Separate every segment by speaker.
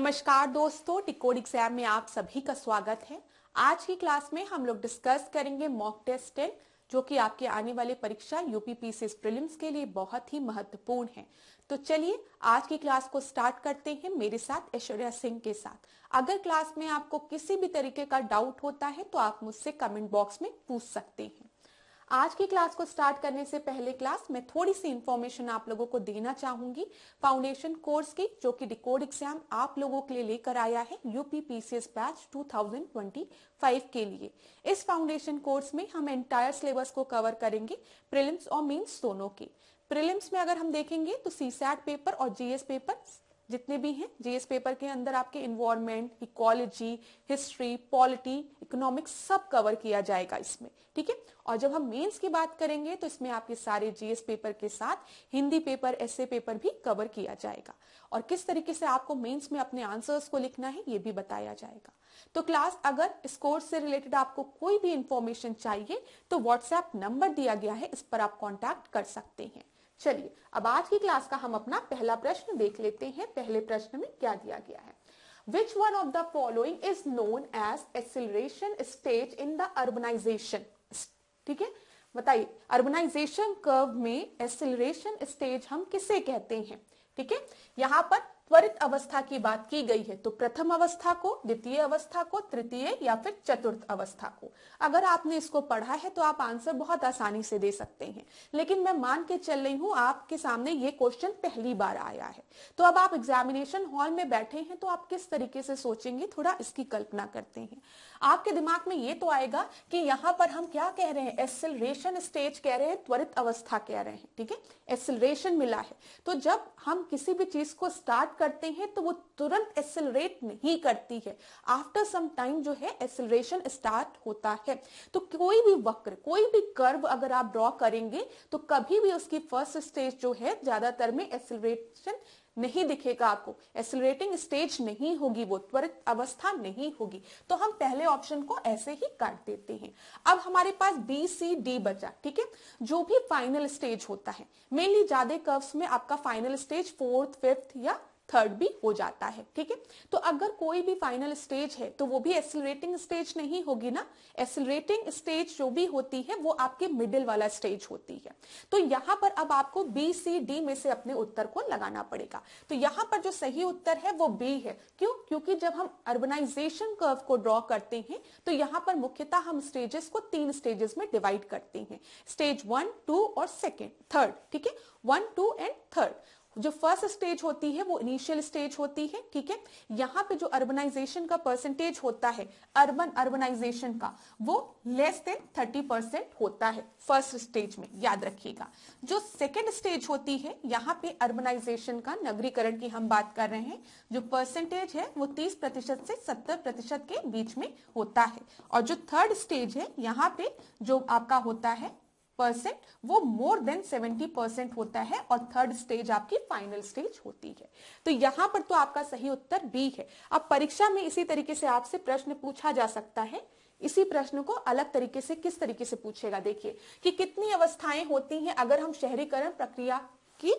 Speaker 1: नमस्कार दोस्तों, टिकोड एग्जाम में आप सभी का स्वागत है। आज की क्लास में हम लोग डिस्कस करेंगे मॉक टेस्ट 10, जो कि आपके आने वाले परीक्षा यूपीपीसीएस प्रीलिम्स के लिए बहुत ही महत्वपूर्ण है। तो चलिए आज की क्लास को स्टार्ट करते हैं मेरे साथ ऐश्वर्या सिंह के साथ। अगर क्लास में आपको किसी भी तरीके का डाउट होता है तो आप मुझसे कमेंट बॉक्स में पूछ सकते हैं। आज की क्लास को स्टार्ट करने से पहले क्लास मैं थोड़ी सी इंफॉर्मेशन आप लोगों को देना चाहूंगी फाउंडेशन कोर्स की, जो कि डिकोड एग्जाम आप लोगों के लिए लेकर आया है यूपीपीसीएस बैच 2025 के लिए। इस फाउंडेशन कोर्स में हम एंटायर सिलेबस को कवर करेंगे, प्रीलिम्स और मेंस दोनों के। प्रीलिम्स में अगर हम देखेंगे तो सीसैट पेपर और जीएस पेपर जितने भी हैं, जीएस पेपर के अंदर आपके environment, ecology, history, polity, economics सब कवर किया जाएगा इसमें, ठीक है। और जब हम मेंस की बात करेंगे तो इसमें आपके सारे जीएस पेपर के साथ हिंदी पेपर, एसए पेपर भी कवर किया जाएगा और किस तरीके से आपको मेंस में अपने आंसर्स को लिखना है ये भी बताया जाएगा। तो क्लास अगर इस कोर्स से रिलेटेड आपको कोई भी इंफॉर्मेशन चाहिए तो व्हाट्सएप नंबर दिया गया है, इस पर आप कॉन्टैक्ट कर सकते हैं। चलिए अब आज की क्लास का हम अपना पहला प्रश्न देख लेते हैं। पहले प्रश्न में क्या दिया गया है? Which one of the following is known as acceleration stage in the urbanization? ठीक है, बताइए अर्बनाइजेशन कर्व में एक्सेलरेशन स्टेज हम किसे कहते हैं? ठीक है, यहाँ पर त्वरित अवस्था की बात की गई है, तो प्रथम अवस्था को, द्वितीय अवस्था को, तृतीय या फिर चतुर्थ अवस्था को। अगर आपने इसको पढ़ा है तो आप आंसर बहुत आसानी से दे सकते हैं, लेकिन मैं मान के चल रही हूं आपके सामने ये क्वेश्चन पहली बार आया है, तो अब आप एग्जामिनेशन हॉल में बैठे हैं तो आप किस तरीके से सोचेंगे, थोड़ा इसकी कल्पना करते हैं। आपके दिमाग में ये तो आएगा कि यहाँ पर हम क्या कह रहे हैं, एक्सेलरेशन स्टेज कह रहे हैं, त्वरित अवस्था कह रहे हैं, ठीक है, एक्सेलरेशन मिला है। तो जब हम किसी भी चीज को स्टार्ट करते हैं तो वो तुरंत एक्सेलरेट नहीं करती है, आफ्टर सम टाइम जो है एक्सेलरेशन स्टार्ट होता है। तो कोई भी वक्र, कोई भी कर्व अगर आप ड्रॉ करेंगे तो कभी भी उसकी फर्स्ट स्टेज जो है ज्यादातर में एक्सेलरेशन नहीं दिखेगा आपको, एक्सेलरेटिंग स्टेज नहीं होगी, वो त्वरित अवस्था नहीं होगी। तो हम पहले ऑप्शन को ऐसे ही काट देते हैं। अब हमारे पास बी सी डी बचा, ठीक है। जो भी फाइनल स्टेज होता है, मेनली ज्यादा कर्व्स में आपका फाइनल स्टेज फोर्थ, फिफ्थ या थर्ड भी हो जाता है, ठीक है। तो अगर कोई भी फाइनल स्टेज है तो वो भी एक्सेलरेटिंग स्टेज नहीं होगी ना। एक्सेलरेटिंग स्टेज जो भी होती है वो आपके मिडिल वाला स्टेज होती है। तो यहां पर अब आपको बी सी डी में से अपने उत्तर को लगाना पड़ेगा। तो यहां पर जो सही उत्तर है वो बी है। क्यों? क्योंकि जब हम अर्बनाइजेशन कर्व को ड्रॉ करते हैं तो यहां पर मुख्यतः हम स्टेजेस को 3 स्टेजेस में डिवाइड करते हैं, स्टेज 1, 2 और सेकेंड, थर्ड, ठीक है, 1, 2 एंड थर्ड। जो फर्स्ट स्टेज होती है वो इनिशियल स्टेज होती है, ठीक है। यहाँ पे जो अर्बनाइजेशन का परसेंटेज होता है, अर्बनाइजेशन का, वो लेस देन 30% होता है फर्स्ट स्टेज में, याद रखिएगा। जो सेकेंड स्टेज होती है, यहाँ पे अर्बनाइजेशन का, नगरीकरण की हम बात कर रहे हैं, जो परसेंटेज है वो 30% से 70% के बीच में होता है। और जो थर्ड स्टेज है, यहाँ पे जो आपका होता है परसेंट, वो मोर देन 70% होता है और थर्ड स्टेज आपकी फाइनल स्टेज होती है। तो यहां पर तो आपका सही उत्तर बी है। अब परीक्षा में इसी तरीके से आपसे प्रश्न पूछा जा सकता है। इसी प्रश्न को अलग तरीके से किस तरीके से पूछेगा, देखिए कि कितनी अवस्थाएं होती हैं अगर हम शहरीकरण प्रक्रिया की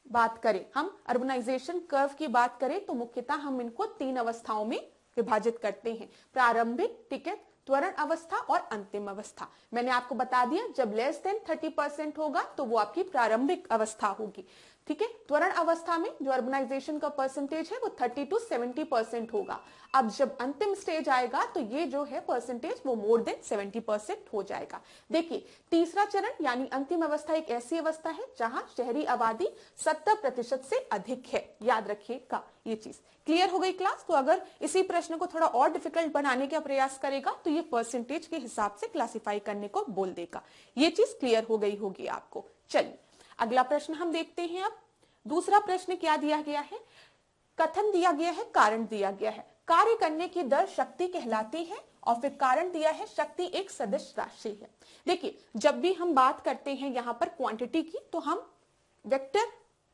Speaker 1: बात करें, हम अर्बनाइजेशन कर्व की बात करें तो मुख्यतः हम इनको 3 अवस्थाओं में विभाजित करते हैं, प्रारंभिक, टिकट, त्वरण अवस्था और अंतिम अवस्था। मैंने आपको बता दिया जब लेस देन 30% होगा तो वो आपकी प्रारंभिक अवस्था होगी, ठीक है। त्वरण अवस्था में जो अर्बनाइजेशन का परसेंटेज है वो 30 to 70% होगा। अब जब अंतिम स्टेज आएगा तो ये जो है परसेंटेज वो मोर देन 70% हो जाएगा। देखिए तीसरा चरण यानी अंतिम अवस्था एक ऐसी अवस्था है जहां शहरी आबादी 70% से अधिक है, याद रखिएगा। ये चीज क्लियर हो गई क्लास? तो अगर इसी प्रश्न को थोड़ा और डिफिकल्ट बनाने का प्रयास करेगा तो ये परसेंटेज के हिसाब से क्लासिफाई करने को बोल देगा। ये चीज क्लियर हो गई होगी आपको। चलिए अगला प्रश्न हम देखते हैं। अब दूसरा प्रश्न क्या दिया गया है? कथन दिया गया है, कारण दिया गया है। कार्य करने की दर शक्ति कहलाती है और फिर कारण दिया है शक्ति एक सदिश राशि है। देखिए जब भी हम बात करते हैं यहाँ पर क्वांटिटी की तो हम वेक्टर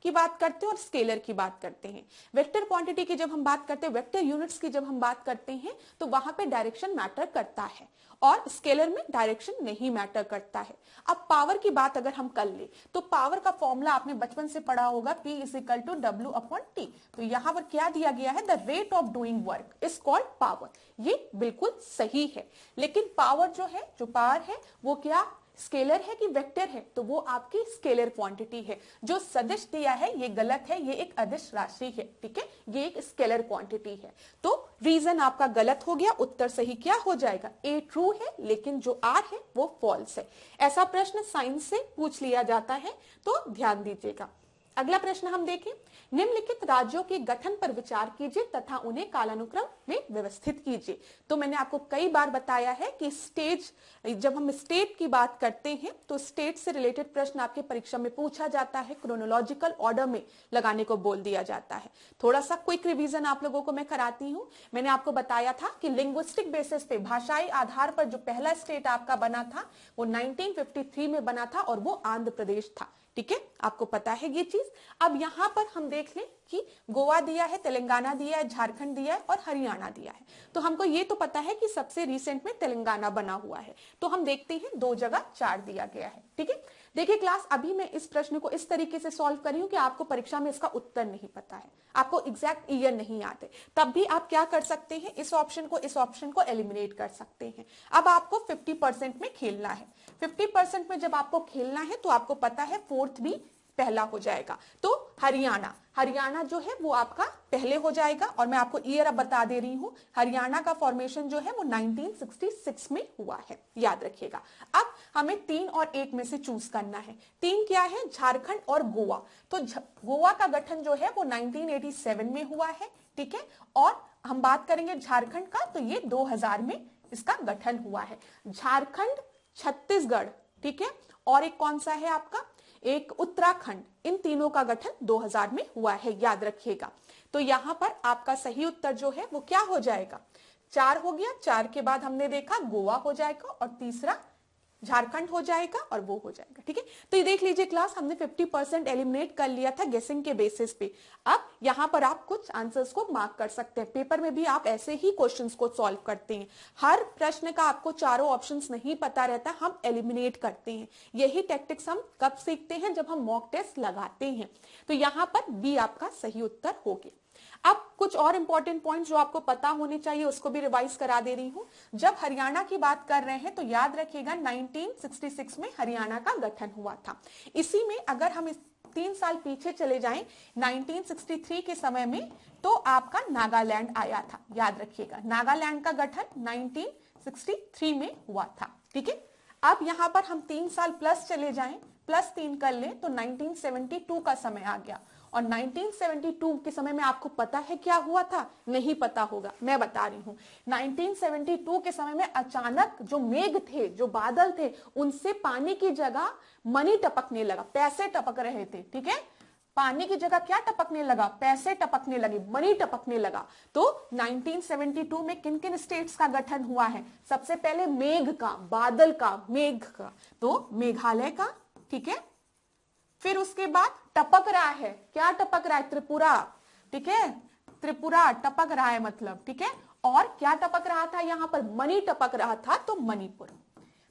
Speaker 1: की बात करते हैं और स्केलर की बात करते हैं। वेक्टर क्वांटिटी की जब हम बात करते हैं, वेक्टर यूनिट्स की जब हम बात करते हैं, तो वहां पे डायरेक्शन मैटर करता है और स्केलर में डायरेक्शन नहीं मैटर करता है। अब पावर की बात अगर हम कर ले तो पावर का फॉर्मूला आपने बचपन से पढ़ा होगा, P = W/T। तो यहां पर क्या दिया गया है, the rate of doing work is called power. ये बिल्कुल सही है, लेकिन पावर जो है, जो पावर है वो क्या स्केलर है कि वेक्टर है, तो वो आपकी स्केलर क्वांटिटी है। जो सदिश दिया है ये गलत है, ये एक अदिश राशि है, ठीक है, ये एक स्केलर क्वांटिटी है। तो रीजन आपका गलत हो गया, उत्तर सही क्या हो जाएगा, ए ट्रू है, लेकिन जो आर है वो फॉल्स है। ऐसा प्रश्न साइंस से पूछ लिया जाता है, तो ध्यान दीजिएगा। अगला प्रश्न हम देखें, निम्नलिखित राज्यों के गठन पर विचार कीजिए तथा उन्हें कालानुक्रम में व्यवस्थित कीजिए। तो मैंने आपको कई बार बताया है कि स्टेज, जब हम स्टेट की बात करते हैं तो स्टेट से रिलेटेड प्रश्न आपके परीक्षा में पूछा जाता है, क्रोनोलॉजिकल ऑर्डर में लगाने को बोल दिया जाता है। थोड़ा सा क्विक रिवीजन आप लोगों को मैं कराती हूँ। मैंने आपको बताया था कि लिंग्विस्टिक बेसिस पे, भाषाई आधार पर जो पहला स्टेट आपका बना था वो 1953 में बना था और वो आंध्र प्रदेश था, ठीक है, आपको पता है ये चीज। अब यहां पर हम देख लें कि गोवा दिया है, तेलंगाना दिया है, झारखंड दिया है और हरियाणा दिया है। तो हमको ये तो पता है कि सबसे रिसेंट में तेलंगाना बना हुआ है, तो हम देखते हैं 2 जगह 4 दिया गया है, ठीक है। देखिए क्लास, अभी मैं इस प्रश्न को इस तरीके से सॉल्व कर रही हूं कि आपको परीक्षा में इसका उत्तर नहीं पता है, आपको एग्जैक्ट ईयर नहीं आते, तब भी आप क्या कर सकते हैं, इस ऑप्शन को एलिमिनेट कर सकते हैं। अब आपको 50% में खेलना है। 50% में जब आपको खेलना है तो आपको पता है फोर्थ भी पहला हो जाएगा। तो हरियाणा जो है वो आपका पहले हो जाएगा, और मैं आपको ईयर अब बता दे रही हूं। हरियाणा का फॉर्मेशन जो है वो 1966 में हुआ है, याद रखिएगा। अब हमें 3 और 1 में से चूज करना है। 3 क्या है, झारखंड और गोवा। तो गोवा का गठन जो है वो 1987 में हुआ है, ठीक है, और हम बात करेंगे झारखंड का, तो ये 2000 में इसका गठन हुआ है। झारखंड, छत्तीसगढ़, ठीक है, और एक कौन सा है आपका, एक उत्तराखंड, इन तीनों का गठन 2000 में हुआ है, याद रखिएगा। तो यहां पर आपका सही उत्तर जो है वो क्या हो जाएगा, 4 हो गया। 4 के बाद हमने देखा गोवा हो जाएगा और तीसरा झारखंड हो जाएगा और वो हो जाएगा, ठीक है। तो ये देख लीजिए क्लास, हमने 50% एलिमिनेट कर लिया था गेसिंग के बेसिस पे। अब यहां पर आप कुछ आंसर्स को मार्क कर सकते हैं, पेपर में भी आप ऐसे ही क्वेश्चंस को सॉल्व करते हैं। हर प्रश्न का आपको चारों ऑप्शंस नहीं पता रहता, हम एलिमिनेट करते हैं। यही टैक्टिक्स हम कब सीखते हैं, जब हम मॉक टेस्ट लगाते हैं। तो यहां पर बी आपका सही उत्तर हो गया। अब कुछ और इंपॉर्टेंट पॉइंट्स जो आपको पता होने चाहिए उसको भी रिवाइज करा दे रही हूं। जब हरियाणा की बात कर रहे हैं तो याद रखिएगा 1966 में हरियाणा का गठन हुआ था। इसी में अगर हम 3 साल पीछे चले जाएं 1963 के समय में, तो आपका नागालैंड आया था, याद रखिएगा। नागालैंड का गठन 1963 में हुआ था, ठीक है। अब यहां पर हम 3 साल प्लस चले जाएं, +3 कर लें तो 1972 का समय आ गया। और 1972 के समय में आपको पता है क्या हुआ था, नहीं पता होगा, मैं बता रही हूं। 1972 के समय में अचानक जो मेघ थे, जो बादल थे, उनसे पानी की जगह मनी टपकने लगा, पैसे टपक रहे थे, ठीक है। पानी की जगह क्या टपकने लगा, पैसे टपकने लगे, मनी टपकने लगा। तो 1972 में किन किन स्टेट्स का गठन हुआ है, सबसे पहले मेघ का, बादल का, मेघ का, तो मेघालय का, ठीक है। फिर उसके बाद टपक रहा है, क्या टपक रहा है, त्रिपुरा, ठीक है, त्रिपुरा टपक रहा है मतलब, ठीक है। और क्या टपक रहा था यहां पर, मणि टपक रहा था, तो मणिपुर।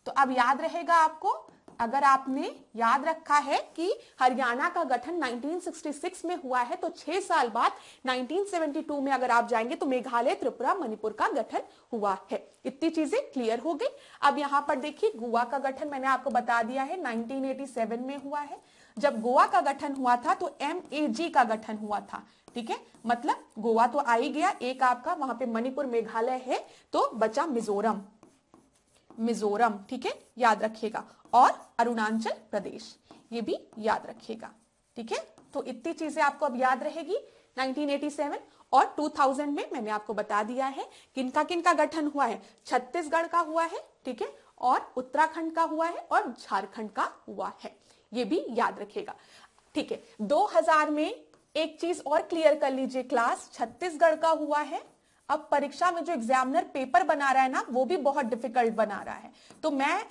Speaker 1: तो अब याद रहेगा आपको, अगर आपने याद रखा है कि हरियाणा का गठन 1966 में हुआ है, तो 6 साल बाद 1972 में अगर आप जाएंगे तो मेघालय, त्रिपुरा, मणिपुर का गठन हुआ है। इतनी चीजें क्लियर हो गई। अब यहां पर देखिए गोवा का गठन मैंने आपको बता दिया है 1987 में हुआ है। जब गोवा का गठन हुआ था तो MAG का गठन हुआ था, ठीक है, मतलब गोवा तो आ ही गया, एक आपका वहां पे मणिपुर, मेघालय है, तो बचा मिजोरम, मिजोरम, ठीक है, याद रखिएगा, और अरुणाचल प्रदेश, ये भी याद रखिएगा, ठीक है। तो इतनी चीजें आपको अब याद रहेगी। 1987 और 2000 में मैंने आपको बता दिया है किनका गठन हुआ है, छत्तीसगढ़ का हुआ है, ठीक है, और उत्तराखंड का हुआ है और झारखंड का हुआ है, ये भी याद रखिएगा, ठीक है। 2000 में एक चीज और क्लियर कर लीजिए क्लास, छत्तीसगढ़ का हुआ है। अब परीक्षा में जो एग्जामिनर पेपर बना रहा है ना, वो भी बहुत डिफिकल्ट बना रहा है। तो मैं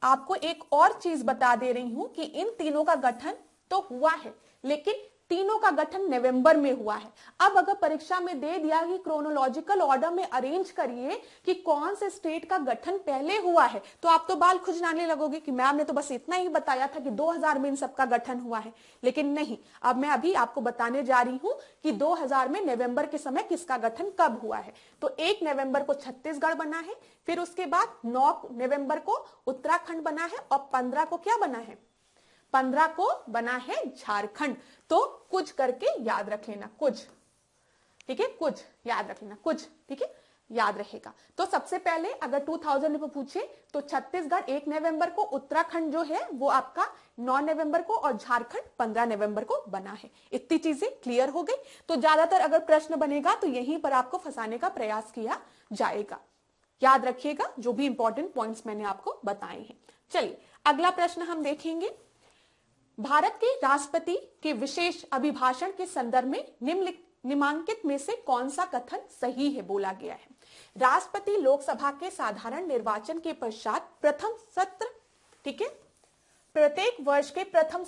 Speaker 1: आपको एक और चीज बता दे रही हूं कि इन तीनों का गठन तो हुआ है, लेकिन तीनों का गठन नवंबर में हुआ है। अब अगर परीक्षा में दे दिया कि क्रोनोलॉजिकल ऑर्डर में अरेंज करिए कि कौन से स्टेट का गठन पहले हुआ है, तो आप तो बाल खुजलाने लगोगे कि मैम ने तो बस इतना ही बताया था कि 2000 में इन सबका गठन हुआ है। लेकिन नहीं, अब मैं अभी आपको बताने जा रही हूं कि 2000 में नवंबर के समय किसका गठन कब हुआ है। तो 1 नवंबर को छत्तीसगढ़ बना है, फिर उसके बाद 9 नवंबर को उत्तराखंड बना है, और 15 को क्या बना है, 15 को बना है झारखंड। तो कुछ करके याद रख लेना, कुछ, ठीक है, कुछ याद रख लेना, कुछ, ठीक है, याद रहेगा। तो सबसे पहले अगर 2000 में पूछे तो छत्तीसगढ़ 1 नवंबर को, उत्तराखंड जो है वो आपका 9 नवंबर को, और झारखंड 15 नवंबर को बना है। इतनी चीजें क्लियर हो गई। तो ज्यादातर अगर प्रश्न बनेगा तो यहीं पर आपको फंसाने का प्रयास किया जाएगा। याद रखिएगा जो भी इंपॉर्टेंट पॉइंट्स मैंने आपको बताए हैं। चलिए अगला प्रश्न हम देखेंगे। भारत के राष्ट्रपति के विशेष अभिभाषण के संदर्भ में निम्नलिखित में से कौन सा कथन सही है बोला गया है। राष्ट्रपति लोकसभा के साधारण निर्वाचन के पश्चात प्रथम सत्र, ठीक है, प्रत्येक वर्ष के प्रथम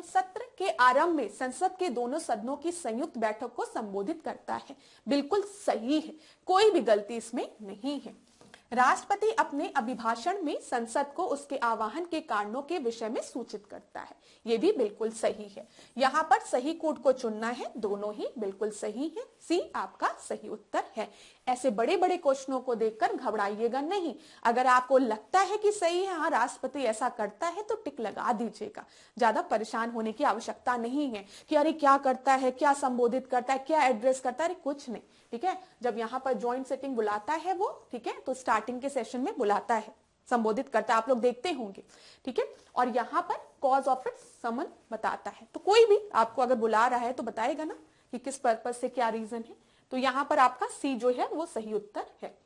Speaker 1: सत्र के आरंभ में संसद के दोनों सदनों की संयुक्त बैठक को संबोधित करता है। बिल्कुल सही है, कोई भी गलती इसमें नहीं है। राष्ट्रपति अपने अभिभाषण में संसद को उसके आह्वान के कारणों के विषय में सूचित करता है। यह भी बिल्कुल सही है। यहां पर सही कोड को चुनना है, दोनों ही बिल्कुल सही है। सी आपका सही उत्तर है। ऐसे बड़े बड़े क्वेश्चनों को देखकर घबराइएगा नहीं। अगर आपको लगता है कि सही है, हाँ राष्ट्रपति ऐसा करता है, तो टिक लगा दीजिएगा। ज्यादा परेशान होने की आवश्यकता नहीं है कि अरे क्या करता है, क्या संबोधित करता है, क्या एड्रेस करता है, अरे कुछ नहीं, ठीक है। जब यहाँ पर ज्वाइंट सेटिंग बुलाता है वो, ठीक है, तो स्टार्टिंग के सेशन में बुलाता है, संबोधित करता है, आप लोग देखते होंगे, ठीक है। और यहाँ पर कॉज ऑफ इट समन बताता है। तो कोई भी आपको अगर बुला रहा है तो बताएगा ना कि किस पर्पज से, क्या रीजन है। तो यहाँ पर आपका सी जो है वो सही उत्तर है।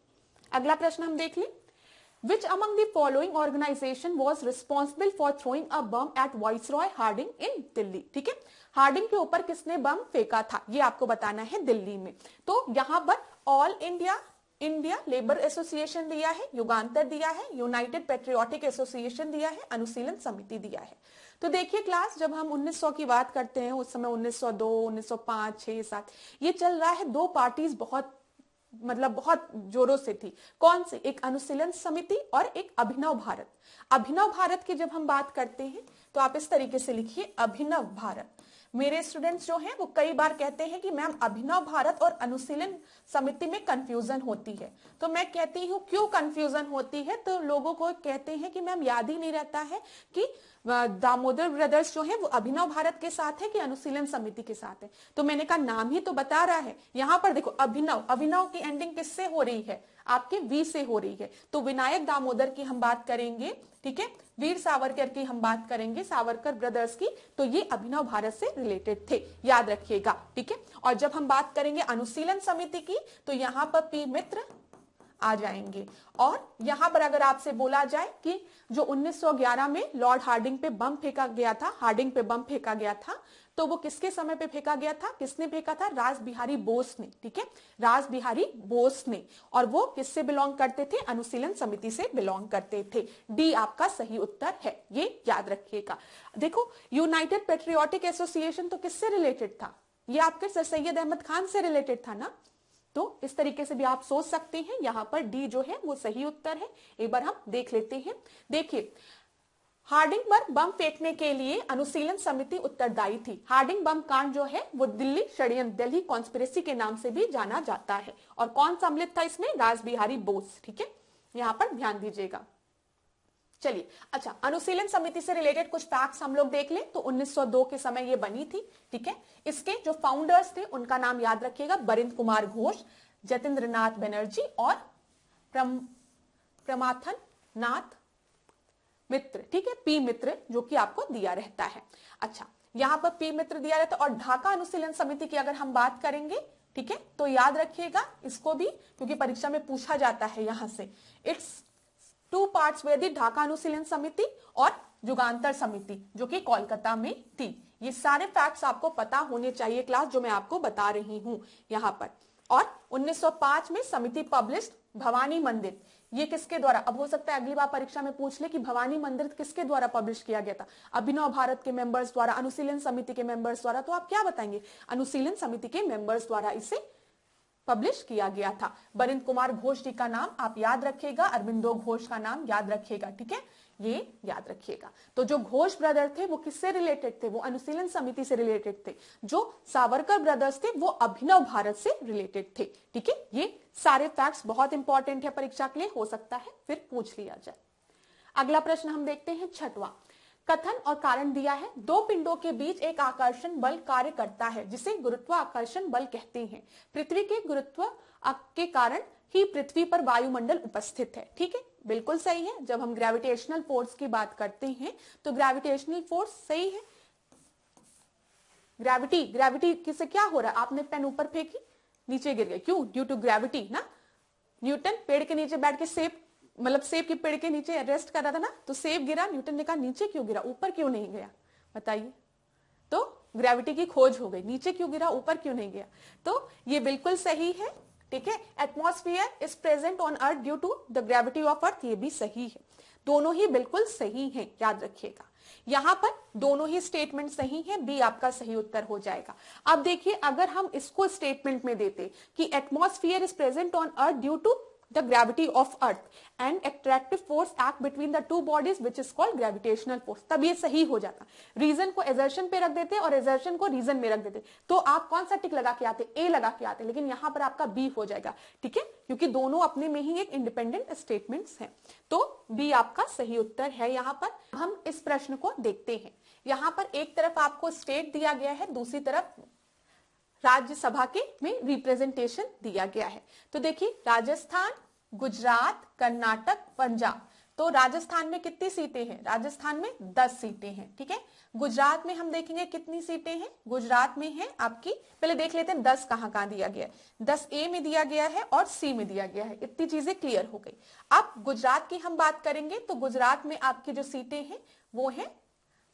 Speaker 1: अगला प्रश्न हम देख लें। Which among the following organization was responsible for throwing a bomb at Viceroy Harding in Delhi, ठीक है। हार्डिंग के ऊपर किसने बम फेंका था, ये आपको बताना है दिल्ली में। तो यहाँ पर ऑल इंडिया लेबर एसोसिएशन दिया है, युगांतर दिया है, यूनाइटेड पेट्रियोटिक एसोसिएशन दिया है, अनुशीलन समिति दिया है। तो देखिए क्लास, जब हम 1900 की बात करते हैं, उस समय 1902, 1905, 6, 7 ये चल रहा है। दो पार्टीज बहुत जोरों से थी। कौन सी? एक अनुशीलन समिति और एक अभिनव भारत। अभिनव भारत की जब हम बात करते हैं तो आप इस तरीके से लिखिए, अभिनव भारत। मेरे स्टूडेंट्स जो हैं वो कई बार कहते हैं कि मैम अभिनव भारत और अनुशीलन समिति में कंफ्यूजन होती है। तो मैं कहती हूँ क्यों कंफ्यूजन होती है, तो लोगों को कहते हैं कि मैम याद ही नहीं रहता है कि दामोदर ब्रदर्स जो है वो अभिनव भारत के साथ है कि अनुशीलन समिति के साथ है। तो मैंने कहा नाम ही तो बता रहा है। यहाँ पर देखो अभिनव की एंडिंग किससे हो रही है, आपके वी से हो रही है। तो विनायक दामोदर की हम बात करेंगे, ठीक है, वीर सावरकर की हम बात करेंगे, सावरकर ब्रदर्स की, तो ये अभिनव भारत से रिलेटेड थे, याद रखिएगा, ठीक है। और जब हम बात करेंगे अनुशीलन समिति की तो यहाँ पर पी मित्र आ जाएंगे। और यहां पर अगर आपसे बोला जाए कि जो 1911 में लॉर्ड हार्डिंग पे बम फेंका गया था, तो वो किसके समय पे फेंका गया था, किसने फेंका था? रास बिहारी बोस ने, ठीक है, रास बिहारी बोस ने। और वो किससे बिलोंग करते थे? अनुशीलन समिति से बिलोंग करते थे। डी आपका सही उत्तर है, ये याद रखिएगा। देखो यूनाइटेड पेट्रियोटिक एसोसिएशन तो किससे रिलेटेड था? ये आपके सर सैयद अहमद खान से रिलेटेड था ना। तो इस तरीके से भी आप सोच सकते हैं। यहां पर डी जो है वो सही उत्तर है। एक बार हम देख लेते हैं। देखिए, हार्डिंग पर बम फेंकने के लिए अनुशीलन समिति उत्तरदायी थी। हार्डिंग बम कांड जो है वो दिल्ली षड्यंत्र, दिल्ली कॉन्स्पिरेसी के नाम से भी जाना जाता है। और कौन सम्मिलित था इसमें? रास बिहारी बोस, ठीक है, यहां पर ध्यान दीजिएगा। चलिए, अच्छा, अनुशीलन समिति से रिलेटेड कुछ फैक्ट्स हम लोग देख लें। तो 1902 के समय ये बनी थी, ठीक है। इसके जो फाउंडर्स थे उनका नाम याद रखिएगा, बरिंद्र कुमार घोष, जतेंद्र नाथ बनर्जी और प्रमाथन नाथ मित्र, ठीक है, पी मित्र, जो कि आपको दिया रहता है। अच्छा, यहां पर पी मित्र दिया रहता है। और ढाका अनुशीलन समिति की अगर हम बात करेंगे, ठीक है, तो याद रखिएगा इसको भी, क्योंकि परीक्षा में पूछा जाता है यहां से। इट्स 2 पार्ट्स वे दी, ढाका अनुशीलन समिति और युगांतर समिति, जो कि कोलकाता में थी। ये सारे फैक्ट्स आपको पता होने चाहिए क्लास, जो मैं आपको बता रही हूं यहां पर। और 1905 में समिति पब्लिश भवानी मंदिर, ये किसके द्वारा, अब हो सकता है अगली बार परीक्षा में पूछ ले कि भवानी मंदिर किसके द्वारा पब्लिश किया गया था, अभिनव भारत के मेंबर्स द्वारा, अनुशीलन समिति के मेंबर्स द्वारा, तो आप क्या बताएंगे, अनुशीलन समिति के मेंबर्स द्वारा इसे पब्लिश किया गया था। बरिंद कुमार घोष जी का नाम आप याद रखिएगा, अरविंदो घोष का नाम याद रखिएगा, ठीक है, ये याद रखिएगा। तो जो घोष ब्रदर थे वो किससे रिलेटेड थे, वो अनुशीलन समिति से रिलेटेड थे। जो सावरकर ब्रदर्स थे वो अभिनव भारत से रिलेटेड थे, ठीक है। ये सारे फैक्ट्स बहुत इंपॉर्टेंट है परीक्षा के लिए, हो सकता है फिर पूछ लिया जाए। अगला प्रश्न हम देखते हैं छठवां। कथन और कारण दिया है, दो पिंडों के बीच एक आकर्षण बल कार्य करता है जिसे गुरुत्वाकर्षण बल कहते हैं। पृथ्वी के गुरुत्व के कारण ही पृथ्वी पर वायुमंडल उपस्थित है, ठीक है, बिल्कुल सही है। जब हम ग्रेविटेशनल फोर्स की बात करते हैं तो ग्रेविटेशनल फोर्स सही है। ग्रेविटी किसे क्या हो रहा है, आपने पेन ऊपर फेंकी नीचे गिर गई, क्यों, ड्यू टू ग्रेविटी ना। न्यूटन पेड़ के नीचे बैठ के सेब के पेड़ के नीचे रेस्ट कर रहा था ना, तो सेब गिरा, न्यूटन ने कहा नीचे क्यों गिरा, ऊपर क्यों नहीं गया, बताइए। तो ग्रेविटी की खोज हो गई, नीचे क्यों गिरा, ऊपर क्यों नहीं गया, तो ये बिल्कुल सही है, ठीक है। Atmosphere is present on earth due to the gravity of earth, ये भी सही है, दोनों ही बिल्कुल सही है, याद रखिएगा। यहां पर दोनों ही स्टेटमेंट सही है, बी आपका सही उत्तर हो जाएगा। अब देखिए अगर हम इसको स्टेटमेंट में देते कि atmosphere is present on earth due to the gravity of earth and attractive force act between the two bodies which is called gravitational force, तब ये सही हो जाता। रीजन को एजर्शन पे रख देते और एजर्शन को रीजन में रख देते, तो आप कौन सा टिक लगा के आते, ए लगा के आते, लेकिन यहां पर आपका बी हो जाएगा, ठीक है, क्योंकि दोनों अपने में ही एक इंडिपेंडेंट स्टेटमेंट्स हैं। तो बी आपका सही उत्तर है। यहां पर हम इस प्रश्न को देखते हैं, यहां पर एक तरफ आपको स्टेट दिया गया है, दूसरी तरफ राज्यसभा के में रिप्रेजेंटेशन दिया गया है। तो देखिए राजस्थान, गुजरात, कर्नाटक, पंजाब, तो राजस्थान में कितनी सीटें हैं, राजस्थान में 10 सीटें हैं, ठीक है। गुजरात में हम देखेंगे कितनी सीटें हैं, गुजरात में है आपकी, पहले देख लेते हैं 10 कहां कहां दिया गया है, 10 ए में दिया गया है और सी में दिया गया है, इतनी चीजें क्लियर हो गई। अब गुजरात की हम बात करेंगे तो गुजरात में आपकी जो सीटें हैं वो है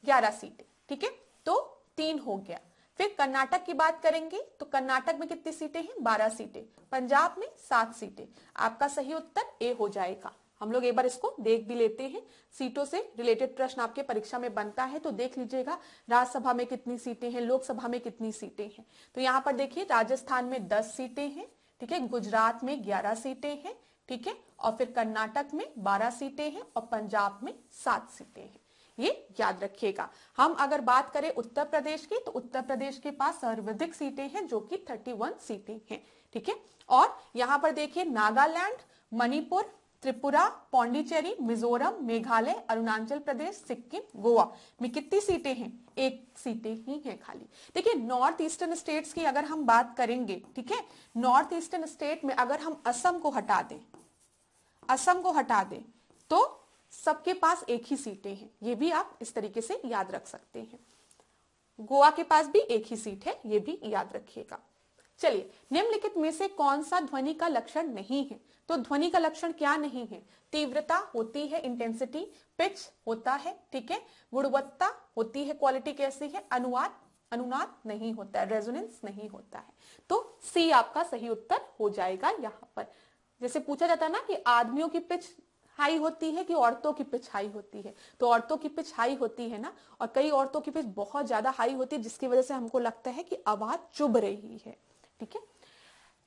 Speaker 1: 11 सीटें, ठीक है, तो 3 हो गया। फिर कर्नाटक की बात करेंगे तो कर्नाटक में कितनी सीटें हैं, 12 सीटें, पंजाब में 7 सीटें, आपका सही उत्तर ए हो जाएगा। हम लोग एक बार इसको देख भी लेते हैं, सीटों से रिलेटेड प्रश्न आपके परीक्षा में बनता है तो देख लीजिएगा, राज्यसभा में कितनी सीटें हैं, लोकसभा में कितनी सीटें हैं। तो यहाँ पर देखिए राजस्थान में 10 सीटें हैं, ठीक है, गुजरात में 11 सीटें हैं, ठीक है, और फिर कर्नाटक में 12 सीटें हैं और पंजाब में 7 सीटें हैं, ये याद रखिएगा। हम अगर बात करें उत्तर प्रदेश की तो उत्तर प्रदेश के पास सर्वाधिक सीटें हैं जो कि 31 सीटें हैं, ठीक है। और यहां पर देखिए नागालैंड, मणिपुर, त्रिपुरा, पौंडीचेरी, मिजोरम, मेघालय, अरुणाचल प्रदेश, सिक्किम, गोवा में कितनी सीटें हैं, 1 सीटें ही हैं खाली। देखिए नॉर्थ ईस्टर्न स्टेट्स की अगर हम बात करेंगे, ठीक है, नॉर्थ ईस्टर्न स्टेट में अगर हम असम को हटा दें तो सबके पास 1 ही सीटें हैं, ये भी आप इस तरीके से याद रख सकते हैं। गोवा के पास भी 1 ही सीट है, ये भी याद रखिएगा। चलिए निम्नलिखित में से कौन सा ध्वनि का लक्षण नहीं है, तो ध्वनि का लक्षण क्या नहीं है, तीव्रता होती है, इंटेंसिटी, पिच होता है, ठीक है, गुणवत्ता होती है, क्वालिटी कैसी है, अनुनाद नहीं होता है, रेजोनेंस नहीं होता है। तो सी आपका सही उत्तर हो जाएगा। यहाँ पर जैसे पूछा जाता है ना कि आदमियों की पिच हाई होती है कि औरतों की पिच हाई होती है, तो औरतों की पिच हाई होती है ना, और कई औरतों की पिच बहुत ज्यादा हाई होती है जिसकी वजह से हमको लगता है कि आवाज चुभ रही है, ठीक है।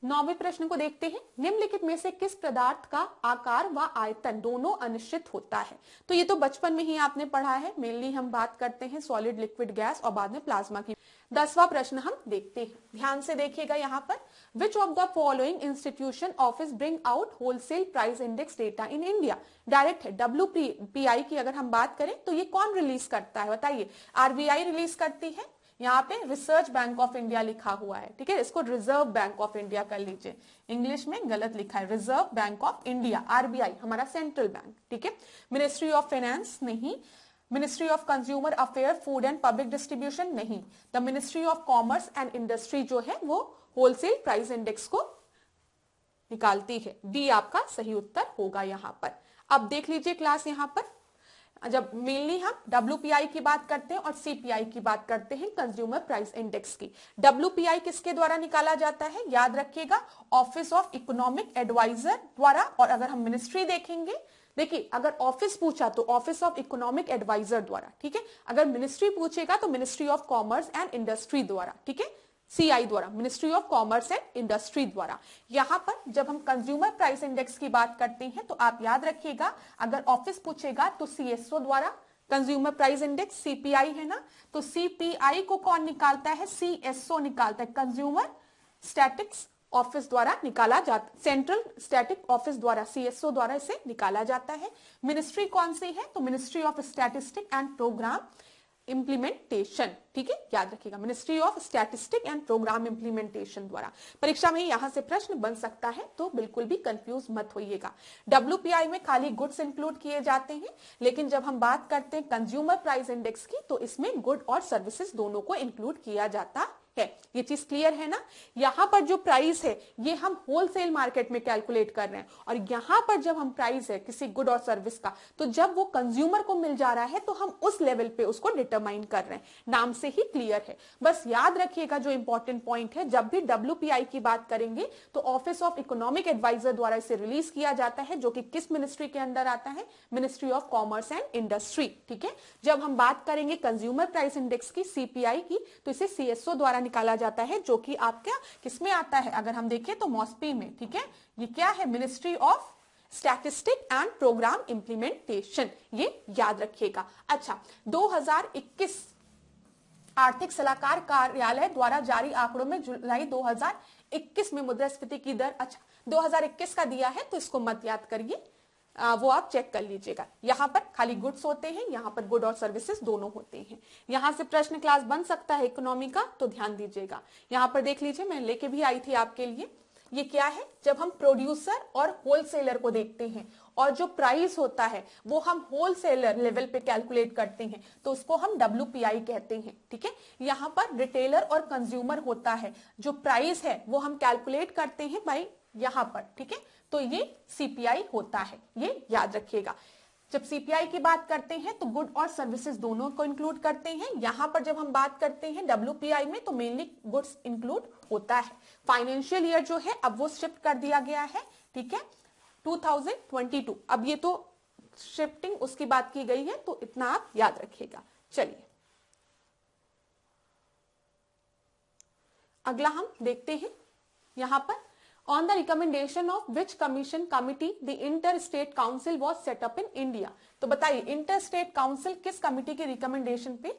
Speaker 1: 9वें प्रश्न को देखते हैं, निम्नलिखित में से किस पदार्थ का आकार व आयतन दोनों अनिश्चित होता है, तो ये तो बचपन में ही आपने पढ़ा है, मेनली हम बात करते हैं सॉलिड, लिक्विड, गैस और बाद में प्लाज्मा की। 10वां प्रश्न हम देखते हैं, ध्यान से देखिएगा यहाँ पर, विच of the following institution office bring out wholesale price index data in India, direct है, WPI की अगर हम बात करें तो ये कौन रिलीज करता है, बताइए, RBI रिलीज करती है, यहाँ पे रिसर्च बैंक ऑफ इंडिया लिखा हुआ है, ठीक है, इसको रिजर्व बैंक ऑफ इंडिया कर लीजिए, इंग्लिश में गलत लिखा है, Reserve Bank of India, RBI हमारा सेंट्रल बैंक, ठीक है। मिनिस्ट्री ऑफ फाइनेंस नहीं, ministry of consumer affair, food and public distribution नहीं, the ministry of commerce and industry जो है वो होलसेल प्राइस इंडेक्स को निकालती है, बी आपका सही उत्तर होगा यहाँ पर। अब देख लीजिए क्लास, यहाँ पर जब मेनली हम WPI की बात करते हैं और CPI की बात करते हैं, कंज्यूमर प्राइस इंडेक्स की। WPI किसके द्वारा निकाला जाता है, याद रखिएगा, ऑफिस ऑफ इकोनॉमिक एडवाइजर द्वारा। और अगर हम मिनिस्ट्री देखेंगे, देखिए अगर ऑफिस पूछा तो ऑफिस ऑफ इकोनॉमिक एडवाइजर द्वारा, ठीक है। अगर मिनिस्ट्री पूछेगा तो ministry of commerce and industry द्वारा, ठीक है, CI द्वारा, ministry of commerce and industry द्वारा। यहां पर जब हम कंज्यूमर प्राइस इंडेक्स की बात करते हैं तो आप याद रखिएगा, अगर ऑफिस पूछेगा तो CSO द्वारा कंज्यूमर प्राइस इंडेक्स, CPI है ना, तो CPI को कौन निकालता है, CSO निकालता है, कंज्यूमर स्टैटिक्स ऑफिस द्वारा निकाला जाता, सेंट्रल स्टैटिक ऑफिस द्वारा, CSO द्वारा इसे निकाला जाता है। मिनिस्ट्री कौन सी है, तो ministry of statistic and programme implementation, ठीक है, याद रखिएगा, ministry of statistic and programme implementation द्वारा। परीक्षा में यहां से प्रश्न बन सकता है, तो बिल्कुल भी कंफ्यूज मत होइएगा। WPI में खाली गुड्स इंक्लूड किए जाते हैं, लेकिन जब हम बात करते हैं कंज्यूमर प्राइस इंडेक्स की तो इसमें गुड और सर्विसेज दोनों को इंक्लूड किया जाता है। ये चीज क्लियर है ना। यहां पर जो प्राइस है ये हम होलसेल मार्केट में कैलकुलेट कर रहे हैं, और यहां पर जब हम प्राइस है किसी गुड और सर्विस का, तो जब वो कंज्यूमर को मिल जा रहा है तो हम उस लेवल पे उसको डिटरमाइन कर रहे हैं, नाम से ही क्लियर है। बस याद रखिएगा जो इंपॉर्टेंट पॉइंट है, जब भी WPI की बात करेंगे तो ऑफिस ऑफ इकोनॉमिक एडवाइजर द्वारा इसे रिलीज किया जाता है, जो कि किस मिनिस्ट्री के अंदर आता है, ministry of commerce and industry, ठीक है। जब हम बात करेंगे कंज्यूमर प्राइस इंडेक्स की, CPI की, तो इसे CSO द्वारा निकाला जाता है, जो कि आपका किसमें आता है, अगर हम देखें तो मॉस्पी में, ठीक है। ये क्या है, ministry of statistic and programme implementation, ये याद रखिएगा। अच्छा, 2021 आर्थिक सलाहकार कार्यालय द्वारा जारी आंकड़ों में जुलाई 2021 में मुद्रास्फीति की दर, अच्छा 2021 का दिया है तो इसको मत याद करिए, वो आप चेक कर लीजिएगा। यहां पर खाली गुड्स होते हैं, यहां पर गुड और सर्विसेज दोनों होते हैं। यहां से प्रश्न क्लास बन सकता है इकोनॉमी का, तो ध्यान दीजिएगा। यहां पर देख लीजिए, मैं लेके भी आई थी आपके लिए। ये क्या है, जब हम प्रोड्यूसर और होलसेलर को देखते हैं और जो प्राइस होता है वो हम होलसेलर लेवल पे कैलकुलेट करते हैं, तो उसको हम WPI कहते हैं, ठीक है। यहां पर रिटेलर और कंज्यूमर होता है, जो प्राइस है वो हम कैलकुलेट करते हैं भाई यहां पर, ठीक है, तो ये CPI होता है, ये याद रखिएगा। जब CPI की बात करते हैं तो गुड और सर्विसेज दोनों को इंक्लूड करते हैं। यहां पर जब हम बात करते हैं WPI में तो मेनली गुड्स इंक्लूड होता है। फाइनेंशियल ईयर जो है अब वो शिफ्ट कर दिया गया है, ठीक है, 2022, अब ये तो शिफ्टिंग उसकी बात की गई है, तो इतना आप याद रखिएगा। चलिए अगला हम देखते हैं, यहां पर On the recommendation of which commission committee the interstate council was set up in India। तो बताइए इंटरस्टेट काउंसिल किस कमिटी के रिकमेंडेशन पे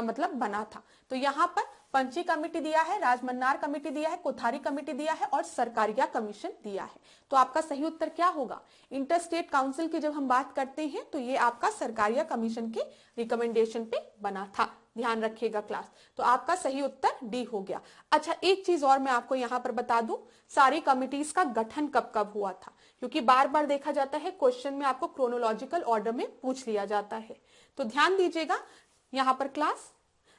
Speaker 1: मतलब बना था। तो यहाँ पर पंची कमेटी दिया है, राजमन्नार कमेटी दिया है, कोठारी कमेटी दिया है और सरकारिया कमीशन दिया है। तो आपका सही उत्तर क्या होगा, इंटरस्टेट काउंसिल की जब हम बात करते हैं तो ये आपका सरकारिया कमीशन के रिकमेंडेशन पे बना था, ध्यान रखिएगा क्लास। तो आपका सही उत्तर डी हो गया। अच्छा, एक चीज और मैं आपको यहाँ पर बता दूं, सारी कमिटीज का गठन कब कब हुआ था, क्योंकि बार बार देखा जाता है क्वेश्चन में आपको क्रोनोलॉजिकल ऑर्डर में पूछ लिया जाता है। तो ध्यान दीजिएगा यहाँ पर क्लास,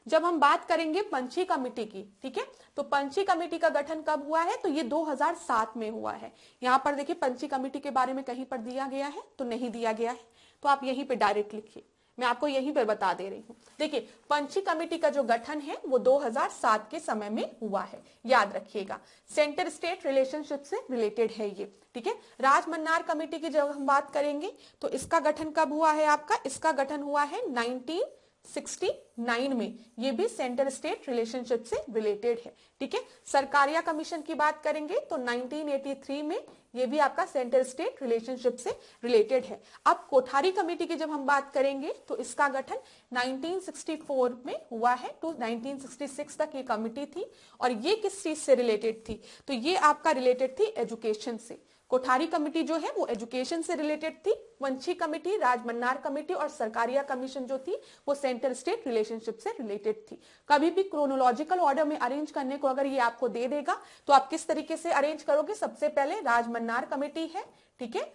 Speaker 1: जब हम बात करेंगे पंची कमेटी की, ठीक है, तो पंची कमेटी का गठन कब हुआ है, तो ये 2007 में हुआ है। यहाँ पर देखिए पंची कमेटी के बारे में कहीं पर दिया गया है तो नहीं दिया गया है, तो आप यहीं पे डायरेक्ट लिखिए, मैं आपको यहीं पर बता दे रही हूँ। देखिए पंची कमेटी का जो गठन है वो 2007 के समय में हुआ है, याद रखिएगा। सेंटर स्टेट रिलेशनशिप से रिलेटेड है ये, ठीक है। राजमन्नार कमेटी की जब हम बात करेंगे तो इसका गठन कब हुआ है आपका, इसका गठन हुआ है 1969 में, ये भी सेंटर स्टेट रिलेशनशिप से रिलेटेड है, ठीक है। सरकारिया कमीशन की बात करेंगे तो 1983 में, ये भी आपका सेंटर स्टेट रिलेशनशिप से रिलेटेड है। अब कोठारी कमेटी की जब हम बात करेंगे तो इसका गठन 1964 में हुआ है, तो 1966 तक ये कमेटी थी, और ये किस चीज से रिलेटेड थी, तो ये आपका रिलेटेड थी एजुकेशन से। कोठारी कमेटी जो है वो एजुकेशन से रिलेटेड थी, पंची कमेटी, राजमन्नार कमेटी और सरकारिया कमीशन जो थी वो सेंटर स्टेट रिलेशनशिप से रिलेटेड थी। कभी भी क्रोनोलॉजिकल ऑर्डर में अरेंज करने को अगर ये आपको दे देगा तो आप किस तरीके से अरेंज करोगे, सबसे पहले राजमन्नार कमेटी है, ठीक है,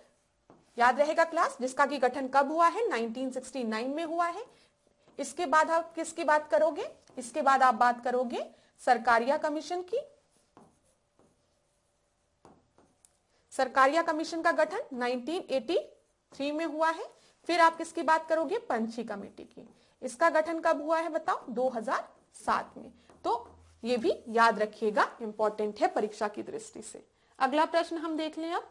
Speaker 1: याद रहेगा क्लास, जिसका की गठन कब हुआ है, 1969 में हुआ है। इसके बाद आप किसकी बात करोगे, इसके बाद आप बात करोगे सरकारिया कमीशन की। सरकारिया कमीशन का गठन 1983 में हुआ है। फिर आप किसकी बात करोगे, पंछी कमेटी की। इसका गठन कब हुआ है बताओ, 2007 में। तो ये भी याद रखिएगा, इंपॉर्टेंट है परीक्षा की दृष्टि से। अगला प्रश्न हम देख लें अब,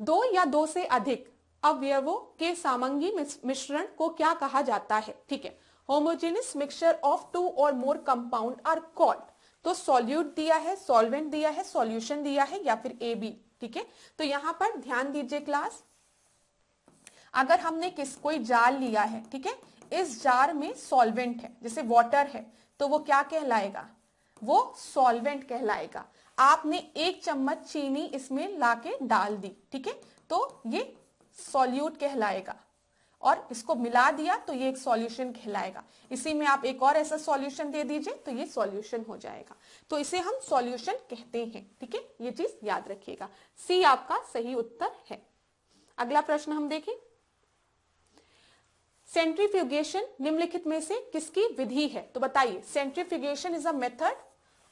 Speaker 1: दो या दो से अधिक अवयवों के सामंगी मिश्रण को क्या कहा जाता है। ठीक है, होमोजेनियस मिक्सचर ऑफ टू और मोर कंपाउंड आर कॉल्ड। तो सॉल्यूट दिया है, सॉल्वेंट दिया है, सॉल्यूशन दिया है, या फिर ए बी। ठीक है, तो यहां पर ध्यान दीजिए क्लास, अगर हमने कोई जार लिया है, ठीक है, इस जार में सॉल्वेंट है, जैसे वाटर है, तो वो क्या कहलाएगा, वो सॉल्वेंट कहलाएगा। आपने 1 चम्मच चीनी इसमें लाके डाल दी, ठीक है, तो ये सॉल्यूट कहलाएगा, और इसको मिला दिया तो ये एक सॉल्यूशन कहलाएगा। इसी में आप एक और ऐसा सॉल्यूशन दे दीजिए तो ये सॉल्यूशन हो जाएगा, तो इसे हम सॉल्यूशन कहते हैं। ठीक है, ये चीज याद रखिएगा, सी आपका सही उत्तर है। अगला प्रश्न हम देखें, सेंट्रीफ्यूगेशन निम्नलिखित में से किसकी विधि है। तो बताइए, centrifugation is a method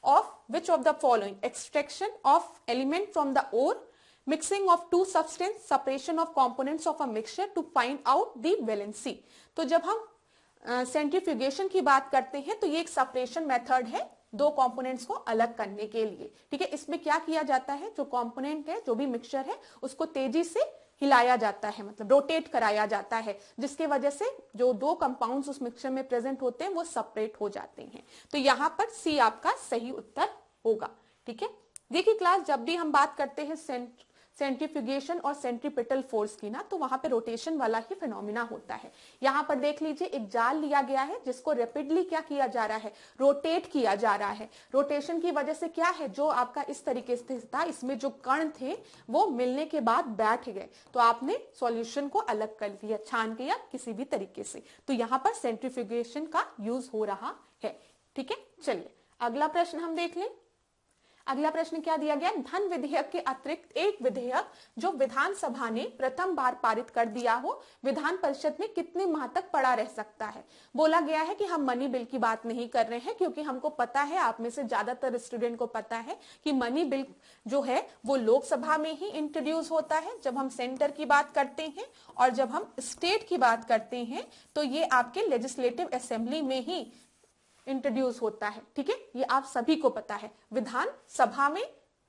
Speaker 1: of which of the following, extraction of element from the ore, mixing of two substance, separation of components of a mixture to find out the valency. तो जब हम सेंट्रीफ्यूगेशन की बात करते हैं तो ये एक सेपरेशन मेथड है दो कंपोनेंट्स को अलग करने के लिए। ठीक है, इसमें क्या किया जाता है, जो कंपोनेंट है, जो भी मिक्सचर है, उसको तेजी से हिलाया जाता है, मतलब रोटेट कराया जाता है, जिसके वजह से जो दो कंपाउंड्स उस मिक्सचर में प्रेजेंट होते हैं वो सेपरेट हो जाते हैं। तो यहां पर सी आपका सही उत्तर होगा। ठीक है, देखिए क्लास, जब भी हम बात करते हैं सेंट्रीफ्यूगेशन और सेंट्रीपिटल फोर्स की ना, तो वहां पे रोटेशन वाला ही फिनोमिना होता है। यहां पर देख लीजिए, एक जाल लिया गया है जिसको रैपिडली क्या किया जा रहा है, रोटेट किया जा रहा है। रोटेशन की वजह से क्या है, जो आपका इस तरीके से था, इसमें जो कण थे वो मिलने के बाद बैठ गए, तो आपने सॉल्यूशन को अलग कर लिया, छान के या किसी भी तरीके से। तो यहां पर सेंट्रीफ्यूगेशन का यूज हो रहा है। ठीक है, चलिए अगला प्रश्न हम देख लें। अगला प्रश्न क्या दिया गया, धन विधेयक के अतिरिक्त एक विधेयक जो विधानसभा ने प्रथम बार पारित कर दिया हो, विधान परिषद में कितने माह तक पड़ा रह सकता है। बोला गया है कि हम मनी बिल की बात नहीं कर रहे हैं, क्योंकि हमको पता है, आप में से ज्यादातर स्टूडेंट को पता है कि मनी बिल जो है वो लोकसभा में ही इंट्रोड्यूस होता है जब हम सेंटर की बात करते हैं, और जब हम स्टेट की बात करते हैं तो ये आपके लेजिस्लेटिव असेंबली में ही इंट्रोड्यूस होता है। ठीक है, ये आप सभी को पता है, विधान सभा में,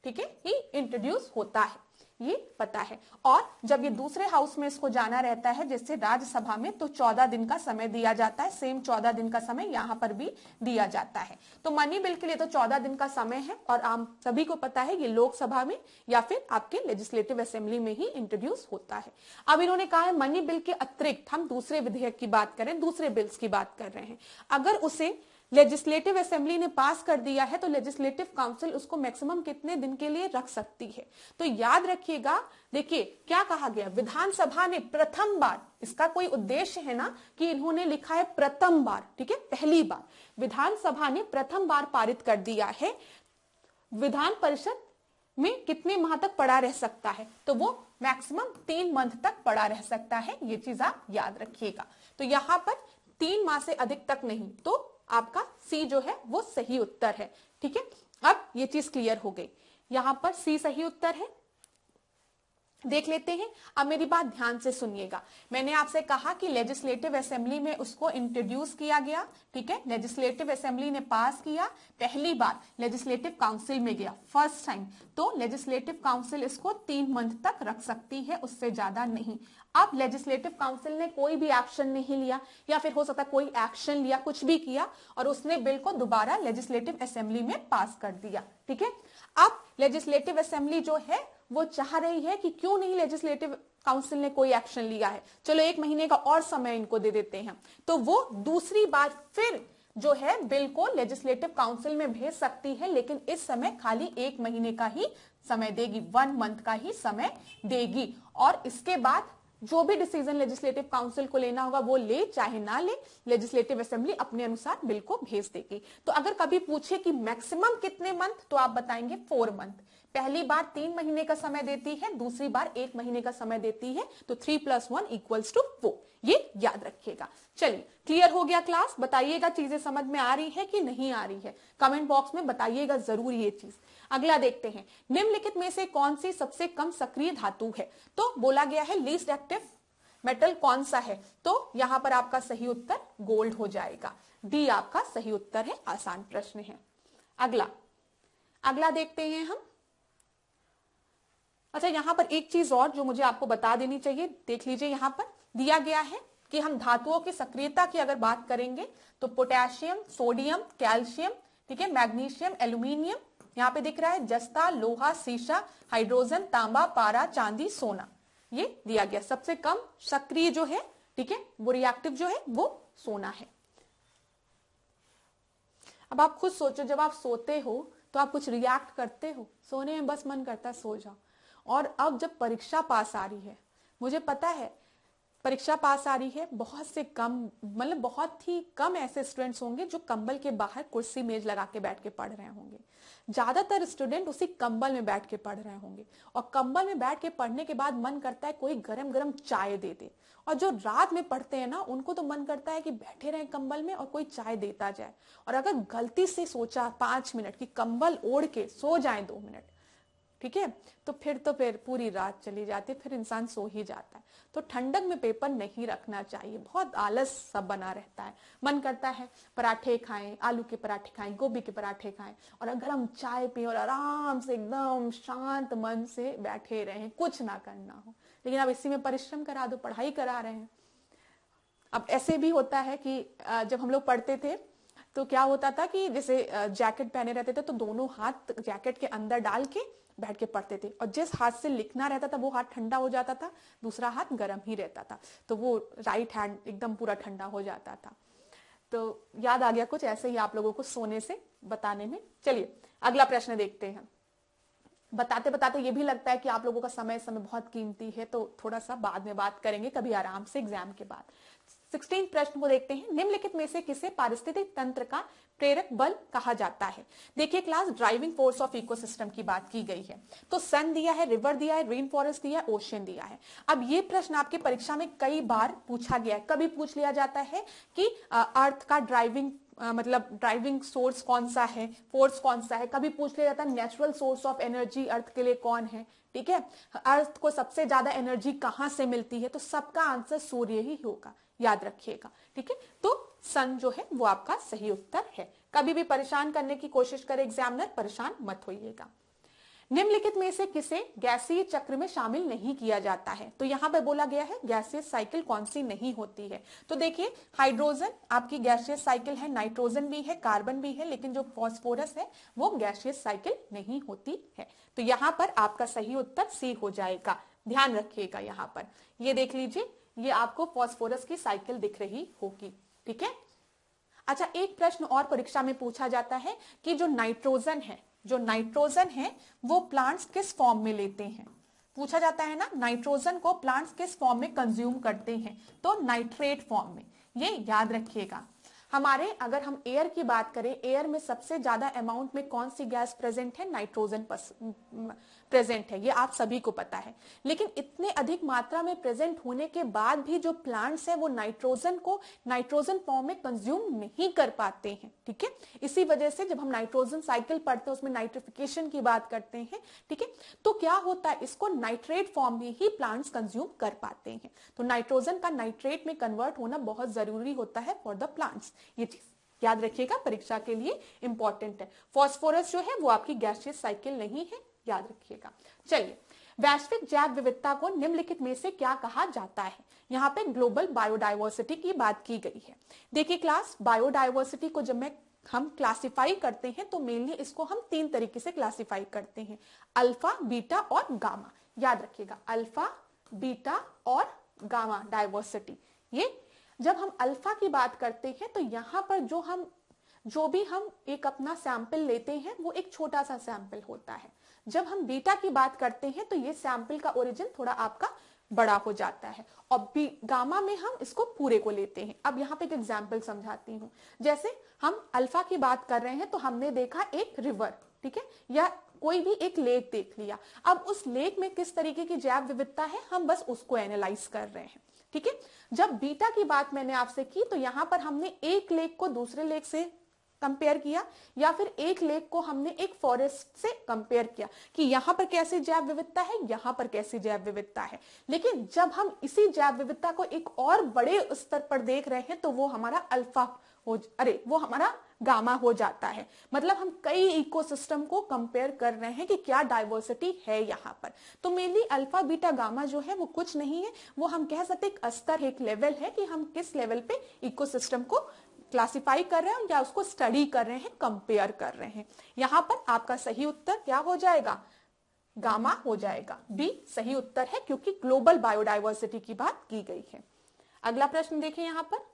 Speaker 1: ठीक है, ही इंट्रोड्यूस होता है, ये पता है। और जब ये दूसरे हाउस में इसको जाना रहता है, जैसे राज्यसभा में, तो 14 दिन का समय दिया जाता है। सेम 14 दिन का समय यहां पर भी दिया जाता है। तो मनी बिल के लिए तो 14 दिन का समय है, और आप सभी को पता है ये लोकसभा में या फिर आपके लेजिस्लेटिव असेंबली में ही इंट्रोड्यूस होता है। अब इन्होंने कहा है मनी बिल के अतिरिक्त हम दूसरे विधेयक की बात करें, दूसरे बिल्स की बात कर रहे हैं, अगर उसे लेजिस्लेटिव असेंबली ने पास कर दिया है तो लेजिस्लेटिव काउंसिल उसको मैक्सिमम कितने दिन के लिए रख सकती है। तो याद रखिएगा, देखिए क्या कहा गया, विधानसभा ने प्रथम बार, इसका कोई उद्देश्य है ना कि इन्होंने लिखा है प्रथम बार, ठीक है, पहली बार विधानसभा ने प्रथम बार पारित कर दिया है, विधान परिषद में कितने माह तक पड़ा रह सकता है, तो वो मैक्सिमम 3 मंथ तक पड़ा रह सकता है। ये चीज आप याद रखिएगा। तो यहां पर 3 माह से अधिक तक नहीं, तो आपका सी जो है वो सही उत्तर है। ठीक है, अब ये चीज क्लियर हो गई, यहां पर सी सही उत्तर है। देख लेते हैं, अब मेरी बात ध्यान से सुनिएगा। मैंने आपसे कहा कि लेजिस्लेटिव असेंबली में उसको इंट्रोड्यूस किया गया, ठीक है, लेजिस्लेटिव असेंबली ने पास किया, पहली बार लेजिस्लेटिव काउंसिल में गया, फर्स्ट टाइम, तो लेजिस्लेटिव काउंसिल इसको 3 मंथ तक रख सकती है, उससे ज्यादा नहीं। अब लेजिस्लेटिव काउंसिल ने कोई भी एक्शन नहीं लिया, या फिर हो सकता कोई एक्शन लिया, कुछ भी किया, और उसने बिल को दोबारा लेजिस्लेटिव असेंबली में पास कर दिया। ठीक है, अब लेजिस्लेटिव असेंबली जो है वो चाह रही है कि क्यों नहीं लेजिस्लेटिव काउंसिल ने कोई एक्शन लिया है, चलो 1 महीने का और समय इनको दे देते हैं, तो वो दूसरी बार फिर जो है बिल को लेजिस्लेटिव काउंसिल में भेज सकती है, लेकिन इस समय खाली 1 महीने का ही समय देगी, 1 मंथ का ही समय देगी, और इसके बाद जो भी डिसीजन लेजिस्लेटिव काउंसिल को लेना होगा वो ले, चाहे ना ले, लेजिस्लेटिव असेंबली अपने अनुसार बिल को भेज देगी। तो अगर कभी पूछे कि मैक्सिमम कितने मंथ, तो आप बताएंगे 4 मंथ। पहली बार 3 महीने का समय देती है, दूसरी बार 1 महीने का समय देती है, तो 3 + 1 = 4, ये याद रखिएगा। चलिए, क्लियर हो गया क्लास? बताइएगा चीजें समझ में आ रही है कि नहीं आ रही है, कमेंट बॉक्स में बताइएगा जरूर ये चीज। अगला देखते हैं, निम्नलिखित में से कौन सी सबसे कम सक्रिय धातु है? तो बोला गया है लीस्ट एक्टिव मेटल कौन सा है, तो यहां पर आपका सही उत्तर गोल्ड हो जाएगा। डी आपका सही उत्तर है, आसान प्रश्न है। अगला देखते हैं हम। अच्छा, यहां पर एक चीज और जो मुझे आपको बता देनी चाहिए, देख लीजिए, यहां पर दिया गया है कि हम धातुओं की सक्रियता की अगर बात करेंगे तो पोटेशियम, सोडियम, कैल्शियम, ठीक है, मैग्नीशियम, एल्यूमिनियम, यहां पे दिख रहा है जस्ता, लोहा, सीसा, हाइड्रोजन, तांबा, पारा, चांदी, सोना, ये दिया गया। सबसे कम सक्रिय जो है, ठीक है, वो रिएक्टिव जो है वो सोना है। अब आप खुद सोचो, जब आप सोते हो तो आप कुछ रिएक्ट करते हो? सोने में बस मन करता है सो जाओ। और अब जब परीक्षा पास आ रही है, मुझे पता है परीक्षा पास आ रही है, बहुत से कम, मतलब बहुत ही कम ऐसे स्टूडेंट्स होंगे जो कंबल के बाहर कुर्सी मेज लगा के बैठ के पढ़ रहे होंगे। ज्यादातर स्टूडेंट उसी कंबल में बैठ के पढ़ रहे होंगे, और कंबल में बैठ के पढ़ने के बाद मन करता है कोई गरम गरम चाय दे दे। और जो रात में पढ़ते हैं ना, उनको तो मन करता है कि बैठे रहें कंबल में और कोई चाय देता जाए। और अगर गलती से सोचा 5 मिनट की कंबल ओढ़ के सो जाए 2 मिनट, ठीक है, तो फिर पूरी रात चली जाती है, फिर इंसान सो ही जाता है। तो ठंडक में पेपर नहीं रखना चाहिए, बहुत आलस सब बना रहता है। मन करता है पराठे खाएं, आलू के पराठे खाएं, गोभी के पराठे खाएं, और गर्म चाय पिए और आराम से एकदम शांत मन से बैठे रहें, कुछ ना करना हो। लेकिन अब इसी में परिश्रम करा दो, पढ़ाई करा रहे हैं। अब ऐसे भी होता है कि जब हम लोग पढ़ते थे तो क्या होता था कि जैसे जैकेट पहने रहते थे तो दोनों हाथ जैकेट के अंदर डाल के बैठ के पढ़ते थे, और जिस हाथ से लिखना रहता था वो हाथ ठंडा हो जाता था, दूसरा हाथ गर्म ही रहता था, तो वो राइट हैंड एकदम पूरा ठंडा हो जाता था। तो याद आ गया कुछ ऐसे ही आप लोगों को सोने से बताने में। चलिए अगला प्रश्न देखते हैं। बताते बताते ये भी लगता है कि आप लोगों का समय बहुत कीमती है, तो थोड़ा सा बाद में बात करेंगे, कभी आराम से एग्जाम के बाद। 16 प्रश्न को देखते हैं। निम्नलिखित में से किसे पारिस्थितिक तंत्र का प्रेरक बल कहा जाता है? देखिए class, driving force of ecosystem की बात की गई है। तो सन दिया है, रिवर दिया है, रेन फॉरेस्ट दिया है, ओशन दिया है। अब ये प्रश्न आपके परीक्षा में कई बार पूछा गया है। कभी पूछ लिया जाता है कि अर्थ का मतलब ड्राइविंग सोर्स कौन सा है, फोर्स कौन सा है। कभी पूछ लिया जाता है नेचुरल सोर्स ऑफ एनर्जी अर्थ के लिए कौन है, ठीक है, अर्थ को सबसे ज्यादा एनर्जी कहां से मिलती है, तो सबका आंसर सूर्य ही होगा, याद रखिएगा, ठीक है। तो सन जो है वो आपका सही उत्तर है। कभी भी परेशान करने की कोशिश करे एग्जामिनर, परेशान मत होइएगा। निम्नलिखित में से किसे गैसीय चक्र में शामिल नहीं किया जाता है? तो यहां पे बोला गया है गैसीय साइकिल कौन सी नहीं होती है। तो देखिए, हाइड्रोजन आपकी गैसीय साइकिल है, नाइट्रोजन भी है, कार्बन भी है, लेकिन जो फास्फोरस है वो गैसीय साइकिल नहीं होती है। तो यहां पर आपका सही उत्तर सी हो जाएगा। ध्यान रखिएगा, यहां पर ये देख लीजिए, ये आपको फास्फोरस की साइकिल दिख रही होगी, ठीक है। अच्छा, एक प्रश्न और परीक्षा में पूछा जाता है कि जो नाइट्रोजन है वो प्लांट्स किस फॉर्म में लेते हैं? पूछा जाता है ना, नाइट्रोजन को प्लांट्स किस फॉर्म में कंज्यूम करते हैं? तो नाइट्रेट फॉर्म में, ये याद रखिएगा। हमारे अगर हम एयर की बात करें, एयर में सबसे ज्यादा अमाउंट में कौन सी गैस प्रेजेंट है? नाइट्रोजन प्रेजेंट है, ये आप सभी को पता है। लेकिन इतने अधिक मात्रा में प्रेजेंट होने के बाद भी जो प्लांट्स हैं वो नाइट्रोजन को नाइट्रोजन फॉर्म में कंज्यूम नहीं कर पाते हैं, ठीक है। इसी वजह से जब हम नाइट्रोजन साइकिल पढ़ते हैं उसमें नाइट्रिफिकेशन की बात करते हैं, ठीक है, तो क्या होता है, इसको नाइट्रेट फॉर्म में ही प्लांट्स कंज्यूम कर पाते हैं। तो नाइट्रोजन का नाइट्रेट में कन्वर्ट होना बहुत जरूरी होता है फॉर द प्लांट्स। ये चीज याद रखिएगा, परीक्षा के लिए इंपॉर्टेंट है। फास्फोरस जो है वो आपकी गैसियस साइकिल नहीं है, याद रखिएगा। चलिए, वैश्विक जैव विविधता को निम्नलिखित में से क्या कहा जाता है? यहाँ पे ग्लोबल बायोडाइवर्सिटी की बात की गई है। देखिए क्लास, बायोडाइवर्सिटी को जब हम क्लासिफाई करते हैं तो मेनली इसको हम 3 तरीके से क्लासिफाई करते हैं, अल्फा, बीटा और गामा। याद रखिएगा, अल्फा, बीटा और गामा डाइवर्सिटी। ये जब हम अल्फा की बात करते हैं तो यहाँ पर जो भी हम एक अपना सैंपल लेते हैं वो एक छोटा सा सैंपल होता है। जब हम बीटा की बात करते हैं तो ये सैंपल का ओरिजिन थोड़ा आपका बड़ा हो जाता है, और गामा में हम इसको पूरे को लेते हैं। अब यहाँ पे एक एग्जांपल समझाती हूँ। जैसे हम अल्फा की बात कर रहे हैं तो हमने देखा एक रिवर, ठीक है, या कोई भी एक लेक देख लिया, अब उस लेक में किस तरीके की जैव विविधता है हम बस उसको एनालाइज कर रहे हैं। ठीक है, जब बीटा की बात मैंने आपसे की तो यहां पर हमने एक लेक को दूसरे लेक से कंपेयर किया, या फिर एक लेक को हमने एक फॉरेस्ट से कंपेयर किया कि यहां पर कैसी जैव विविधता है, यहां पर कैसी जैव विविधता है। लेकिन जब हम इसी जैव विविधता को एक और बड़े स्तर पर देख रहे हैं तो वो हमारा वो हमारा गामा हो जाता है। मतलब हम कई इकोसिस्टम को कंपेयर कर रहे हैं कि क्या डाइवर्सिटी है यहाँ पर। तो मेनली अल्फा बीटा गामा जो है वो कुछ नहीं है, वो हम कह सकते एक स्तर, एक लेवल है कि हम किस लेवल पे इकोसिस्टम को क्लासिफाई कर रहे हैं या उसको स्टडी कर रहे हैं, कंपेयर कर रहे हैं। यहां पर आपका सही उत्तर क्या हो जाएगा, गामा हो जाएगा। बी सही उत्तर है क्योंकि ग्लोबल बायोडायवर्सिटी की बात की गई है। अगला प्रश्न देखिए यहां पर,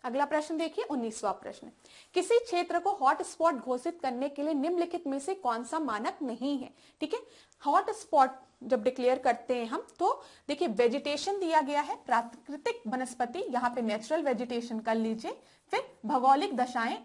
Speaker 1: अगला प्रश्न देखिए 19वां प्रश्न। किसी क्षेत्र को हॉट स्पॉट घोषित करने के लिए निम्नलिखित में से कौन सा मानक नहीं है। ठीक है, हॉट स्पॉट जब डिक्लेयर करते हैं हम तो देखिए वेजिटेशन दिया गया है, प्राकृतिक वनस्पति, यहाँ पे नेचुरल वेजिटेशन कर लीजिए, फिर भौगोलिक दशाएं,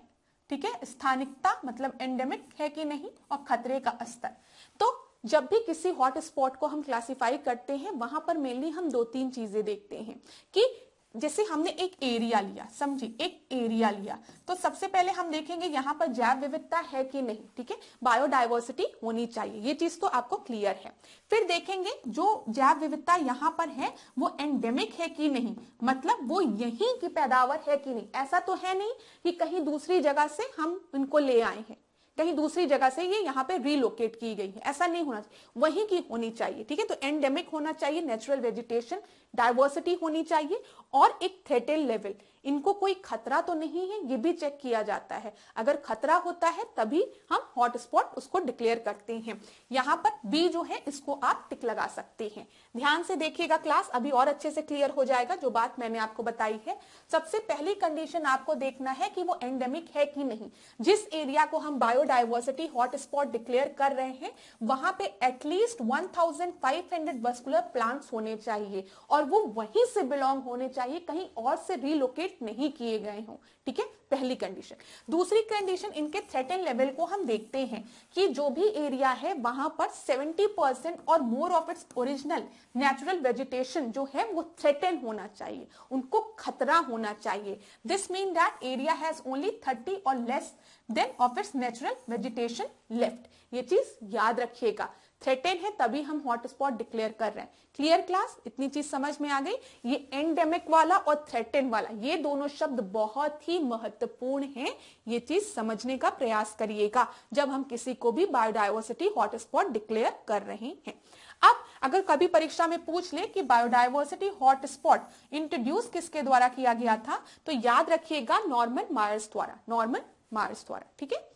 Speaker 1: ठीक है, स्थानिकता मतलब एंडेमिक है कि नहीं, और खतरे का स्तर। तो जब भी किसी हॉट स्पॉट को हम क्लासिफाई करते हैं वहां पर मेनली हम 2-3 चीजें देखते हैं कि जैसे हमने एक एरिया लिया, समझी, एक एरिया लिया तो सबसे पहले हम देखेंगे यहाँ पर जैव विविधता है कि नहीं। ठीक है, बायोडायवर्सिटी होनी चाहिए, ये चीज तो आपको क्लियर है। फिर देखेंगे जो जैव विविधता यहाँ पर है वो एंडेमिक है कि नहीं, मतलब वो यहीं की पैदावार है कि नहीं। ऐसा तो है नहीं कि कहीं दूसरी जगह से हम इनको ले आए हैं, कहीं दूसरी जगह से ये यहाँ पे रीलोकेट की गई है, ऐसा नहीं होना चाहिए, वहीं की होनी चाहिए। ठीक है, तो एंडेमिक होना चाहिए, नेचुरल वेजिटेशन, डाइवर्सिटी होनी चाहिए, और एक थ्रेटेड लेवल, इनको कोई खतरा तो नहीं है ये भी चेक किया जाता है। अगर खतरा होता है तभी हम हॉटस्पॉट उसको डिक्लेयर करते हैं। यहाँ पर बी जो है इसको आप टिक लगा सकते हैं। ध्यान से देखिएगा क्लास, अभी और अच्छे से क्लियर हो जाएगा जो बात मैंने आपको बताई है। सबसे पहली कंडीशन आपको देखना है कि वो एंडेमिक है कि नहीं। जिस एरिया को हम बायोडाइवर्सिटी हॉटस्पॉट डिक्लेयर कर रहे हैं वहां पे एटलीस्ट 1500 वस्कुलर प्लांट्स होने चाहिए और वो वहीं से बिलोंग होने चाहिए, कहीं और से रीलोकेट नहीं किए गए हों। ठीक है, पहली कंडीशन। दूसरी कंडीशन, इनके थ्रेटन लेवल को हम देखते हैं कि जो भी एरिया है वहां पर 70% और more of its original natural vegetation जो है वो थ्रेटन होना चाहिए, उनको खतरा होना चाहिए। This mean that area has only 30 और less than of its natural vegetation left. ये चीज याद रखिएगा, थ्रेटेन है तभी हम हॉटस्पॉट डिक्लेयर कर रहे हैं। क्लियर क्लास, इतनी चीज समझ में आ गई। ये एंडेमिक वाला और थ्रेटेन वाला, ये दोनों शब्द बहुत ही महत्वपूर्ण हैं, ये चीज समझने का प्रयास करिएगा जब हम किसी को भी बायोडायवर्सिटी हॉटस्पॉट डिक्लेयर कर रहे हैं। अब अगर कभी परीक्षा में पूछ ले कि बायोडायवर्सिटी हॉटस्पॉट इंट्रोड्यूस किसके द्वारा किया गया था तो याद रखिएगा नॉर्मन मायर्स द्वारा, नॉर्मन मायर्स द्वारा। ठीक है,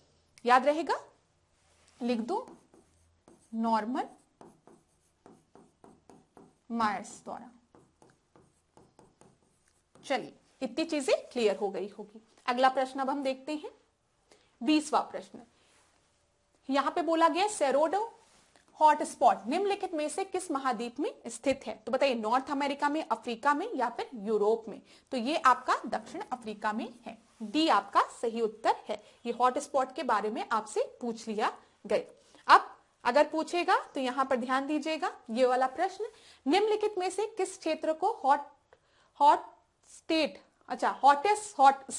Speaker 1: याद रहेगा, लिख दो नॉर्मन मायर्स द्वारा। चलिए, इतनी चीजें क्लियर हो गई होगी। अगला प्रश्न अब हम देखते हैं 20वां प्रश्न। यहां पे बोला गया सेरोडो हॉटस्पॉट निम्नलिखित में से किस महाद्वीप में स्थित है। तो बताइए नॉर्थ अमेरिका में, अफ्रीका में या फिर यूरोप में। तो ये आपका दक्षिण अफ्रीका में है, डी आपका सही उत्तर है। ये हॉटस्पॉट के बारे में आपसे पूछ लिया गया। अब अगर पूछेगा तो यहां पर ध्यान दीजिएगा, ये वाला प्रश्न, निम्नलिखित में से किस क्षेत्र को हॉटेस्ट हॉट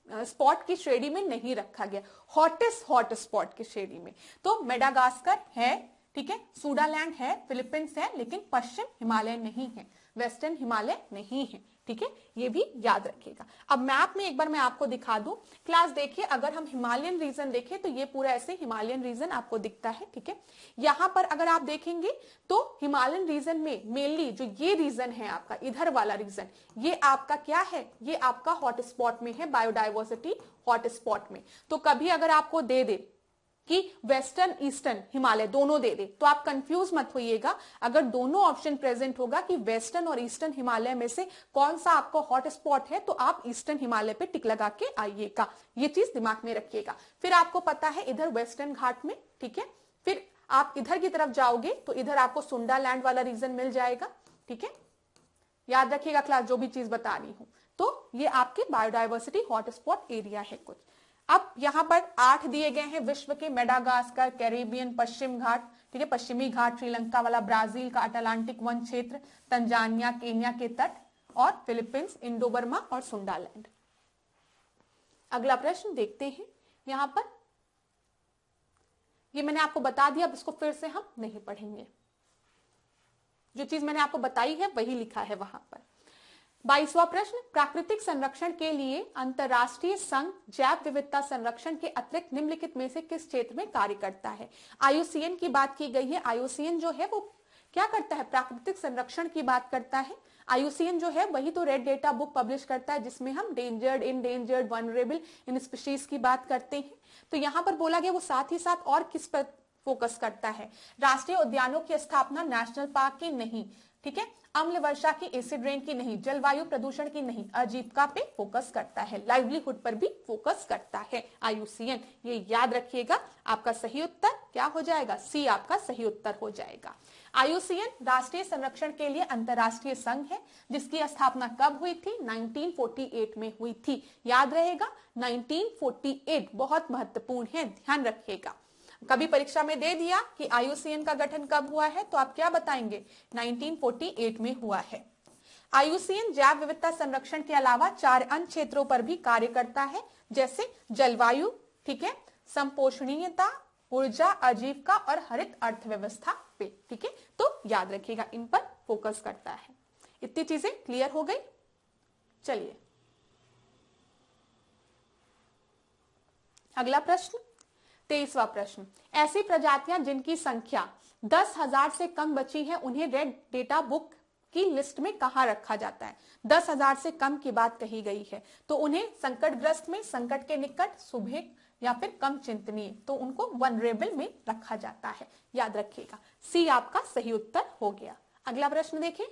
Speaker 1: स्पॉट की श्रेणी में नहीं रखा गया, हॉटेस्ट हॉट स्पॉट की श्रेणी में। तो मेडागास्कर है, ठीक है, सूडालैंड है, फिलीपींस है, लेकिन पश्चिम हिमालय नहीं है, वेस्टर्न हिमालय नहीं है। ठीक है, ये भी याद रखिएगा। अब मैप में एक बार मैं आपको दिखा दूं क्लास, देखिए अगर हम हिमालयन रीजन देखें तो ये पूरा ऐसे हिमालयन रीजन आपको दिखता है। ठीक है, यहां पर अगर आप देखेंगे तो हिमालयन रीजन में मेनली जो ये रीजन है आपका, इधर वाला रीजन, ये आपका क्या है, ये आपका हॉटस्पॉट में है, बायोडायवर्सिटी हॉटस्पॉट में। तो कभी अगर आपको दे दे कि वेस्टर्न ईस्टर्न हिमालय दोनों दे दे तो आप कंफ्यूज मत होइएगा। अगर दोनों ऑप्शन प्रेजेंट होगा कि वेस्टर्न और ईस्टर्न हिमालय में से कौन सा आपको हॉट स्पॉट है तो आप ईस्टर्न हिमालय पे टिक लगा के आइएगा, ये चीज दिमाग में रखिएगा। फिर आपको पता है इधर वेस्टर्न घाट में, ठीक है, फिर आप इधर की तरफ जाओगे तो इधर आपको सुंडालैंड वाला रीजन मिल जाएगा। ठीक है, याद रखिएगा क्लास जो भी चीज बता रही हूं। तो ये आपके बायोडायवर्सिटी हॉटस्पॉट एरिया है कुछ। अब यहाँ पर 8 दिए गए हैं विश्व के, मेडागास्कर, कैरेबियन, पश्चिम घाट, ठीक है, पश्चिमी घाट, श्रीलंका वाला, ब्राजील का अटलांटिक वन क्षेत्र, तंजानिया, केन्या के तट, और फिलीपींस, इंडो बर्मा और सुंडालैंड। अगला प्रश्न देखते हैं। यहां पर ये मैंने आपको बता दिया, अब इसको फिर से हम नहीं पढ़ेंगे, जो चीज मैंने आपको बताई है वही लिखा है वहां पर। 22वां प्रश्न, प्राकृतिक संरक्षण के लिए अंतरराष्ट्रीय संघ जैव विविधता संरक्षण के अतिरिक्त निम्नलिखित में से किस क्षेत्र में कार्य करता है? IUCN की बात की गई है। IUCN जो है वो क्या करता है? प्राकृतिक संरक्षण की बात करता है। IUCN जो है वही तो रेड डेटा बुक पब्लिश करता है जिसमें हम डेंजर्ड, इंडेंजर्ड, वनरेबल इन स्पीशीज की बात करते हैं। तो यहां पर बोला गया वो साथ ही साथ और किस पर फोकस करता है? राष्ट्रीय उद्यानों की स्थापना, नेशनल पार्क की नहीं, ठीक है, अम्ल वर्षा की, एसिड रेन की नहीं, जलवायु प्रदूषण की नहीं, आजीविका पे फोकस करता है, लाइवलीहुड पर भी फोकस करता है IUCN। ये याद रखिएगा। आपका सही उत्तर क्या हो जाएगा? सी आपका सही उत्तर हो जाएगा। IUCN राष्ट्रीय संरक्षण के लिए अंतरराष्ट्रीय संघ है जिसकी स्थापना कब हुई थी? 1948 में हुई थी। याद रहेगा 1948 बहुत महत्वपूर्ण है, ध्यान रखिएगा। कभी परीक्षा में दे दिया कि IUCN का गठन कब हुआ है तो आप क्या बताएंगे? 1948 में हुआ है। IUCN जैव विविधता संरक्षण के अलावा 4 अन्य क्षेत्रों पर भी कार्य करता है, जैसे जलवायु, ठीक है, संपोषणीयता, ऊर्जा, आजीविका और हरित अर्थव्यवस्था पे, ठीक है। तो याद रखिएगा इन पर फोकस करता है। इतनी चीजें क्लियर हो गई। चलिए अगला प्रश्न, 23वां प्रश्न, ऐसी प्रजातियां जिनकी संख्या 10,000 से कम बची है उन्हें रेड डेटा बुक की लिस्ट में कहां रखा जाता है? 10,000 से कम की बात कही गई है तो उन्हें संकटग्रस्त में, संकट के निकट, सुभेग या फिर कम चिंतनीय, तो उनको वनरेबल में रखा जाता है। याद रखिएगा सी आपका सही उत्तर हो गया। अगला प्रश्न देखें,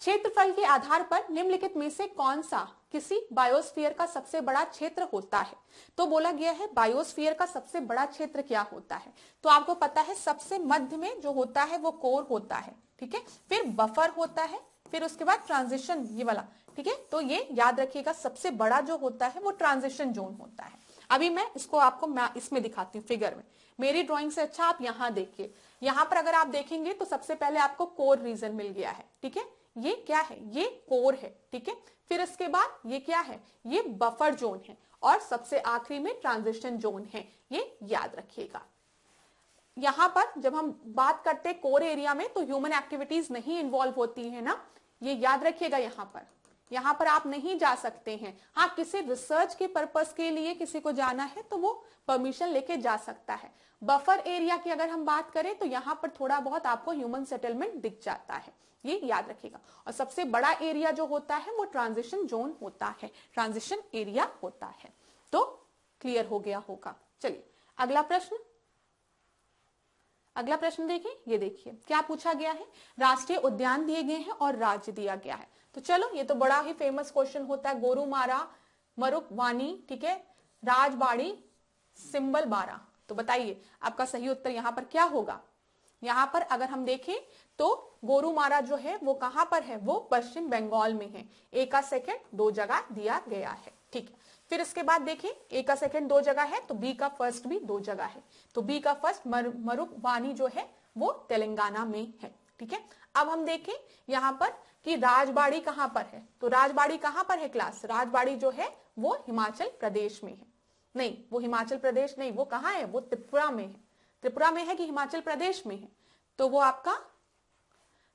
Speaker 1: क्षेत्रफल के आधार पर निम्नलिखित में से कौन सा किसी बायोस्फीयर का सबसे बड़ा क्षेत्र होता है? तो बोला गया है बायोस्फीयर का सबसे बड़ा क्षेत्र क्या होता है? तो आपको पता है सबसे मध्य में जो होता है वो कोर होता है, ठीक है, फिर बफर होता है, फिर उसके बाद ट्रांजिशन, ये वाला, ठीक है। तो ये याद रखिएगा सबसे बड़ा जो होता है वो ट्रांजिशन जोन होता है। अभी मैं इसको आपको इसमें दिखाती हूँ फिगर में, मेरी ड्रॉइंग से अच्छा आप यहाँ देखिए। यहाँ पर अगर आप देखेंगे तो सबसे पहले आपको कोर रीजन मिल गया है, ठीक है, ये क्या है? ये कोर है, ठीक है। फिर इसके बाद ये क्या है? ये बफर जोन है और सबसे आखिरी में ट्रांजिशन जोन है, ये याद रखिएगा। यहां पर जब हम बात करते हैं कोर एरिया में तो ह्यूमन एक्टिविटीज नहीं इन्वॉल्व होती है ना, ये याद रखिएगा। यहाँ पर आप नहीं जा सकते हैं। हाँ, किसी रिसर्च के पर्पस के लिए किसी को जाना है तो वो परमिशन लेके जा सकता है। बफर एरिया की अगर हम बात करें तो यहाँ पर थोड़ा बहुत आपको ह्यूमन सेटलमेंट दिख जाता है, ये याद रखिएगा। और सबसे बड़ा एरिया जो होता है वो ट्रांजिशन जोन होता है, ट्रांजिशन एरिया होता है। तो क्लियर हो गया होगा। चलिए अगला प्रश्न देखिए। ये देखिए क्या पूछा गया है, राष्ट्रीय उद्यान दिए गए हैं और राज्य दिया गया है। तो चलो ये तो बड़ा ही फेमस क्वेश्चन होता है, गोरुमारा, मरुकवानी, ठीक है, राजबाड़ी, सिंबल बारा। तो बताइए आपका सही उत्तर यहाँ पर क्या होगा? यहाँ पर अगर हम देखें तो गोरुमारा जो है वो कहां पर है? वो पश्चिम बंगाल में है। ए का सेकंड 2 जगह दिया गया है, ठीक है। फिर इसके बाद देखें ए का सेकंड 2 जगह है तो बी का फर्स्ट भी 2 जगह है। तो बी का फर्स्ट मरुकवानी जो है वो तेलंगाना में है, ठीक है। अब हम देखें यहाँ पर कि राजबाड़ी कहां पर है, तो राजबाड़ी कहां पर है क्लास? राजबाड़ी जो है वो हिमाचल प्रदेश में है। नहीं, वो हिमाचल प्रदेश नहीं, वो कहां है? वो त्रिपुरा में है। त्रिपुरा में है कि हिमाचल प्रदेश में है? तो वो आपका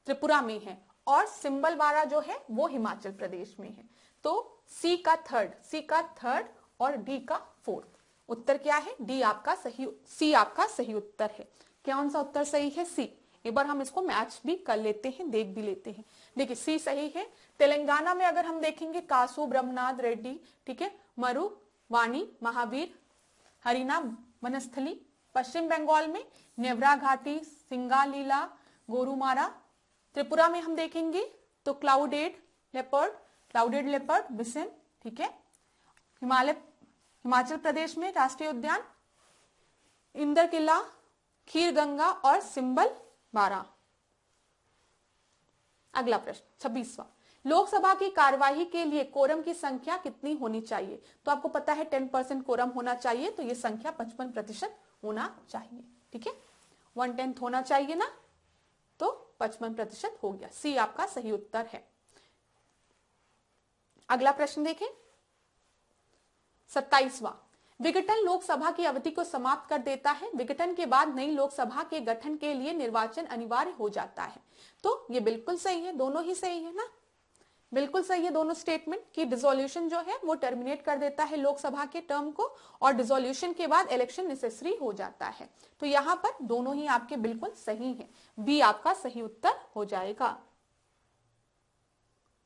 Speaker 1: त्रिपुरा में है। और सिंबलवाड़ा जो है वो हिमाचल प्रदेश में है। तो सी का थर्ड और डी का फोर्थ। उत्तर क्या है? डी आपका सही, सी आपका सही उत्तर है। कौन सा उत्तर सही है? सी। एक बार हम इसको मैच भी कर लेते हैं, देख भी लेते हैं। देखिए सी सही है। तेलंगाना में अगर हम देखेंगे कासू ब्रह्मनाथ रेड्डी, ठीक है, मरु वाणी, महावीर, हरिना वनस्थली। पश्चिम बंगाल में नेवरा घाटी, सिंगालीला, गोरुमारा। त्रिपुरा में हम देखेंगे तो क्लाउडेड लेपर्ड, बिसेन, ठीक है। हिमाचल प्रदेश में राष्ट्रीय उद्यान इंदर किला, खीर गंगा और सिंबल बारा। अगला प्रश्न 26वां, लोकसभा की कार्यवाही के लिए कोरम की संख्या कितनी होनी चाहिए? तो आपको पता है 10% कोरम होना चाहिए, तो ये संख्या 55% होना चाहिए। ठीक है, 1/10 होना चाहिए ना, तो 55% हो गया। सी आपका सही उत्तर है। अगला प्रश्न देखें, 27वां। विघटन लोकसभा की अवधि को समाप्त कर देता है। विघटन के बाद नई लोकसभा के गठन के लिए निर्वाचन अनिवार्य हो जाता है। तो ये बिल्कुल सही है, दोनों ही सही है ना, बिल्कुल सही है दोनों स्टेटमेंट कि डिसोल्यूशन जो है वो टर्मिनेट कर देता है लोकसभा के टर्म को, और डिसोल्यूशन के बाद इलेक्शन नेसेसरी हो जाता है। तो यहां पर दोनों ही आपके बिल्कुल सही है, बी आपका सही उत्तर हो जाएगा।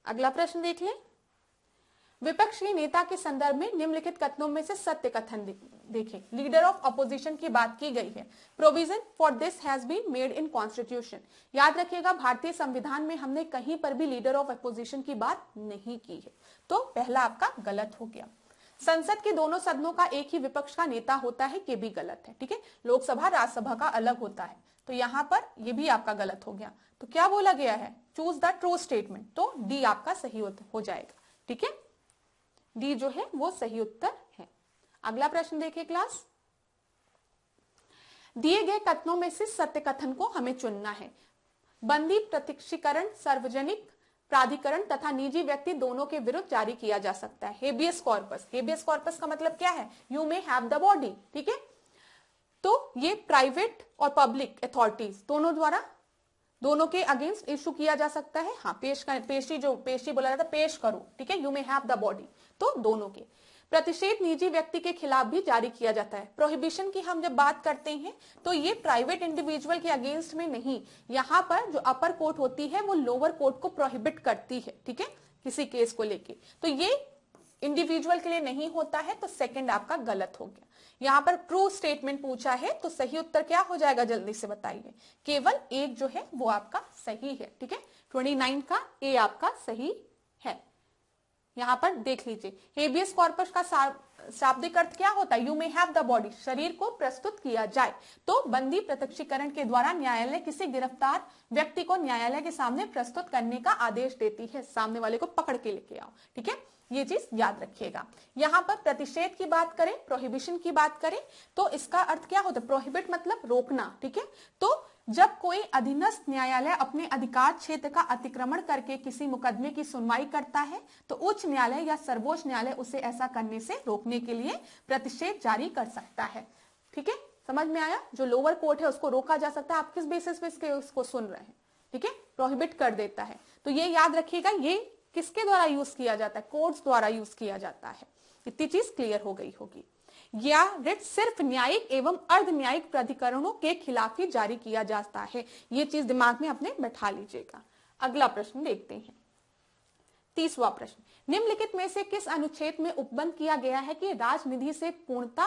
Speaker 1: अगला प्रश्न देख लें, विपक्ष के नेता के संदर्भ में निम्नलिखित कथनों में से सत्य कथन देखें। लीडर ऑफ अपोजिशन की बात की गई है। Provision for this has been made in constitution. याद रखिएगा, भारतीय संविधान में हमने कहीं पर भी लीडर ऑफ अपोजिशन की बात नहीं की है, तो पहला आपका गलत हो गया। संसद के दोनों सदनों का एक ही विपक्ष का नेता होता है, ये भी गलत है। ठीक है, लोकसभा राज्यसभा का अलग होता है, तो यहां पर ये भी आपका गलत हो गया। तो क्या बोला गया है, चूज द ट्रू स्टेटमेंट, तो डी आपका सही हो जाएगा। ठीक है, डी जो है वो सही उत्तर है। अगला प्रश्न देखिए क्लास, दिए गए कथनों में से सत्य कथन को हमें चुनना है। बंदी प्रत्यक्षीकरण सार्वजनिक प्राधिकरण तथा निजी व्यक्ति दोनों के विरुद्ध जारी किया जा सकता है। हेबियस कॉर्पस, हेबियस कॉर्पस का मतलब क्या है, you may have the body. ठीक है, तो ये प्राइवेट और पब्लिक अथॉरिटीज दोनों द्वारा, दोनों के अगेंस्ट इशू किया जा सकता है। हाँ, पेशी बोला जाता है, पेश करो। ठीक है, you may have the body, तो दोनों के। प्रतिषेध निजी व्यक्ति के खिलाफ भी जारी किया जाता है। प्रोहिबिशन की हम जब बात करते हैं तो ये प्राइवेट इंडिविजुअल के अगेंस्ट में नहीं, यहाँ पर जो अपर कोर्ट होती है वो लोअर कोर्ट को प्रोहिबिट करती है। ठीक है, किसी केस को लेके, तो ये इंडिविजुअल के लिए नहीं होता है, तो सेकंड आपका गलत हो गया। यहां पर ट्रू स्टेटमेंट पूछा है, तो सही उत्तर क्या हो जाएगा, जल्दी से बताइए। केवल एक जो है वो आपका सही है। ठीक है, 29 का ए आपका सही है। यहां पर देख लीजिए, हेबियस कॉर्पस का शाब्दिक अर्थ क्या होता है, you may have the body, शरीर को प्रस्तुत किया जाए। तो बंदी प्रत्यक्षीकरण के द्वारा न्यायालय किसी गिरफ्तार व्यक्ति को न्यायालय के सामने प्रस्तुत करने का आदेश देती है, सामने वाले को पकड़ के लेके आओ। ठीक है, ये चीज याद रखिएगा। यहां पर प्रतिषेध की बात करें, प्रोहिबिशन की बात करें, तो इसका अर्थ क्या होता है, प्रोहिबिट मतलब रोकना। ठीक है, तो जब कोई अधीनस्थ न्यायालय अपने अधिकार क्षेत्र का अतिक्रमण करके किसी मुकदमे की सुनवाई करता है, तो उच्च न्यायालय या सर्वोच्च न्यायालय उसे ऐसा करने से रोकने के लिए प्रतिषेध जारी कर सकता है। ठीक है, समझ में आया, जो लोअर कोर्ट है उसको रोका जा सकता है। आप किस बेसिस पे उसको सुन रहे हैं, ठीक है, प्रोहिबिट कर देता है। तो ये याद रखिएगा, ये किसके द्वारा यूज किया जाता है, कोर्ट्स द्वारा यूज किया जाता है। इतनी चीज क्लियर हो गई होगी। या रिट सिर्फ न्यायिक एवं अर्ध न्यायिक प्राधिकरणों के खिलाफ ही जारी किया जाता है, ये चीज दिमाग में अपने बैठा लीजिएगा। अगला प्रश्न देखते हैं, 30वां प्रश्न, निम्नलिखित में से किस अनुच्छेद में उपबंध किया गया है कि राजनिधि से पूर्णता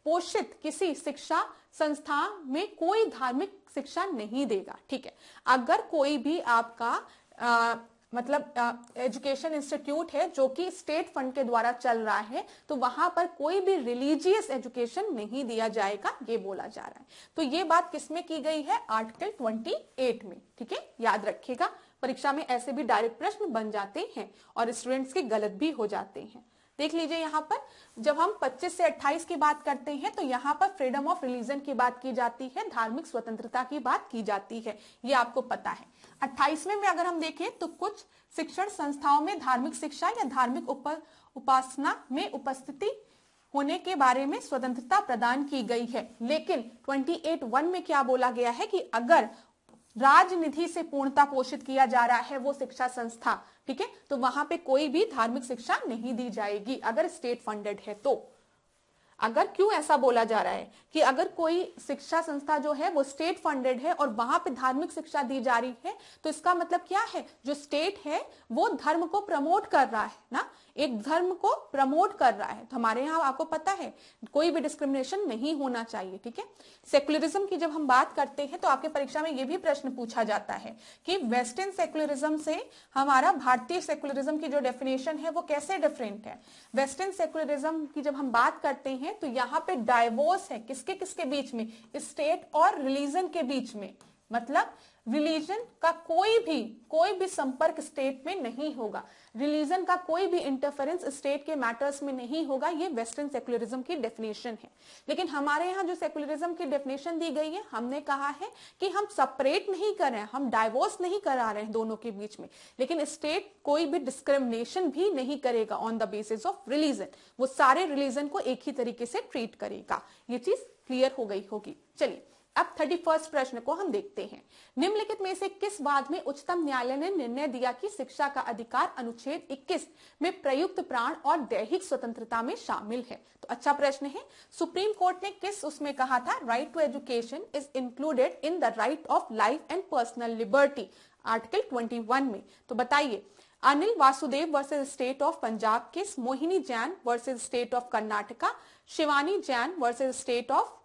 Speaker 1: पोषित किसी शिक्षा संस्थान में कोई धार्मिक शिक्षा नहीं देगा। ठीक है, अगर कोई भी आपका मतलब एजुकेशन इंस्टीट्यूट है जो कि स्टेट फंड के द्वारा चल रहा है, तो वहां पर कोई भी रिलीजियस एजुकेशन नहीं दिया जाएगा, ये बोला जा रहा है। तो ये बात किसमें की गई है, आर्टिकल 28 में। ठीक है, याद रखिएगा, परीक्षा में ऐसे भी डायरेक्ट प्रश्न बन जाते हैं और स्टूडेंट्स के गलत भी हो जाते हैं। देख लीजिए, यहाँ पर जब हम 25 से 28 की बात करते हैं तो यहाँ पर फ्रीडम ऑफ रिलीजन की बात की जाती है, धार्मिक स्वतंत्रता की बात की जाती है, ये आपको पता है। 28वें में अगर हम देखें तो कुछ शिक्षण संस्थाओं में धार्मिक शिक्षा या धार्मिक उपासना में उपस्थिति होने के बारे में स्वतंत्रता प्रदान की गई है। लेकिन 28(1) में क्या बोला गया है कि अगर राजनिधि से पूर्णता पोषित किया जा रहा है वो शिक्षा संस्था, ठीक है, तो वहां पे कोई भी धार्मिक शिक्षा नहीं दी जाएगी अगर स्टेट फंडेड है तो। अगर क्यों ऐसा बोला जा रहा है कि अगर कोई शिक्षा संस्था जो है वो स्टेट फंडेड है और वहां पे धार्मिक शिक्षा दी जा रही है, तो इसका मतलब क्या है, जो स्टेट है वो धर्म को प्रमोट कर रहा है ना, एक धर्म को प्रमोट कर रहा है। तो हमारे यहाँ आपको पता है कोई भी डिस्क्रिमिनेशन नहीं होना चाहिए। ठीक है, सेक्युलरिज्म की जब हम बात करते हैं तो आपके परीक्षा में ये भी प्रश्न पूछा जाता है कि वेस्टर्न सेक्युलरिज्म से हमारा भारतीय सेक्युलरिज्म की जो डेफिनेशन है वो कैसे डिफरेंट है। वेस्टर्न सेक्युलरिज्म की जब हम बात करते हैं तो यहाँ पे डाइवोर्स है, किसके किसके बीच में, स्टेट और रिलीजन के बीच में। मतलब रिलीजन का कोई भी संपर्क स्टेट में नहीं होगा, रिलीजन का कोई भी इंटरफेरेंस स्टेट के मैटर्स में नहीं होगा। ये वेस्टर्न सेक्युलरिज्म की डेफिनेशन है। लेकिन हमारे यहाँ जो सेक्युलरिज्म की डेफिनेशन दी गई है, हमने कहा है कि हम सेपरेट नहीं कर रहे हैं, हम डाइवोर्स नहीं करा रहे हैं दोनों के बीच में, लेकिन स्टेट कोई भी डिस्क्रिमिनेशन भी नहीं करेगा on the basis of religion. वो सारे रिलीजन को एक ही तरीके से ट्रीट करेगा। ये चीज क्लियर हो गई होगी। चलिए अब 31 प्रश्न को हम देखते हैं। निम्नलिखित में से किस वाद में उच्चतम न्यायालय ने निर्णय दिया कि शिक्षा का अधिकार अनुच्छेद 21 में प्रयुक्त प्राण और दैहिक स्वतंत्रता में शामिल है? तो अच्छा प्रश्न है। सुप्रीम कोर्ट ने किस उसमें कहा था? Right to education is included in the right of life and personal liberty, article 21 में। तो बताइए, Anil Vasudev versus state of Punjab case, Mohini Jain versus state of Karnataka, Shivani Jain versus state of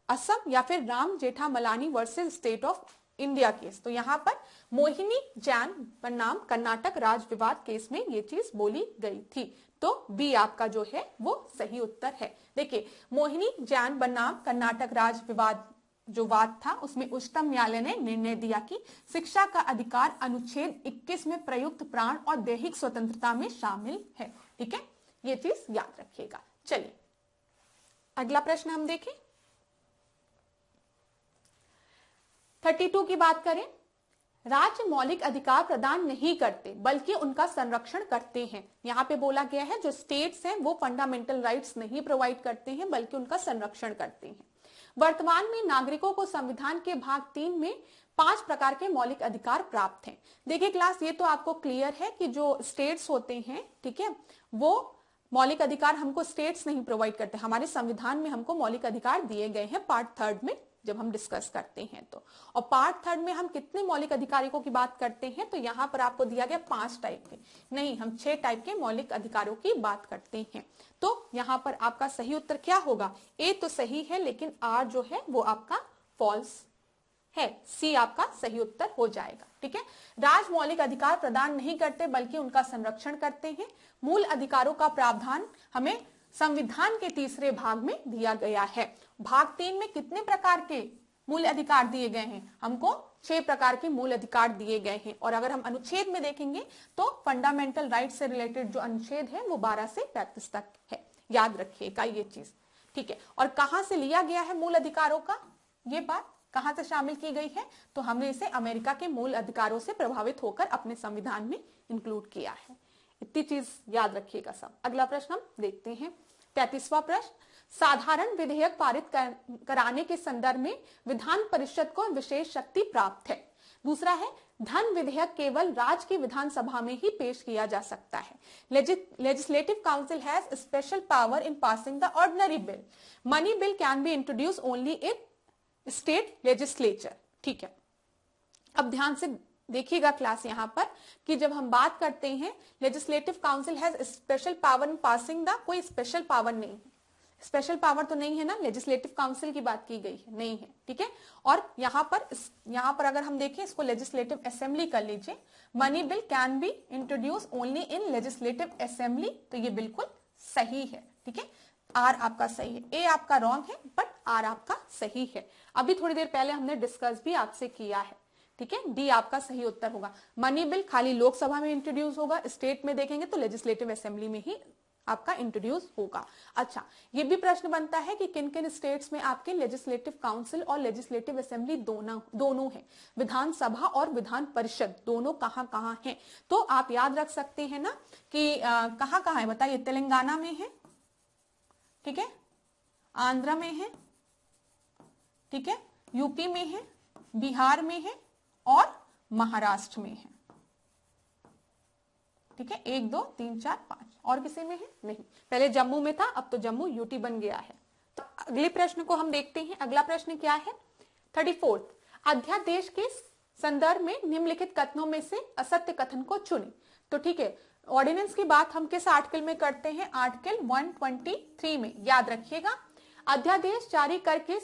Speaker 1: Assam, या फिर Ram Jethmalani versus state of India case? तो यहाँ पर मोहिनी जैन बनाम कर्नाटक राज विवाद केस में ये चीज बोली गई थी। तो बी आपका जो है वो सही उत्तर है। देखिए, मोहिनी जैन बनाम कर्नाटक राज विवाद जो वाद था, उसमें उच्चतम न्यायालय ने निर्णय दिया कि शिक्षा का अधिकार अनुच्छेद 21 में प्रयुक्त प्राण और दैहिक स्वतंत्रता में शामिल है। ठीक है, ये चीज याद रखिएगा। चलिए अगला प्रश्न हम देखें। 32 की बात करें। राज्य मौलिक अधिकार प्रदान नहीं करते बल्कि उनका संरक्षण करते हैं। यहाँ पे बोला गया है जो स्टेट्स हैं वो फंडामेंटल राइट्स नहीं प्रोवाइड करते हैं बल्कि उनका संरक्षण करते हैं। वर्तमान में नागरिकों को संविधान के भाग 3 में 5 प्रकार के मौलिक अधिकार प्राप्त हैं। देखिए क्लास, ये तो आपको क्लियर है कि जो स्टेट्स होते हैं, ठीक है, वो मौलिक अधिकार हमको स्टेट्स नहीं प्रोवाइड करते, हमारे संविधान में हमको मौलिक अधिकार दिए गए हैं पार्ट 3 में जब हम डिस्कस करते हैं तो। और पार्ट 3 में हम कितने मौलिक अधिकारों की बात करते हैं? तो यहाँ पर आपको दिया गया 5 टाइप के, नहीं, हम 6 टाइप के मौलिक अधिकारों की बात करते हैं। तो यहाँ पर आपका सही उत्तर क्या होगा? ए तो सही है, लेकिन आर जो है वो आपका फॉल्स है। सी आपका सही उत्तर हो जाएगा। ठीक है, राज मौलिक अधिकार प्रदान नहीं करते बल्कि उनका संरक्षण करते हैं। मूल अधिकारों का प्रावधान हमें संविधान के 3 भाग में दिया गया है। भाग 3 में कितने प्रकार के मूल अधिकार दिए गए हैं? हमको 6 प्रकार के मूल अधिकार दिए गए हैं। और अगर हम अनुच्छेद में देखेंगे तो फंडामेंटल राइट से रिलेटेड जो अनुच्छेद है वो 12 से 35 तक है। याद रखिएगा ये चीज। ठीक है, और कहां से लिया गया है मूल अधिकारों का? ये बात कहां से शामिल की गई है? तो हमने इसे अमेरिका के मूल अधिकारों से प्रभावित होकर अपने संविधान में इंक्लूड किया है। इतनी चीज याद रखिएगा सब। अगला प्रश्न हम देखते हैं। 33वां प्रश्न, साधारण विधेयक पारित कराने के संदर्भ में विधान परिषद को विशेष शक्ति प्राप्त है। दूसरा है, धन विधेयक केवल राज्य की विधानसभा में ही पेश किया जा सकता है। Legislative council has special power in passing the ordinary bill. Money bill can be introduce only in state legislature. ठीक है, अब ध्यान से देखिएगा क्लास यहाँ पर कि जब हम बात करते हैं legislative council has special power in passing the, कोई स्पेशल पावर नहीं, स्पेशल पावर तो नहीं है ना, लेजिस्लेटिव काउंसिल की बात की गई है, नहीं है। ठीक है, और यहाँ पर अगर हम देखें इसको लेजिस्लेटिव असेंबली कर लीजिए। Money bill can be introduce only in legislative assembly, तो ये बिल्कुल सही है। ठीक है, आर आपका सही है, ए आपका रॉन्ग है, बट आर आपका सही है। अभी थोड़ी देर पहले हमने डिस्कस भी आपसे किया है। ठीक है, डी आपका सही उत्तर होगा। मनी बिल खाली लोकसभा में इंट्रोड्यूस होगा, स्टेट में देखेंगे तो लेजिस्लेटिव असेंबली में ही आपका इंट्रोड्यूस होगा। अच्छा, ये भी प्रश्न बनता है कि किन किन स्टेट्स में आपके लेजिस्लेटिव काउंसिल और लेजिस्लेटिव असेंबली दोनों है, विधानसभा और विधान परिषद दोनों कहां कहां हैं? तो आप याद रख सकते हैं ना कि कहां कहां है, बताइए। तेलंगाना में है, ठीक है, आंध्र में है, ठीक है, यूपी में है, बिहार में है और महाराष्ट्र में है। ठीक है, 1 2 3 4 5, और किसी में है? नहीं, पहले जम्मू में था, अब तो जम्मू यूटी बन गया है। तो अगले प्रश्न को हम देखते हैं। अगला प्रश्न क्या है? 34, अध्यादेश के संदर्भ में निम्नलिखित कथनों में से असत्य कथन को चुने। तो ठीक है, ऑर्डिनेंस की बात हम किस आर्टिकल में करते हैं? आर्टिकल 123 में। याद रखिएगा, अध्यादेश जारी करके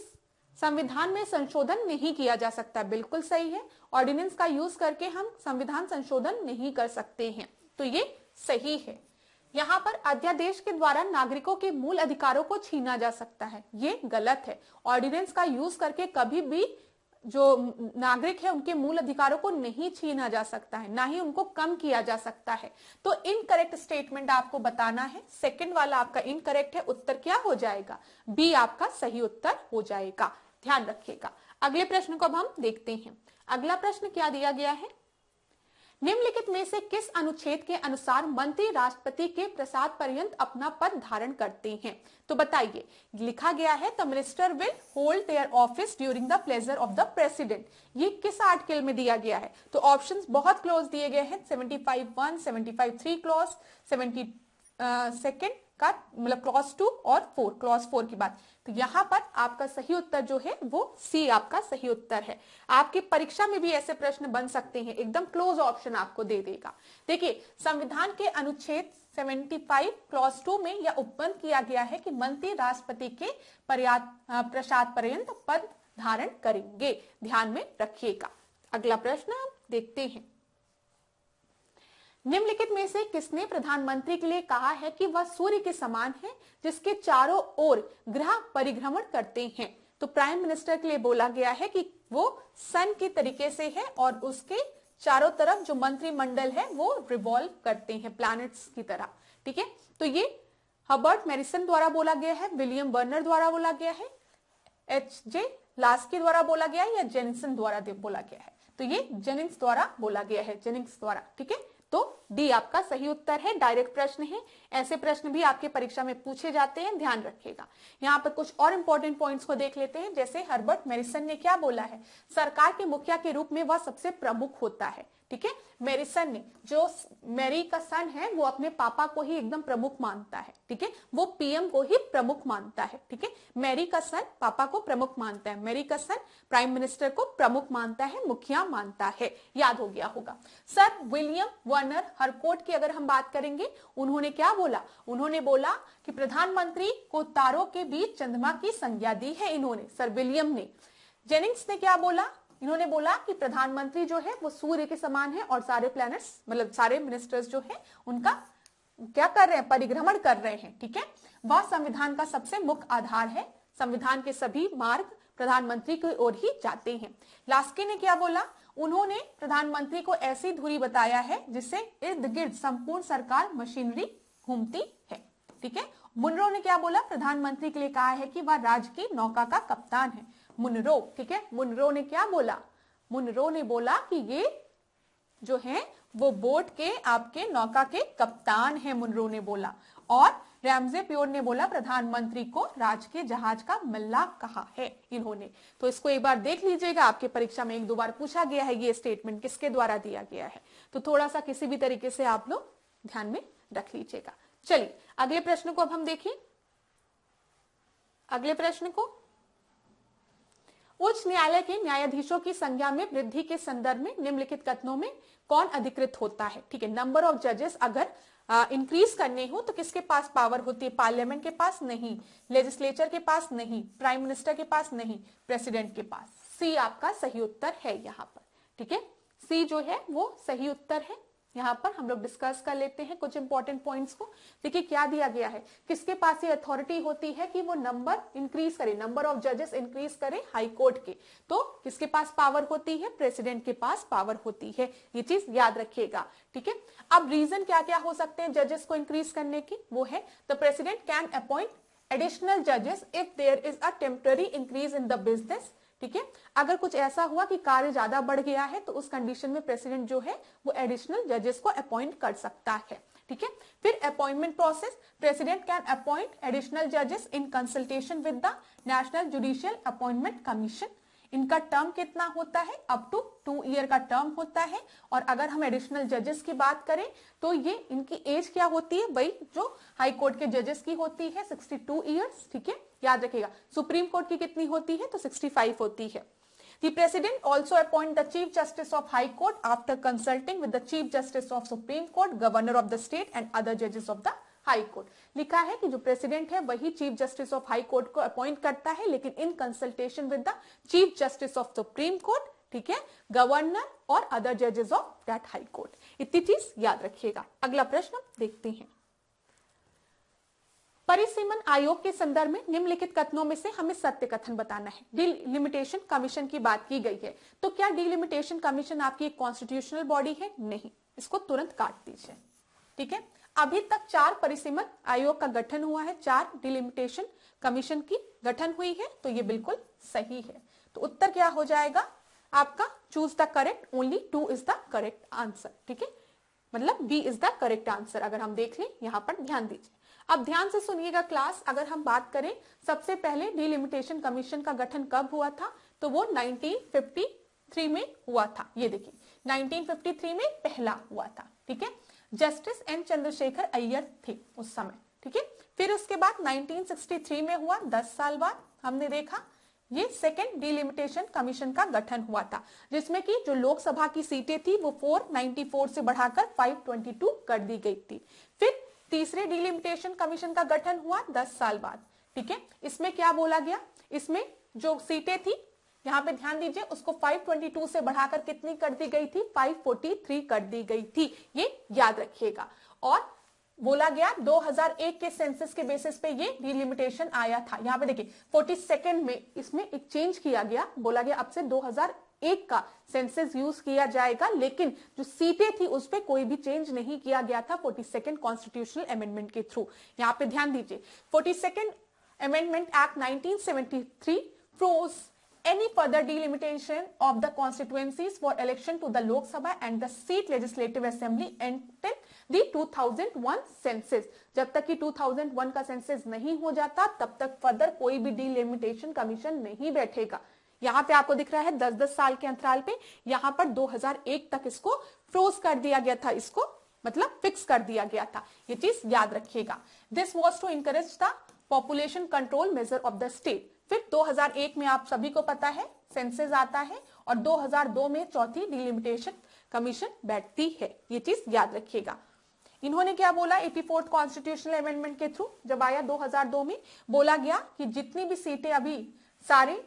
Speaker 1: संविधान में संशोधन नहीं किया जा सकता, बिल्कुल सही है। ऑर्डिनेंस का यूज करके हम संविधान संशोधन नहीं कर सकते हैं, तो ये सही है। यहाँ पर अध्यादेश के द्वारा नागरिकों के मूल अधिकारों को छीना जा सकता है, ये गलत है। ऑर्डिनेंस का यूज करके कभी भी जो नागरिक है उनके मूल अधिकारों को नहीं छीना जा सकता है, ना ही उनको कम किया जा सकता है। तो इनकरेक्ट स्टेटमेंट आपको बताना है। सेकंड वाला आपका इनकरेक्ट है, उत्तर क्या हो जाएगा? बी आपका सही उत्तर हो जाएगा, ध्यान रखिएगा। अगले प्रश्न को अब हम देखते हैं। अगला प्रश्न क्या दिया गया है? निम्नलिखित में से किस अनुच्छेद के अनुसार मंत्री राष्ट्रपति के प्रसाद पर्यंत अपना पद धारण करते हैं? तो बताइए, लिखा गया है the minister will hold their office during the pleasure of the president. ये किस आर्टिकल में दिया गया है? तो ऑप्शंस बहुत क्लोज दिए गए हैं, 75(1), 75(3) क्लॉज, 72 का मतलब क्लॉज 2 और 4, क्लॉज 4 की बात। तो यहां पर आपका सही उत्तर जो है वो सी आपका सही उत्तर है। आपकी परीक्षा में भी ऐसे प्रश्न बन सकते हैं, एकदम क्लोज ऑप्शन आपको दे देगा। देखिए, संविधान के अनुच्छेद 75 क्लॉज 2 में यह उपबंध किया गया है कि मंत्री राष्ट्रपति के प्रसाद पर्यंत पद धारण करेंगे, ध्यान में रखिएगा। अगला प्रश्न हम देखते हैं। निम्नलिखित में से किसने प्रधानमंत्री के लिए कहा है कि वह सूर्य के समान है जिसके चारों ओर ग्रह परिभ्रमण करते हैं? तो प्राइम मिनिस्टर के लिए बोला गया है कि वो सन की तरीके से है और उसके चारों तरफ जो मंत्रिमंडल है वो रिवॉल्व करते हैं प्लैनेट्स की तरह, ठीक है। तो ये हर्बर्ट मैरिसन द्वारा बोला गया है, विलियम वर्नर द्वारा बोला गया है, H.J. लास्की द्वारा बोला गया है या जेनिंग्स द्वारा बोला गया है? तो ये जेनिंग्स द्वारा बोला गया है, जेनिंग्स द्वारा, ठीक है। तो डी आपका सही उत्तर है। डायरेक्ट प्रश्न है, ऐसे प्रश्न भी आपके परीक्षा में पूछे जाते हैं, ध्यान रखिएगा। यहाँ पर कुछ और इंपॉर्टेंट पॉइंट्स को देख लेते हैं। जैसे हर्बर्ट मैरिसन ने क्या बोला है? सरकार के मुखिया के रूप में वह सबसे प्रमुख होता है, ठीक है। मैरिसन ने, जो मैरी का सन है, वो अपने पापा को ही एकदम प्रमुख मानता है, ठीक है। वो पीएम को ही प्रमुख मानता है, ठीक है। मैरी का सन पापा को प्रमुख मानता है, मैरी का सन प्राइम मिनिस्टर को प्रमुख मानता है, मुखिया मानता है, याद हो गया होगा। सर विलियम वर्नर हरकोर्ट की अगर हम बात करेंगे, उन्होंने क्या बोला? उन्होंने बोला कि प्रधानमंत्री को तारों के बीच चंद्रमा की संज्ञा दी है इन्होंने, सर विलियम ने। जेनिंग्स ने क्या बोला? इन्होंने बोला कि प्रधानमंत्री जो है वो सूर्य के समान है और सारे प्लैनेट्स मतलब सारे मिनिस्टर्स जो है उनका क्या कर रहे हैं? परिभ्रमण कर रहे हैं, ठीक है। वह संविधान का सबसे मुख्य आधार है, संविधान के सभी मार्ग प्रधानमंत्री की ओर ही जाते हैं। लास्की ने क्या बोला? उन्होंने प्रधानमंत्री को ऐसी धुरी बताया है जिससे इर्द गिर्द संपूर्ण सरकार मशीनरी घूमती है, ठीक है। मुनरो ने क्या बोला? प्रधानमंत्री के लिए कहा है कि वह राज्य की नौका का कप्तान है, मुनरो, ठीक है। मुनरो ने क्या बोला? मुनरो ने बोला कि ये जो है वो बोट के आपके नौका के कप्तान है, मुनरो ने बोला। और रैमजे प्योर ने बोला प्रधानमंत्री को राज के जहाज का मल्लाह कहा है इन्होंने। तो इसको एक बार देख लीजिएगा, आपके परीक्षा में 1-2 बार पूछा गया है ये स्टेटमेंट किसके द्वारा दिया गया है, तो थोड़ा सा किसी भी तरीके से आप लोग ध्यान में रख लीजिएगा। चलिए अगले प्रश्न को अब हम देखें। अगले प्रश्न को, उच्च न्यायालय के न्यायाधीशों की संख्या में वृद्धि के संदर्भ में निम्नलिखित कथनों में कौन अधिकृत होता है? ठीक है, नंबर ऑफ जजेस अगर इंक्रीज करने हो तो किसके पास पावर होती है? पार्लियामेंट के पास नहीं, लेजिस्लेचर के पास नहीं, प्राइम मिनिस्टर के पास नहीं, प्रेसिडेंट के पास। सी आपका सही उत्तर है यहाँ पर, ठीक है। सी जो है वो सही उत्तर है। यहाँ पर हम लोग डिस्कस कर लेते हैं कुछ इंपॉर्टेंट पॉइंट्स को। देखिए क्या दिया गया है, किसके पास ये अथॉरिटी होती है कि वो नंबर इंक्रीज करे, नंबर ऑफ जजेस इंक्रीज करे हाई कोर्ट के, तो किसके पास पावर होती है? प्रेसिडेंट के पास पावर होती है, ये चीज याद रखिएगा, ठीक है। अब रीजन क्या क्या हो सकते हैं जजेस को इंक्रीज करने की? वो है the president can appoint additional जजेस if there is a temporary increase in the business, ठीक है। अगर कुछ ऐसा हुआ कि कार्य ज्यादा बढ़ गया है तो उस कंडीशन में प्रेसिडेंट जो है वो एडिशनल जजेस को अपॉइंट कर सकता है, ठीक है। फिर appointment process, president can appoint additional जजेस in consultation with the national judicial appointment commission. इनका टर्म कितना होता है? अप टू 2 ईयर का टर्म होता है। और अगर हम एडिशनल जजेस की बात करें तो ये इनकी एज क्या होती है? भाई जो हाई कोर्ट के जजेस की होती है 62 ईयर्स, ठीक है, याद रखिएगा। सुप्रीम कोर्ट की कितनी होती है? तो 65 होती है। The President also appoint the Chief Justice of High Court after consulting with the Chief Justice of Supreme Court, Governor of the State and other judges of the High Court। लिखा है कि जो प्रेसिडेंट है वही chief justice of high court को appoint करता है, लेकिन इन consultation with the chief justice of supreme court, ठीक है, गवर्नर और अदर जजेस ऑफ दैट हाई कोर्ट। इतनी चीज याद रखिएगा। अगला प्रश्न देखते हैं। परिसीमन आयोग के संदर्भ में निम्नलिखित कथनों में से हमें सत्य कथन बताना है। डिलिमिटेशन कमीशन की बात की गई है, तो क्या डिलिमिटेशन कमीशन आपकी एक कॉन्स्टिट्यूशनल बॉडी है? नहीं, इसको तुरंत काट दीजिए। ठीक है, अभी तक 4 परिसीमन आयोग का गठन हुआ है, 4 डिलिमिटेशन कमीशन की गठन हुई है, तो ये बिल्कुल सही है। तो उत्तर क्या हो जाएगा आपका? Choose the correct, only 2 is the correct answer. ठीक है, मतलब b is the correct answer. अगर हम देख लें, यहां पर ध्यान दीजिए। अब ध्यान से सुनिएगा क्लास। अगर हम बात करें सबसे पहले डिलिमिटेशन कमीशन का गठन कब हुआ था, तो वो 1953 में हुआ था। ये देखिए 1953 में पहला हुआ था। ठीक है, जस्टिस एन चंद्रशेखर अय्यर थे उस समय। ठीक है, फिर उसके बाद 1963 में हुआ, 10 साल बाद हमने देखा ये सेकेंड डिलिमिटेशन कमीशन का गठन हुआ था, जिसमें कि जो लोकसभा की सीटें थी वो 494 से बढ़ाकर 522 कर दी गई थी। फिर तीसरे डिलिमिटेशन कमीशन का गठन हुआ 10 साल बाद। ठीक है, इसमें क्या बोला गया? इसमें जो सीटें थी, यहां पे ध्यान दीजिए, उसको 522 से बढ़ाकर कितनी कर दी गई थी? 543 कर दी गई थी। ये याद रखिएगा। और बोला गया 2001 के सेंसस के बेसिस पे ये डिलिमिटेशन आया था। यहाँ पे देखिए 42nd में इसमें एक चेंज किया गया। बोला गया अब से 2001 का सेंसस यूज किया जाएगा, लेकिन जो सीटें थी उस पे कोई भी चेंज नहीं किया गया था 42nd कॉन्स्टिट्यूशनल अमेंडमेंट के थ्रू। यहाँ पे ध्यान दीजिए, 42nd amendment act 1973 froze any further delimitation of the constituencies for election to the Lok Sabha and the state legislative assembly until the 2001 census। जब तक कि 2001 का सेंसस नहीं हो जाता तब तक फर्दर कोई भी डिलिमिटेशन कमीशन नहीं बैठेगा। यहाँ पे आपको दिख रहा है 10-10 साल के अंतराल पे, यहाँ पर 2001 तक इसको फ्रोज कर दिया गया था, इसको मतलब फिक्स कर दिया गया था। ये चीज याद रखिएगा। This was to encourage the population control measure of the state. फिर 2001 में आप सभी को पता है सेंसस आता है, और 2002 में चौथी डिलिमिटेशन कमीशन बैठती है। ये चीज याद रखिएगा। इन्होंने क्या बोला? 84th कॉन्स्टिट्यूशनल अमेंडमेंट के थ्रू जब आया 2002 में, बोला गया कि जितनी भी सीटें अभी सारे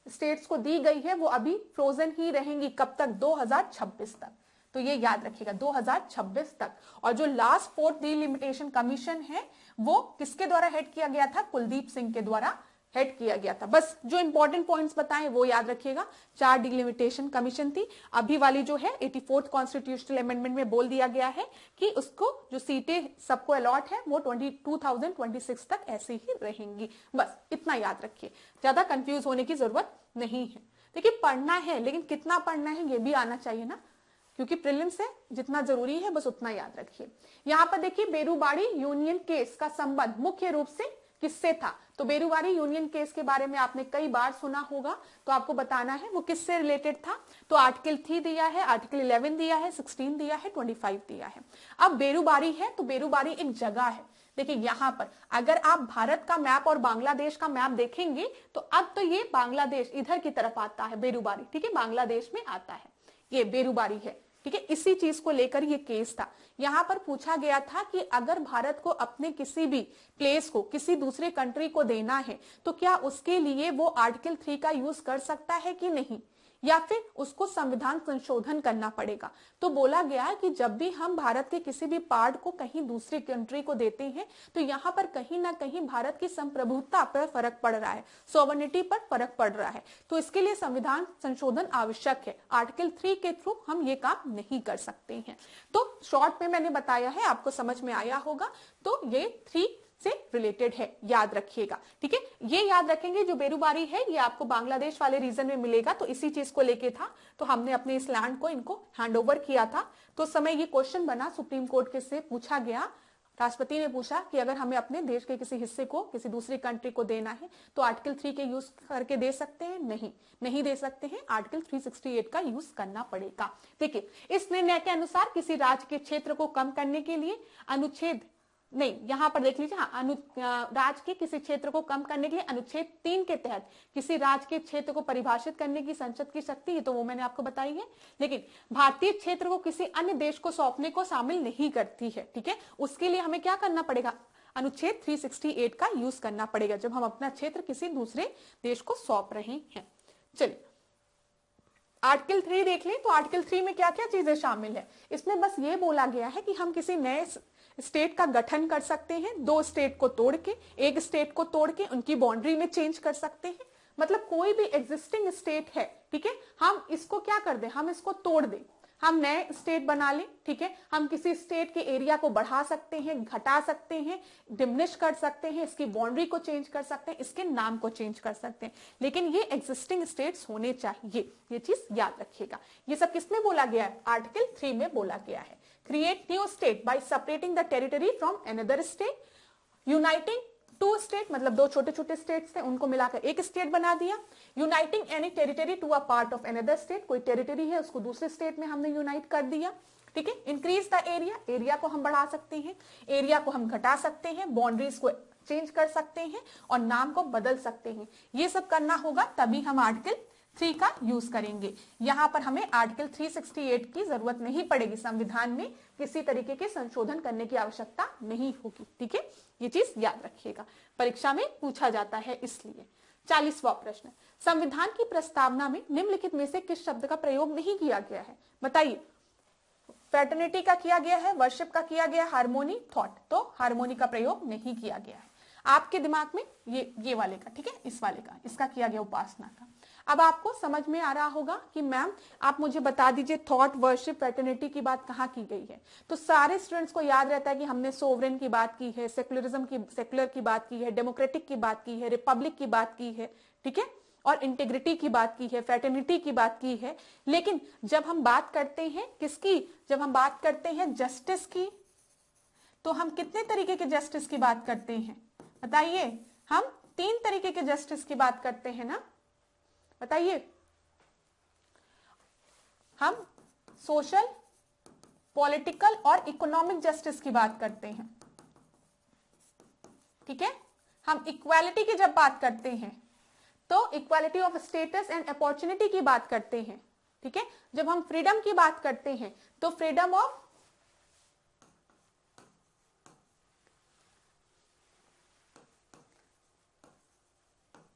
Speaker 1: स्टेट्स को दी गई है वो अभी फ्रोजन ही रहेंगी। कब तक? 2026 तक। तो ये याद रखिएगा 2026 तक। और जो लास्ट 4th डिलिमिटेशन कमीशन है वो किसके द्वारा हेड किया गया था? कुलदीप सिंह के द्वारा हेड किया गया था। बस जो इंपॉर्टेंट पॉइंट्स बताएं वो याद रखिएगा। 4 डिलिमिटेशन कमीशन थी। अभी वाली जो है 84th कॉन्स्टिट्यूशनल अमेंडमेंट में बोल दिया गया है कि उसको जो सीटें सबको अलॉट है वो 2026 तक ऐसे ही रहेंगी। बस इतना याद रखिए, ज्यादा कंफ्यूज होने की जरूरत नहीं है। देखिए पढ़ना है, लेकिन कितना पढ़ना है ये भी आना चाहिए ना, क्योंकि प्रीलिम्स से जितना जरूरी है बस उतना याद रखिए। यहाँ पर देखिए बेरूबाड़ी यूनियन केस का संबंध मुख्य रूप से किससे था? तो बेरूबाड़ी यूनियन केस के बारे में आपने कई बार सुना होगा, तो आपको बताना है वो किससे रिलेटेड था। तो आर्टिकल 3 दिया है, आर्टिकल 11 दिया है, 16 दिया है, 25 दिया है। अब बेरूबाड़ी है तो बेरूबाड़ी एक जगह है। देखिए यहाँ पर अगर आप भारत का मैप और बांग्लादेश का मैप देखेंगे तो अब तो ये बांग्लादेश इधर की तरफ आता है बेरूबाड़ी। ठीक है, बांग्लादेश में आता है, ये बेरूबाड़ी है। ठीक है, इसी चीज को लेकर ये केस था। यहां पर पूछा गया था कि अगर भारत को अपने किसी भी प्लेस को किसी दूसरे कंट्री को देना है तो क्या उसके लिए वो आर्टिकल 3 का यूज कर सकता है कि नहीं, या फिर उसको संविधान संशोधन करना पड़ेगा। तो बोला गया कि जब भी हम भारत के किसी भी पार्ट को कहीं दूसरी कंट्री को देते हैं तो यहाँ पर कहीं ना कहीं भारत की संप्रभुता पर फर्क पड़ रहा है, सॉवरेनिटी पर फर्क पड़ रहा है। तो इसके लिए संविधान संशोधन आवश्यक है। आर्टिकल 3 के थ्रू हम ये काम नहीं कर सकते हैं। तो शॉर्ट में मैंने बताया है, आपको समझ में आया होगा। तो ये 3 से रिलेटेड है, याद रखिएगा। ठीक है, ये याद रखेंगे। जो बेरूबारी है ये आपको बांग्लादेश वाले रीजन में मिलेगा, तो इसी चीज को लेके था। तो हमने अपने इस लैंड को इनको हैंडओवर किया था। तो उस समय ये क्वेश्चन बना, सुप्रीम कोर्ट के से पूछा गया, राष्ट्रपति ने पूछा कि अगर हमें अपने देश के किसी हिस्से को किसी दूसरी कंट्री को देना है तो आर्टिकल 3 के यूज करके दे सकते हैं? नहीं दे सकते हैं। आर्टिकल 368 का यूज करना पड़ेगा। देखिए इस निर्णय के अनुसार किसी राज्य के क्षेत्र को कम करने के लिए अनुच्छेद नहीं, यहां पर देख लीजिए, राज्य के किसी क्षेत्र को कम करने के लिए अनुच्छेद 3 के तहत किसी राज्य के क्षेत्र को परिभाषित करने की संसद की शक्ति, तो वो मैंने आपको बताई है, लेकिन भारतीय क्षेत्र को किसी अन्य देश को सौंपने को शामिल नहीं करती है। ठीक है, उसके लिए हमें क्या करना पड़ेगा? अनुच्छेद 368 का यूज करना पड़ेगा जब हम अपना क्षेत्र किसी दूसरे देश को सौंप रहे हैं। चलिए आर्टिकल 3 देख लें तो आर्टिकल 3 में क्या क्या चीजें शामिल है। इसमें बस ये बोला गया है कि हम किसी नए स्टेट का गठन कर सकते हैं, 2 स्टेट को तोड़ के, एक स्टेट को तोड़ के उनकी बाउंड्री में चेंज कर सकते हैं। मतलब कोई भी एग्जिस्टिंग स्टेट है, ठीक है, हम इसको क्या कर दें, हम इसको तोड़ दें, हम नए स्टेट बना लें, ठीक है। हम किसी स्टेट के एरिया को बढ़ा सकते हैं, घटा सकते हैं, डिमिनिश कर सकते हैं, इसकी बाउंड्री को चेंज कर सकते हैं, इसके नाम को चेंज कर सकते हैं, लेकिन ये एग्जिस्टिंग स्टेट्स होने चाहिए, ये चीज याद रखिएगा। ये सब किसमें बोला गया है, आर्टिकल 3 में बोला गया है। Create new state by separating the territory from another state, uniting 2 state, मतलब 2 छोटे छोटे स्टेट्स थे उनको मिलाकर एक स्टेट बना दिया। Uniting any territory to a part of another state, कोई टेरिटरी है उसको दूसरे स्टेट में हमने यूनाइट कर दिया, ठीक है। इंक्रीज द एरिया, एरिया को हम बढ़ा सकते हैं, एरिया को हम घटा सकते हैं, बाउंड्रीज को चेंज कर सकते हैं और नाम को बदल सकते हैं। ये सब करना होगा तभी हम आर्टिकल 3 का यूज करेंगे। यहां पर हमें आर्टिकल 368 की जरूरत नहीं पड़ेगी, संविधान में किसी तरीके के संशोधन करने की आवश्यकता नहीं होगी, ठीक है। ये चीज याद रखिएगा, परीक्षा में पूछा जाता है इसलिए। 40वां प्रश्न, संविधान की प्रस्तावना में निम्नलिखित में से किस शब्द का प्रयोग नहीं किया गया है, बताइए। फ्रेटर्निटी का किया गया है, वर्शिप का किया गया, हार्मोनी, थॉट, तो हार्मोनी का प्रयोग नहीं किया गया है। आपके दिमाग में ये वाले का, ठीक है, इस वाले का, इसका किया गया उपासना का। अब आपको समझ में आ रहा होगा कि मैम आप मुझे बता दीजिए थॉट, वर्शिप, फ्रेटर्निटी की बात कहाँ की गई है। तो सारे स्टूडेंट्स को याद रहता है कि हमने सोवरेन की बात की है, सेक्युलर की बात की है, डेमोक्रेटिक की बात की है, रिपब्लिक की बात की है, ठीक है, और इंटीग्रिटी की बात की है, फ्रेटर्निटी की बात की है। लेकिन जब हम बात करते हैं किसकी, जब हम बात करते हैं जस्टिस की, तो हम कितने तरीके के जस्टिस की बात करते हैं, बताइए। हम 3 तरीके के जस्टिस की बात करते हैं ना, बताइए। हम सोशल, पॉलिटिकल और इकोनॉमिक जस्टिस की बात करते हैं, ठीक है। हम इक्वालिटी की जब बात करते हैं तो equality of status and opportunity की बात करते हैं, ठीक है। जब हम फ्रीडम की बात करते हैं तो freedom of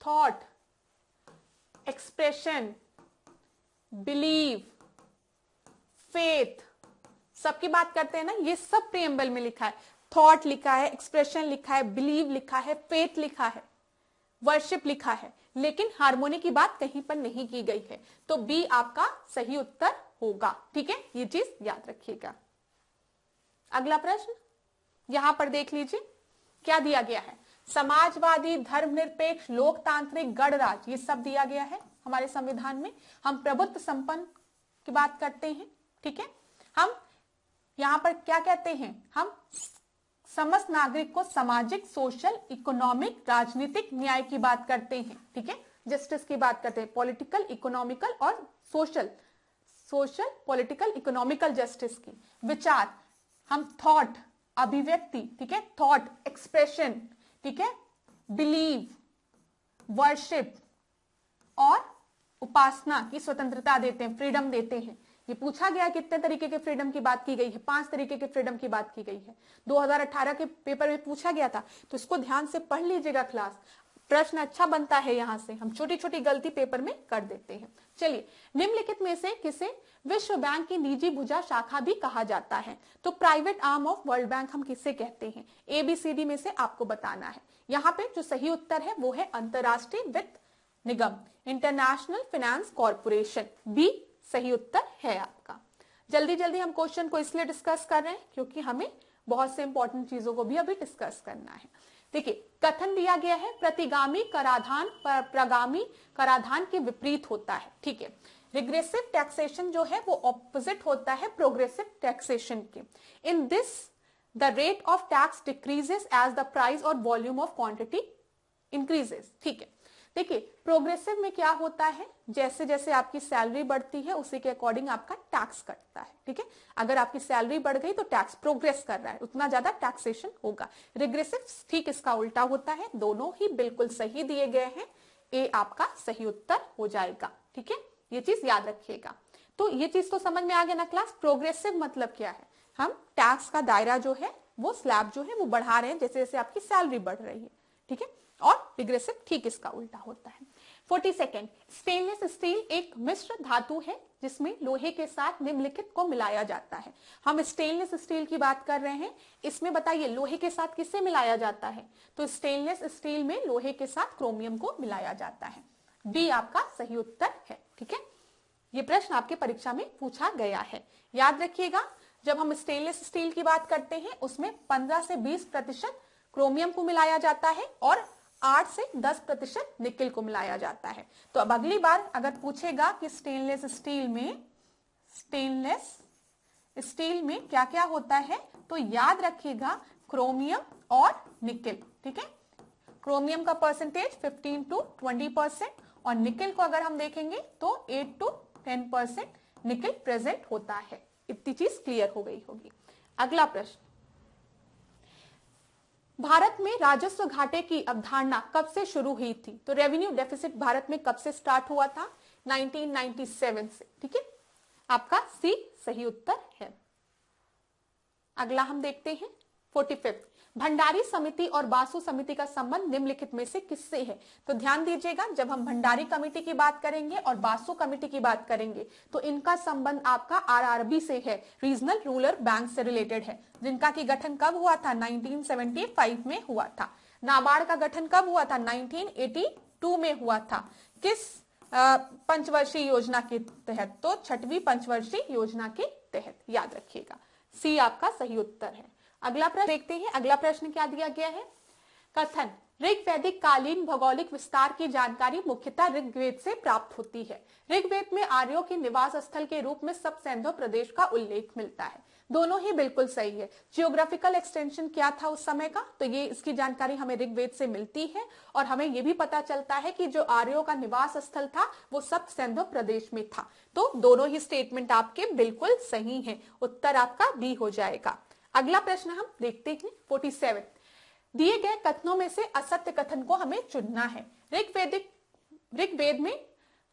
Speaker 1: thought, expression, believe, faith, सबकी बात करते हैं ना। ये सब प्रीएम्बल में लिखा है, थॉट लिखा है, एक्सप्रेशन लिखा है, बिलीव लिखा है, फेथ लिखा है, वर्शिप लिखा है, लेकिन हार्मोनी की बात कहीं पर नहीं की गई है। तो बी आपका सही उत्तर होगा, ठीक है, ये चीज याद रखिएगा। अगला प्रश्न यहां पर देख लीजिए क्या दिया गया है। समाजवादी, धर्मनिरपेक्ष, लोकतांत्रिक, गणराज्य, ये सब दिया गया है हमारे संविधान में। हम प्रभुत्व संपन्न की बात करते हैं, ठीक है। हम यहां पर क्या कहते हैं, हम समस्त नागरिक को सामाजिक, सोशल, इकोनॉमिक, राजनीतिक न्याय की बात करते हैं, ठीक है। जस्टिस की बात करते हैं, पॉलिटिकल, इकोनॉमिकल और सोशल, पॉलिटिकल, इकोनॉमिकल जस्टिस की। विचार, हम थॉट, अभिव्यक्ति, ठीक है, थॉट, एक्सप्रेशन, ठीक है, बिलीव, वर्शिप और उपासना की स्वतंत्रता देते हैं, फ्रीडम देते हैं। ये पूछा गया कितने तरीके के फ्रीडम की बात की गई है, 5 तरीके के फ्रीडम की बात की गई है। 2018 के पेपर में पूछा गया था, तो इसको ध्यान से पढ़ लीजिएगा क्लास, प्रश्न अच्छा बनता है। यहां से हम छोटी छोटी गलती पेपर में कर देते हैं। चलिए, निम्नलिखित में से किसे विश्व बैंक की निजी भुजा शाखा भी कहा जाता है, तो private arm of world bank हम किसे कहते हैं, ABCD में से आपको बताना है। यहाँ पे जो सही उत्तर है वो है अंतरराष्ट्रीय वित्त निगम, इंटरनेशनल फाइनेंस कॉर्पोरेशन, बी सही उत्तर है आपका। जल्दी जल्दी हम क्वेश्चन को इसलिए डिस्कस कर रहे हैं क्योंकि हमें बहुत से इंपॉर्टेंट चीजों को भी अभी डिस्कस करना है। देखिए, कथन दिया गया है प्रतिगामी कराधान प्रगामी कराधान के विपरीत होता है, ठीक है। रिग्रेसिव टैक्सेशन जो है वो ऑपोजिट होता है प्रोग्रेसिव टैक्सेशन के। In this the rate of tax decreases as the price और वॉल्यूम ऑफ क्वांटिटी इंक्रीजेस, ठीक है। देखिए, प्रोग्रेसिव में क्या होता है, जैसे जैसे आपकी सैलरी बढ़ती है उसी के अकॉर्डिंग आपका टैक्स कटता है, ठीक है। अगर आपकी सैलरी बढ़ गई तो टैक्स प्रोग्रेस कर रहा है, उतना ज्यादा टैक्सेशन होगा। रिग्रेसिव ठीक इसका उल्टा होता है। दोनों ही बिल्कुल सही दिए गए हैं, ए आपका सही उत्तर हो जाएगा, ठीक है। ये चीज याद रखिएगा। तो ये चीज तो समझ में आ गया ना क्लास। प्रोग्रेसिव मतलब क्या है, हम टैक्स का दायरा जो है वो स्लैब जो है वो बढ़ा रहे हैं जैसे जैसे आपकी सैलरी बढ़ रही है, ठीक है। और रिग्रेसिव ठीक इसका उल्टा होता है। 42, स्टेनलेस स्टील एक मिश्र धातु है जिसमें लोहे के साथ निम्नलिखित को मिलाया जाता है। हम स्टेनलेस स्टील की बात कर रहे हैं, इसमें बताइए लोहे के साथ किससे मिलाया जाता है? तो स्टेनलेस स्टील में लोहे के साथ क्रोमियम को मिलाया जाता है। बी आपका सही उत्तर है। ठीक है, ये प्रश्न आपके परीक्षा में पूछा गया है, याद रखिएगा। जब हम स्टेनलेस स्टील की बात करते हैं उसमें 15 से 20% क्रोमियम को मिलाया जाता है और 8 से 10% निकेल को मिलाया जाता है। तो अब अगली बार अगर पूछेगा कि स्टेनलेस स्टील में क्या क्या होता है, तो याद रखिएगा क्रोमियम और निकेल। ठीक है, क्रोमियम का परसेंटेज 15 to 20% और निकेल को अगर हम देखेंगे तो 8 to 10% निकेल प्रेजेंट होता है। इतनी चीज क्लियर हो गई होगी। अगला प्रश्न, भारत में राजस्व घाटे की अवधारणा कब से शुरू हुई थी? तो रेवेन्यू डेफिसिट भारत में कब से स्टार्ट हुआ था? 1997 से। ठीक है, आपका सी सही उत्तर है। अगला हम देखते हैं 45, भंडारी समिति और बासु समिति का संबंध निम्नलिखित में से किससे है? तो ध्यान दीजिएगा, जब हम भंडारी कमेटी की बात करेंगे और बासु कमेटी की बात करेंगे तो इनका संबंध आपका आरआरबी से है, रीजनल रूरल बैंक से रिलेटेड है, जिनका की गठन कब हुआ था? 1975 में हुआ था। नाबार्ड का गठन कब हुआ था? 1982 में हुआ था। किस पंचवर्षीय योजना के तहत? तो 6वीं पंचवर्षीय योजना के तहत, याद रखिएगा। सी आपका सही उत्तर है। अगला प्रश्न देखते हैं। अगला प्रश्न क्या दिया गया है? कथन, ऋग्वैदिक कालीन भौगोलिक विस्तार की जानकारी मुख्यतः ऋग्वेद से प्राप्त होती है। ऋग्वेद में आर्यों के निवास स्थल के रूप में सब सिंधु प्रदेश का उल्लेख मिलता है। दोनों ही बिल्कुल सही है। जियोग्राफिकल एक्सटेंशन क्या था उस समय का? तो ये इसकी जानकारी हमें ऋग्वेद से मिलती है और हमें ये भी पता चलता है कि जो आर्यों का निवास स्थल था वो सब सिंधु प्रदेश में था। तो दोनों ही स्टेटमेंट आपके बिल्कुल सही है। उत्तर आपका बी हो जाएगा। अगला प्रश्न हम देखते हैं 47, दिए गए कथनों में से असत्य कथन को हमें चुनना है। ऋग्वेद में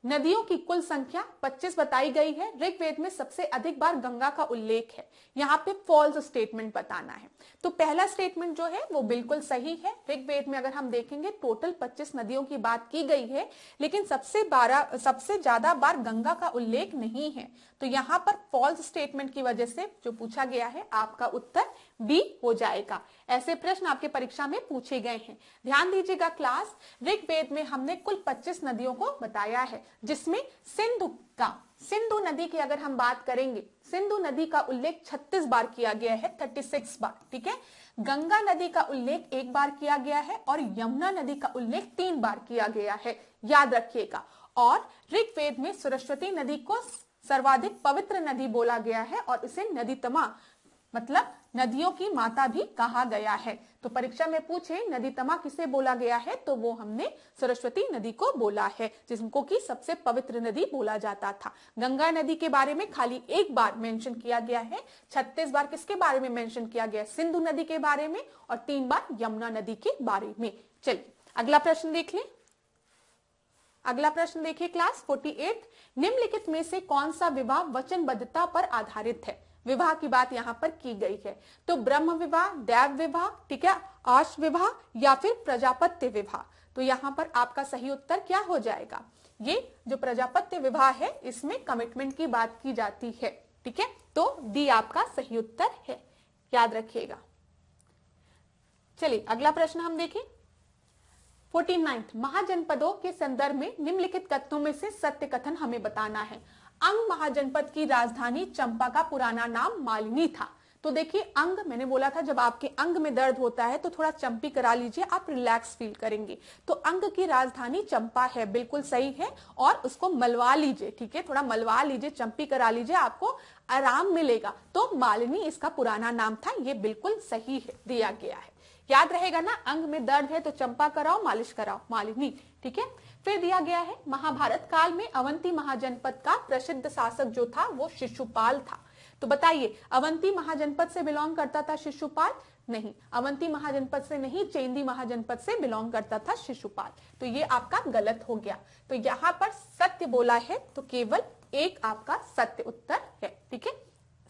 Speaker 1: नदियों की कुल संख्या 25 बताई गई है। ऋग्वेद में सबसे अधिक बार गंगा का उल्लेख है। यहाँ पे फॉल्स स्टेटमेंट बताना है। तो पहला स्टेटमेंट जो है वो बिल्कुल सही है। ऋग्वेद में अगर हम देखेंगे टोटल 25 नदियों की बात की गई है, लेकिन सबसे ज्यादा बार गंगा का उल्लेख नहीं है। तो यहाँ पर फॉल्स स्टेटमेंट की वजह से जो पूछा गया है आपका उत्तर बी हो जाएगा। ऐसे प्रश्न आपके परीक्षा में पूछे गए हैं। ध्यान दीजिएगा क्लास, ऋग्वेद में हमने कुल 25 नदियों को बताया है, जिसमें सिंधु नदी की अगर हम बात करेंगे, सिंधु नदी का उल्लेख 36 बार किया गया है, 36 बार। ठीक है, गंगा नदी का उल्लेख 1 बार किया गया है और यमुना नदी का उल्लेख 3 बार किया गया है, याद रखिएगा। और ऋग्वेद में सरस्वती नदी को सर्वाधिक पवित्र नदी बोला गया है और इसे नदीतमा मतलब नदियों की माता भी कहा गया है। तो परीक्षा में पूछे नदीतमा किसे बोला गया है, तो वो हमने सरस्वती नदी को बोला है, जिनको की सबसे पवित्र नदी बोला जाता था। गंगा नदी के बारे में खाली 1 बार मेंशन किया गया है। 36 बार किसके बारे में मेंशन किया गया? सिंधु नदी के बारे में और 3 बार यमुना नदी के बारे में। चलिए अगला प्रश्न देख लें। अगला प्रश्न देखिए क्लास 48, निम्नलिखित में से कौन सा विवाह वचनबद्धता पर आधारित है? विवाह की बात यहाँ पर की गई है। तो ब्रह्म विवाह, दैव विवाह, ठीक है, आश विवाह या फिर प्रजापत्य विवाह। तो यहाँ पर आपका सही उत्तर क्या हो जाएगा? ये जो प्रजापत्य विवाह है इसमें कमिटमेंट की बात की जाती है। ठीक है, तो डी आपका सही उत्तर है, याद रखिएगा। चलिए अगला प्रश्न हम देखें 49, महाजनपदों के संदर्भ में निम्नलिखित कथनों में से सत्य कथन हमें बताना है। अंग महाजनपद की राजधानी चंपा का पुराना नाम मालिनी था। तो देखिए अंग, मैंने बोला था जब आपके अंग में दर्द होता है तो थोड़ा चंपी करा लीजिए, आप रिलैक्स फील करेंगे। तो अंग की राजधानी चंपा है, बिल्कुल सही है। और उसको मलवा लीजिए, ठीक है, थोड़ा मलवा लीजिए, चंपी करा लीजिए, आपको आराम मिलेगा। तो मालिनी इसका पुराना नाम था, ये बिल्कुल सही है, दिया गया है। याद रहेगा ना, अंग में दर्द है तो चंपा कराओ, मालिश कराओ, मालिनी। ठीक है, फिर दिया गया है महाभारत काल में अवंती महाजनपद का प्रसिद्ध शासक जो था वो शिशुपाल था। तो बताइए अवंती महाजनपद से बिलोंग करता था शिशुपाल? नहीं, अवंती महाजनपद से नहीं, चेंदी महाजनपद से बिलोंग करता था शिशुपाल। तो ये आपका गलत हो गया। तो यहाँ पर सत्य बोला है तो केवल एक आपका सत्य उत्तर है। ठीक है,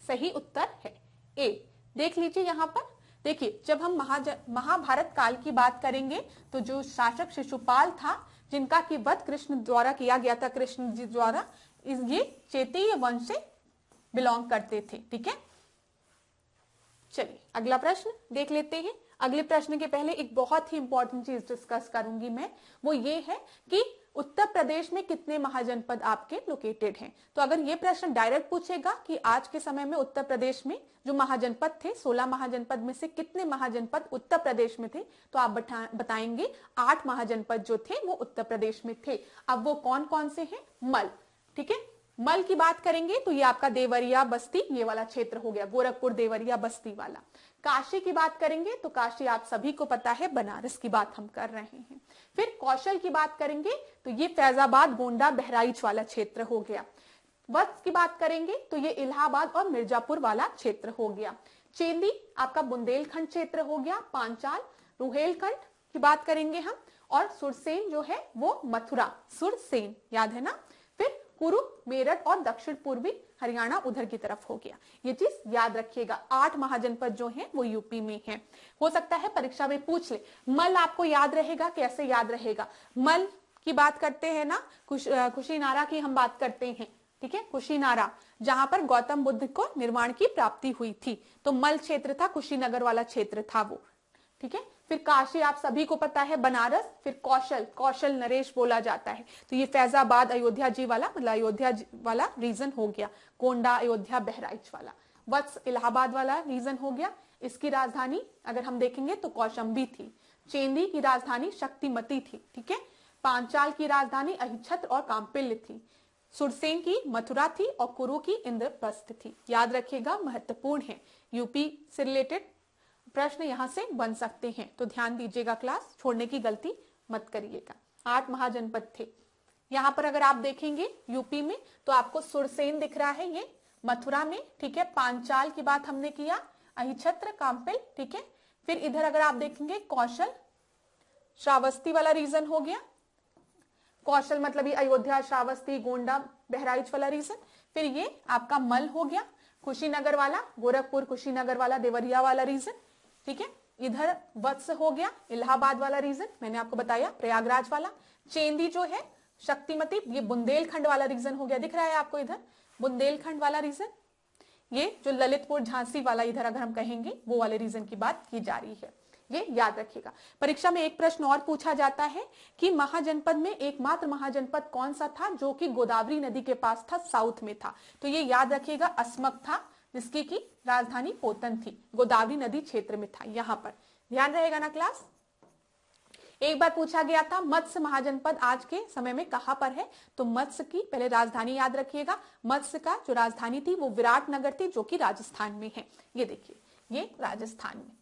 Speaker 1: सही उत्तर है ए। देख लीजिए यहाँ पर, देखिए जब हम महाभारत काल की बात करेंगे तो जो शासक शिशुपाल था, जिनका की वध कृष्ण द्वारा किया गया था, कृष्ण जी द्वारा, ये चेतीय वंश से बिलोंग करते थे। ठीक है, चलिए अगला प्रश्न देख लेते हैं। अगले प्रश्न के पहले एक बहुत ही इंपॉर्टेंट चीज डिस्कस करूंगी मैं, वो ये है कि उत्तर प्रदेश में कितने महाजनपद आपके लोकेटेड हैं। तो अगर ये प्रश्न डायरेक्ट पूछेगा कि आज के समय में उत्तर प्रदेश में जो महाजनपद थे, 16 महाजनपद में से कितने महाजनपद उत्तर प्रदेश में थे, तो आप बताएंगे 8 महाजनपद जो थे वो उत्तर प्रदेश में थे। अब वो कौन कौन से हैं? मल, ठीक है, मल की बात करेंगे तो ये आपका देवरिया बस्ती ये वाला क्षेत्र हो गया, गोरखपुर देवरिया बस्ती वाला। काशी की बात करेंगे तो काशी आप सभी को पता है, बनारस की बात हम कर रहे हैं। फिर कौशल की बात करेंगे तो ये फैजाबाद गोंडा बहराइच वाला क्षेत्र हो गया। वत्स की बात करेंगे तो ये इलाहाबाद और मिर्जापुर वाला क्षेत्र हो गया। चेंदी आपका बुंदेलखंड क्षेत्र हो गया। पांचाल रुहेलखंड की बात करेंगे हम, और सुरसेन जो है वो मथुरा, सुरसेन याद है ना। फिर कुरु मेरठ और दक्षिण पूर्वी हरियाणा उधर की तरफ हो गया। ये चीज याद रखिएगा। 8 महाजनपद जो हैं वो यूपी में हैं। हो सकता है परीक्षा में पूछ ले। मल आपको याद रहेगा, कैसे याद रहेगा? मल की बात करते हैं ना, कुशीनारा की हम बात करते हैं, ठीक है, कुशीनारा जहां पर गौतम बुद्ध को निर्माण की प्राप्ति हुई थी, तो मल क्षेत्र था, कुशीनगर वाला क्षेत्र था वो, ठीक है। फिर काशी आप सभी को पता है, बनारस। फिर कौशल, कौशल नरेश बोला जाता है, तो ये फैजाबाद अयोध्या जी वाला, मतलब अयोध्या वाला रीजन हो गया। गोंडा अयोध्या बहराइच वाला। वत्स इलाहाबाद वाला रीजन हो गया। इसकी राजधानी अगर हम देखेंगे तो कौशंबी थी। चेंदी की राजधानी शक्तिमती थी, ठीक है। पांचाल की राजधानी अहिछत्र और काम्पिल्य थी। सुरसेन की मथुरा थी और कुरु की इंद्रप्रस्थ थी। याद रखिएगा, महत्वपूर्ण है, यूपी से रिलेटेड प्रश्न यहां से बन सकते हैं, तो ध्यान दीजिएगा, क्लास छोड़ने की गलती मत करिएगा। 8 महाजनपद थे। यहां पर अगर आप देखेंगे यूपी में तो आपको सुरसेन दिख रहा है, ये मथुरा में, ठीक है। पांचाल की बात हमने किया, अहिछत्र काम्पिल, ठीक है। फिर इधर अगर आप देखेंगे कौशल श्रावस्ती वाला रीजन हो गया। कौशल मतलब ये अयोध्या, श्रावस्ती, गोंडा, बहराइच वाला रीजन। फिर ये आपका मल हो गया, कुशीनगर वाला, गोरखपुर कुशीनगर वाला, देवरिया वाला रीजन, ठीक है। इधर वत्स हो गया, इलाहाबाद वाला रीजन, मैंने आपको बताया, प्रयागराज वाला। चेंदी जो है शक्तिमती, ये बुंदेलखंड वाला रीजन हो गया, दिख रहा है आपको इधर, बुंदेलखंड वाला रीजन। ये जो ललितपुर झांसी वाला इधर अगर हम कहेंगे वो वाले रीजन की बात की जा रही है, ये याद रखिएगा। परीक्षा में एक प्रश्न और पूछा जाता है कि महाजनपद में एकमात्र महाजनपद कौन सा था जो कि गोदावरी नदी के पास था, साउथ में था, तो ये याद रखिएगा, अस्मक था, जिसकी की राजधानी पोतन थी, गोदावरी नदी क्षेत्र में था। यहां पर ध्यान रहेगा ना क्लास। एक बार पूछा गया था मत्स्य महाजनपद आज के समय में कहां पर है, तो मत्स्य की पहले राजधानी याद रखिएगा। मत्स्य का जो राजधानी थी वो विराटनगर थी, जो कि राजस्थान में है। ये देखिए, ये राजस्थान में,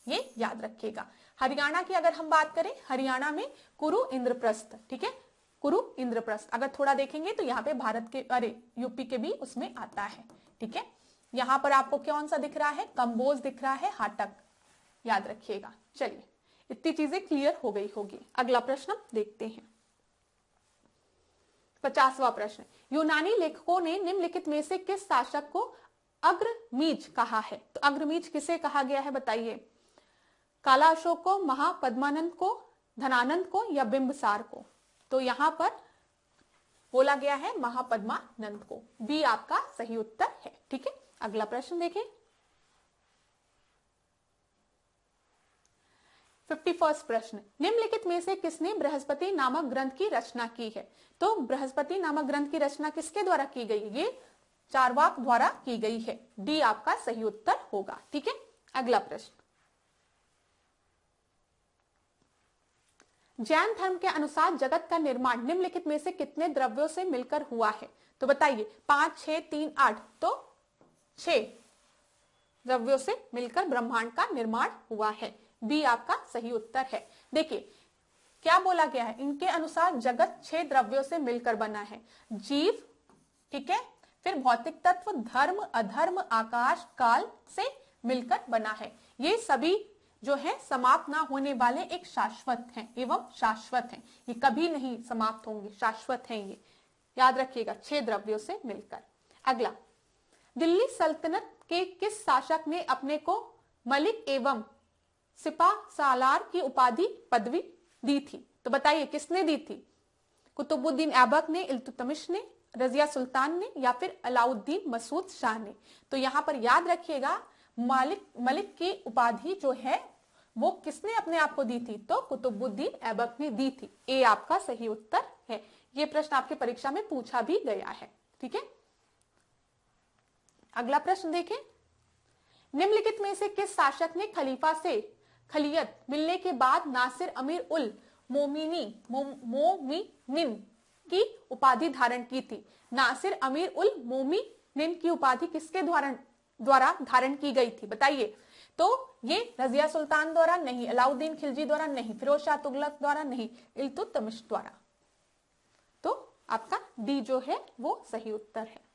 Speaker 1: ये याद रखिएगा। हरियाणा की अगर हम बात करें, हरियाणा में कुरु इंद्रप्रस्थ, ठीक है, कुरु इंद्रप्रस्थ अगर थोड़ा देखेंगे तो यहाँ पे भारत के, अरे यूपी के भी उसमें आता है, ठीक है। यहां पर आपको कौन सा दिख रहा है? कंबोज दिख रहा है, हाटक, याद रखिएगा। चलिए, इतनी चीजें क्लियर हो गई होगी। अगला प्रश्न देखते हैं, 50वां प्रश्न। यूनानी लेखकों ने निम्नलिखित में से किस शासक को अग्रमीज कहा है? तो अग्रमीज किसे कहा गया है बताइए? काला अशोक को, महापद्मानंद को, धनानंद को, या बिंबसार को? तो यहां पर बोला गया है महापद्मानंद को। बी आपका सही उत्तर है, ठीक है। अगला प्रश्न देखिए, 51वां प्रश्न। निम्नलिखित में से किसने बृहस्पति नामक ग्रंथ की रचना की है? तो बृहस्पति नामक ग्रंथ की रचना किसके द्वारा की गई? ये चारवाक द्वारा की गई है। डी आपका सही उत्तर होगा, ठीक है। अगला प्रश्न, जैन धर्म के अनुसार जगत का निर्माण निम्नलिखित में से कितने द्रव्यों से मिलकर हुआ है? तो बताइए, 5, 6, 3, 8, तो 6 द्रव्यों से मिलकर ब्रह्मांड का निर्माण हुआ है। बी आपका सही उत्तर है। देखिए क्या बोला गया है, इनके अनुसार जगत 6 द्रव्यों से मिलकर बना है। जीव, ठीक है, फिर भौतिक तत्व, धर्म, अधर्म, आकाश, काल से मिलकर बना है। ये सभी जो है समाप्त ना होने वाले एक शाश्वत हैं एवं शाश्वत हैं, ये कभी नहीं समाप्त होंगे, शाश्वत हैं ये, याद रखिएगा, 6 द्रव्यों से मिलकर। अगला, दिल्ली सल्तनत के किस शासक ने अपने को मलिक एवं सिपा सालार की उपाधि पदवी दी थी? तो बताइए किसने दी थी? कुतुबुद्दीन ऐबक ने, इल्तुतमिश ने, रजिया सुल्तान ने, या फिर अलाउद्दीन मसूद शाह ने। तो यहाँ पर याद रखिएगा मलिक की उपाधि जो है वो किसने अपने आप को दी थी? तो कुतुबुद्दीन ऐबक ने दी थी। ए आपका सही उत्तर है। ये प्रश्न आपके परीक्षा में पूछा भी गया है। ठीक है, अगला प्रश्न देखें। निम्नलिखित में से किस शासक ने खलीफा से खलियत मिलने के बाद नासिर अमीर उल मोमिनीन की उपाधि धारण की थी? नासिर अमीर उल मोमिनीन की उपाधि किसके द्वारा धारण की गई थी? बताइए। तो ये रजिया सुल्तान द्वारा नहीं, अलाउद्दीन खिलजी द्वारा नहीं, फिरोज शाह तुगलक द्वारा नहीं, इल्तुतमिश द्वारा। तो आपका डी जो है वो सही उत्तर है।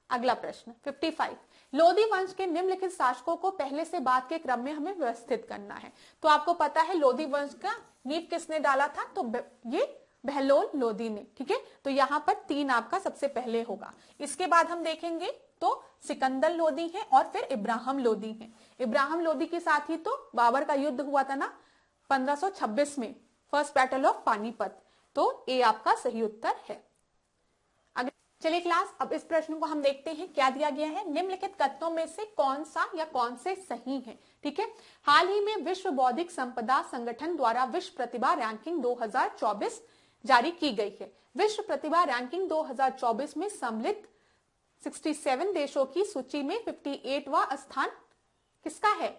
Speaker 1: अगला प्रश्न 55। लोधी वंश के निम्नलिखित शासकों को पहले से बाद के क्रम में हमें व्यवस्थित करना है। तो आपको पता है लोधी वंश का नींव किसने डाला था? तो ये बहलोल लोधी ने। ठीक है, तो यहाँ पर 3 आपका सबसे पहले होगा। इसके बाद हम देखेंगे तो सिकंदर लोधी है और फिर इब्राहिम लोधी है। इब्राहिम लोधी के साथ ही तो बाबर का युद्ध हुआ था ना 1526 में, फर्स्ट बैटल ऑफ पानीपत। तो ए आपका सही उत्तर है। चलिए क्लास, अब इस प्रश्न को हम देखते हैं क्या दिया गया है। निम्नलिखित कथनों में से कौन सा या कौन से सही है? ठीक है, हाल ही में विश्व बौद्धिक संपदा संगठन द्वारा विश्व प्रतिभा रैंकिंग 2024 जारी की गई है। विश्व प्रतिभा रैंकिंग 2024 में सम्मिलित 67 देशों की सूची में 58वां स्थान किसका है?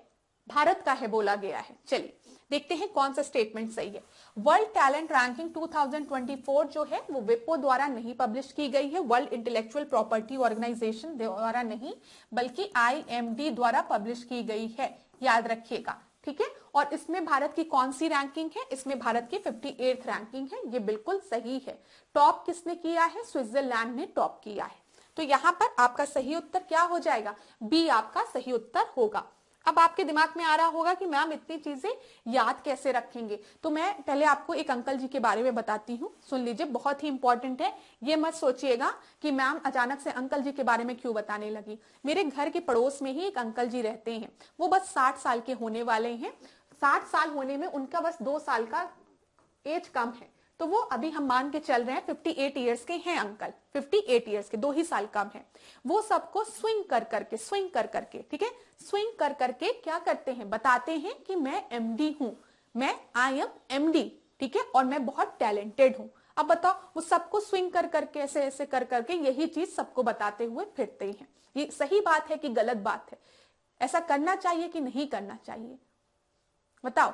Speaker 1: भारत का है बोला गया है। चलिए देखते हैं कौन सा स्टेटमेंट सही है। वर्ल्ड टैलेंट रैंकिंग 2024 जो है वो विपो द्वारा नहीं पब्लिश की गई है, वर्ल्ड इंटेलेक्चुअल प्रॉपर्टी ऑर्गेनाइजेशन द्वारा नहीं, बल्कि IMD द्वारा पब्लिश की गई है, याद रखिएगा। ठीक है, और इसमें भारत की कौन सी रैंकिंग है? इसमें भारत की 58th रैंकिंग है। ये बिल्कुल सही है। टॉप किसने किया है? स्विट्जरलैंड ने टॉप किया है। तो यहाँ पर आपका सही उत्तर क्या हो जाएगा? बी आपका सही उत्तर होगा। अब आपके दिमाग में आ रहा होगा कि मैम इतनी चीजें याद कैसे रखेंगे? तो मैं पहले आपको एक अंकल जी के बारे में बताती हूँ, सुन लीजिए, बहुत ही इंपॉर्टेंट है। ये मत सोचिएगा कि मैम अचानक से अंकल जी के बारे में क्यों बताने लगी। मेरे घर के पड़ोस में ही एक अंकल जी रहते हैं, वो बस 60 साल के होने वाले हैं। 60 साल होने में उनका बस 2 साल का एज कम है, तो वो अभी हम मान के चल रहे हैं 58 ईयर्स के हैं अंकल, 58 ईयर्स के, 2 ही साल कम है। वो सबको स्विंग कर करके, ठीक है, स्विंग कर करके क्या करते हैं? बताते हैं कि मैं MD हूं, मैं आई एम MD, ठीक है, और मैं बहुत टैलेंटेड हूं। अब बताओ, वो सबको स्विंग कर करके ऐसे ऐसे कर करके यही चीज सबको बताते हुए फिरते हैं। ये सही बात है कि गलत बात है? ऐसा करना चाहिए कि नहीं करना चाहिए? बताओ।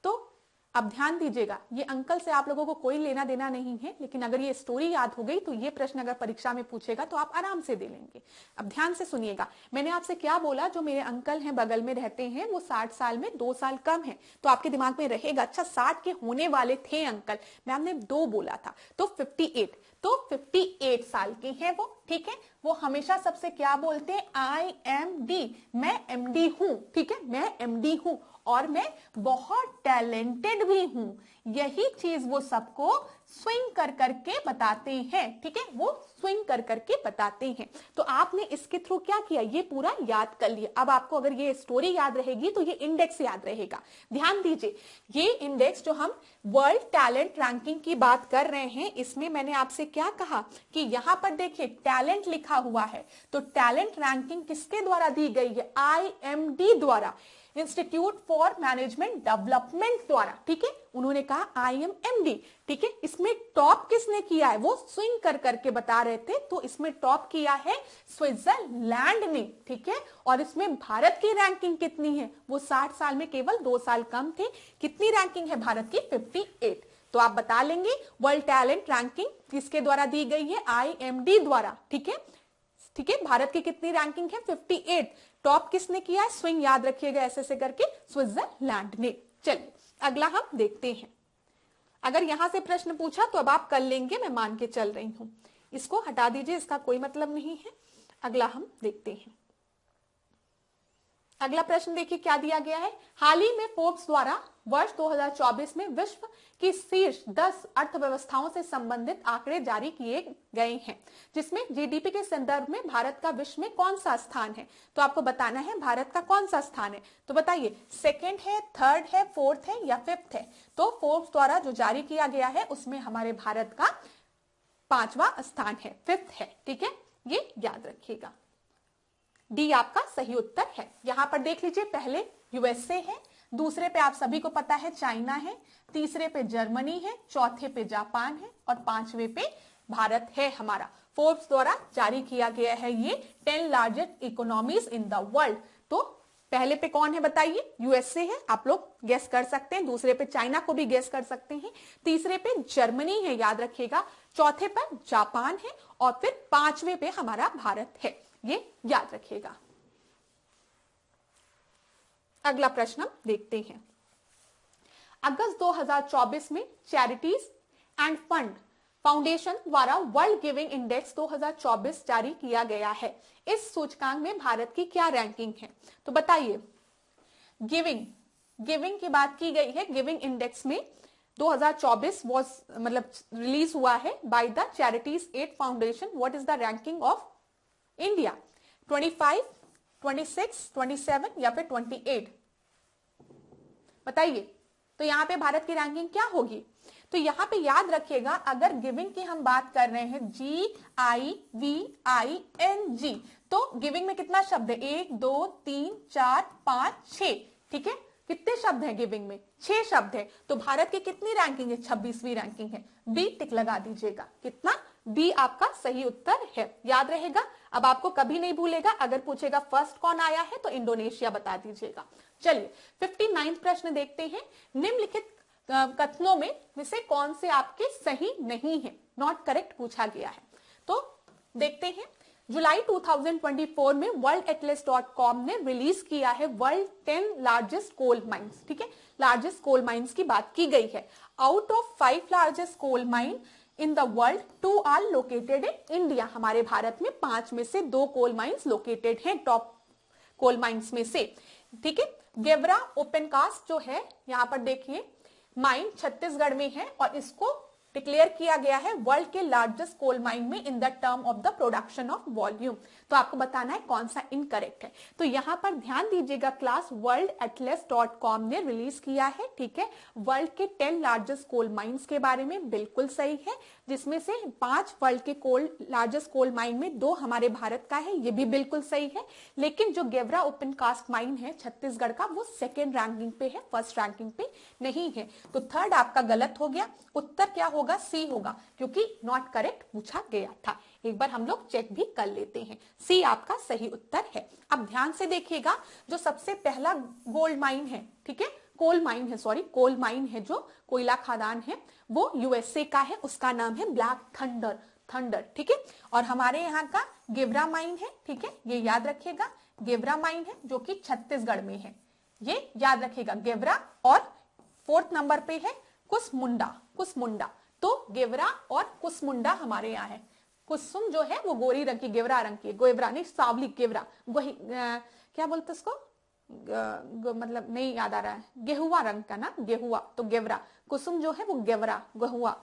Speaker 1: तो अब ध्यान दीजिएगा, ये अंकल से आप लोगों को कोई लेना देना नहीं है, लेकिन अगर ये स्टोरी याद हो गई तो ये प्रश्न अगर परीक्षा में पूछेगा तो आप आराम से दे लेंगे। अब ध्यान से सुनिएगा, मैंने आपसे क्या बोला? जो मेरे अंकल हैं बगल में रहते हैं वो 60 साल में 2 साल कम है। तो आपके दिमाग में रहेगा, अच्छा 60 के होने वाले थे अंकल, मैम ने 2 बोला था, तो 58, तो 58 साल के हैं वो। ठीक है, वो हमेशा सबसे क्या बोलते हैं? IMD, मैं MD हूं। ठीक है, मैं MD हूं और मैं बहुत टैलेंटेड भी हूं। यही चीज वो सबको स्विंग कर करके बताते हैं। ठीक है, वो स्विंग कर करके बताते हैं। तो आपने इसके थ्रू क्या किया? ये पूरा याद कर लिया। अब आपको अगर ये स्टोरी याद रहेगी तो ये इंडेक्स याद रहेगा। ध्यान दीजिए, ये इंडेक्स जो हम वर्ल्ड टैलेंट रैंकिंग की बात कर रहे हैं, इसमें मैंने आपसे क्या कहा कि यहां पर देखिए टैलेंट लिखा हुआ है, तो टैलेंट रैंकिंग किसके द्वारा दी गई है? IMD द्वारा, इंस्टीट्यूट फॉर मैनेजमेंट डेवलपमेंट द्वारा। ठीक है, उन्होंने कहा IMMD। ठीक है, इसमें टॉप किसने किया है? वो स्विंग कर करके बता रहे थे, तो इसमें टॉप किया है स्विट्जरलैंड ने। ठीक है, और इसमें भारत की रैंकिंग कितनी है? वो 60 साल में केवल 2 साल कम थे। कितनी रैंकिंग है भारत की? 58। तो आप बता लेंगे वर्ल्ड टैलेंट रैंकिंग किसके द्वारा दी गई है? IMD द्वारा। ठीक है, ठीक है, भारत की कितनी रैंकिंग है? 58। टॉप किसने किया है? स्विंग याद रखिएगा ऐसे ऐसे करके, स्विट्जरलैंड ने। चलिए अगला हम देखते हैं। अगर यहां से प्रश्न पूछा तो अब आप कर लेंगे, मैं मान के चल रही हूं। इसको हटा दीजिए, इसका कोई मतलब नहीं है। अगला हम देखते हैं। अगला प्रश्न देखिए क्या दिया गया है। हाल ही में फोर्ब्स द्वारा वर्ष 2024 में विश्व की शीर्ष 10 अर्थव्यवस्थाओं से संबंधित आंकड़े जारी किए गए हैं, जिसमें जीडीपी के संदर्भ में भारत का विश्व में कौन सा स्थान है। तो आपको बताना है भारत का कौन सा स्थान है। तो बताइए सेकंड है, थर्ड है, फोर्थ है या फिफ्थ है। तो फोर्ब्स द्वारा जो जारी किया गया है उसमें हमारे भारत का 5वां स्थान है, फिफ्थ है। ठीक है, ये याद रखिएगा। डी आपका सही उत्तर है। यहां पर देख लीजिए, पहले यूएसए है, दूसरे पे आप सभी को पता है चाइना है, तीसरे पे जर्मनी है, चौथे पे जापान है और पांचवे पे भारत है हमारा। फोर्ब्स द्वारा जारी किया गया है ये 10 largest economies in the world. तो पहले पे कौन है बताइए, यूएसए है, आप लोग गेस कर सकते हैं, दूसरे पे चाइना को भी गेस कर सकते हैं, तीसरे पे जर्मनी है, याद रखिएगा, चौथे पर जापान है और फिर पांचवे पे हमारा भारत है, ये याद रखिएगा। अगला प्रश्न हम देखते हैं। अगस्त 2024 में चैरिटीज एंड फंड फाउंडेशन द्वारा वर्ल्ड गिविंग इंडेक्स 2024 जारी किया गया है। इस सूचकांक में भारत की क्या रैंकिंग है। तो बताइए, गिविंग की बात की गई है। गिविंग इंडेक्स में 2024 मतलब रिलीज हुआ है by the Charities Aid Foundation. What is the ranking of India, 25, 26, 27 या फिर 28। बताइए, तो यहां पे भारत की रैंकिंग क्या होगी। तो यहां पे याद रखिएगा, अगर गिविंग की हम बात कर रहे हैं GIVING, तो गिविंग में कितना शब्द है, 1 2 3 4 5 6। ठीक है, कितने शब्द हैं गिविंग में, 6 शब्द है। तो भारत की कितनी रैंकिंग है, 26वीं रैंकिंग है। बी टिक लगा दीजिएगा, कितना, बी आपका सही उत्तर है, याद रहेगा। अब आपको कभी नहीं भूलेगा, अगर पूछेगा फर्स्ट कौन आया है तो इंडोनेशिया बता दीजिएगा। चलिए 59 प्रश्न देखते हैं। निम्नलिखित कथनों में से कौन से आपके सही नहीं है, नॉट करेक्ट पूछा गया है। तो देखते हैं, जुलाई 2024 में worldatlas.com ने रिलीज किया है वर्ल्ड 10 लार्जेस्ट कोल माइंस। ठीक है, लार्जेस्ट कोल माइंस की बात की गई है। Out of 5 largest coal mine in the world 2 are located in India. हमारे भारत में 5 में से 2 कोल माइंस लोकेटेड हैं टॉप कोल माइंस में से। ठीक है, गेवरा ओपन कास्ट जो है, यहां पर देखिए माइन छत्तीसगढ़ में है और इसको डिक्लेयर किया गया है वर्ल्ड के लार्जेस्ट कोल माइन में in the term of the production of volume. तो आपको बताना है कौन सा इनकरेक्ट है। तो यहां पर ध्यान दीजिएगा, क्लास worldatlas.com ने रिलीज किया है। ठीक है, वर्ल्ड के 10 लार्जेस्ट कोल माइंस के बारे में बिल्कुल सही है, जिसमें से 5 वर्ल्ड के लार्जेस्ट कोल माइन में 2 हमारे भारत का है, ये भी बिल्कुल सही है। लेकिन जो गेवरा ओपन कास्ट माइन है छत्तीसगढ़ का, वो सेकेंड रैंकिंग पे है, फर्स्ट रैंकिंग पे नहीं है। तो थर्ड आपका गलत हो गया, उत्तर क्या होगा, सी होगा, क्योंकि नॉट करेक्ट पूछा गया था। एक बार हम लोग चेक भी कर लेते हैं, सी आपका सही उत्तर है। अब ध्यान से देखिएगा, जो सबसे पहला गोल्ड माइन है, ठीक है, कोल माइन है, सॉरी कोल माइन है, जो कोयला खदान है, वो यूएसए का है, उसका नाम है ब्लैक थंडर। ठीक है, और हमारे यहाँ का गेवरा माइन है। ठीक है, ये याद रखिएगा, गेवरा माइन है जो कि छत्तीसगढ़ में है, ये याद रखिएगा गेवरा। और 4th नंबर पे है कुसमुंडा। तो गेवरा और कुसमुंडा हमारे यहाँ है। कुसुम जो है वो गोरी रंग की, गेवरा रंग की, गेवरा नहीं सावली गेवरा, क्या बोलते उसको, मतलब नहीं याद आ रहा है, गेहुआ रंग का ना, गेहुआ, तो गेवरा। कुसुम जो है वो गेवरा, गेहुआ,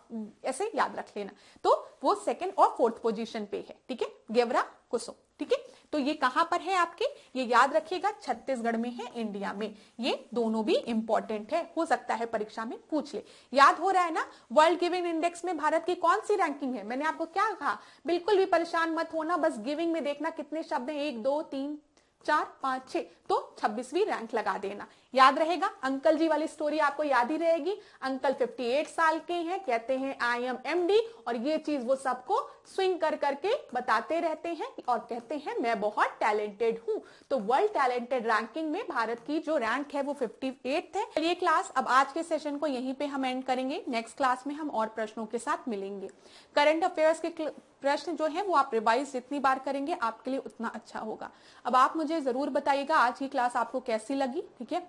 Speaker 1: ऐसे याद रख लेना। तो वो 2nd और 4th पोजीशन पे है। ठीक है, गेवरा कुसुम। ठीक है, तो ये कहां पर है आपके, ये याद रखिएगा, छत्तीसगढ़ में है, इंडिया में। ये दोनों भी इंपॉर्टेंट है, हो सकता है परीक्षा में पूछ ले। याद हो रहा है ना, वर्ल्ड गिविंग इंडेक्स में भारत की कौन सी रैंकिंग है। मैंने आपको क्या कहा, बिल्कुल भी परेशान मत होना, बस गिविंग में देखना कितने शब्द हैं, 1 2 3 4 5 6, तो 26वीं रैंक लगा देना, याद रहेगा। अंकल जी वाली स्टोरी आपको याद ही रहेगी। अंकल 58 साल के हैं, कहते हैं आई एम MD, और ये चीज वो सबको स्विंग कर करके बताते रहते हैं और कहते हैं मैं बहुत टैलेंटेड हूं। तो वर्ल्ड टैलेंटेड रैंकिंग में भारत की जो रैंक है वो 58th है। चलिए क्लास, अब आज के सेशन को यहीं पे हम एंड करेंगे। नेक्स्ट क्लास में हम और प्रश्नों के साथ मिलेंगे। करंट अफेयर्स के प्रश्न जो है वो आप रिवाइज जितनी बार करेंगे आपके लिए उतना अच्छा होगा। अब आप मुझे जरूर बताइएगा आज की क्लास आपको कैसी लगी। ठीक है,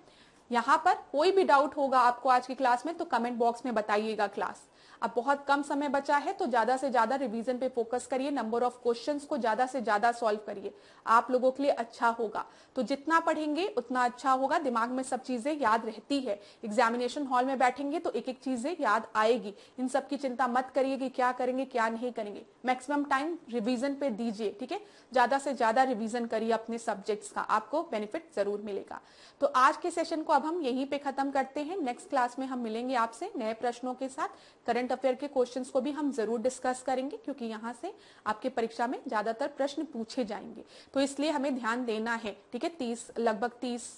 Speaker 1: यहाँ पर कोई भी डाउट होगा आपको आज की क्लास में तो कमेंट बॉक्स में बताइएगा क्लास। अब बहुत कम समय बचा है तो ज्यादा से ज्यादा रिवीजन पे फोकस करिए, नंबर ऑफ क्वेश्चंस को ज्यादा से ज्यादा सॉल्व करिए, आप लोगों के लिए अच्छा होगा। तो जितना पढ़ेंगे उतना अच्छा होगा, दिमाग में सब चीजें याद रहती है, एग्जामिनेशन हॉल में बैठेंगे तो एक एक चीजें याद आएगी। इन सब की चिंता मत करिए कि क्या करेंगे क्या नहीं करेंगे, मैक्सिमम टाइम रिवीजन पे दीजिए, ठीक है। ज्यादा से ज्यादा रिवीजन करिए अपने सब्जेक्ट्स का, आपको बेनिफिट जरूर मिलेगा। तो आज के सेशन को अब हम यहीं पे खत्म करते हैं। नेक्स्ट क्लास में हम मिलेंगे आपसे नए प्रश्नों के साथ, करंट अफेयर के क्वेश्चंस को भी हम जरूर डिस्कस करेंगे, क्योंकि यहाँ से आपके परीक्षा में ज्यादातर प्रश्न पूछे जाएंगे, तो इसलिए हमें ध्यान देना है, ठीक है। लगभग 30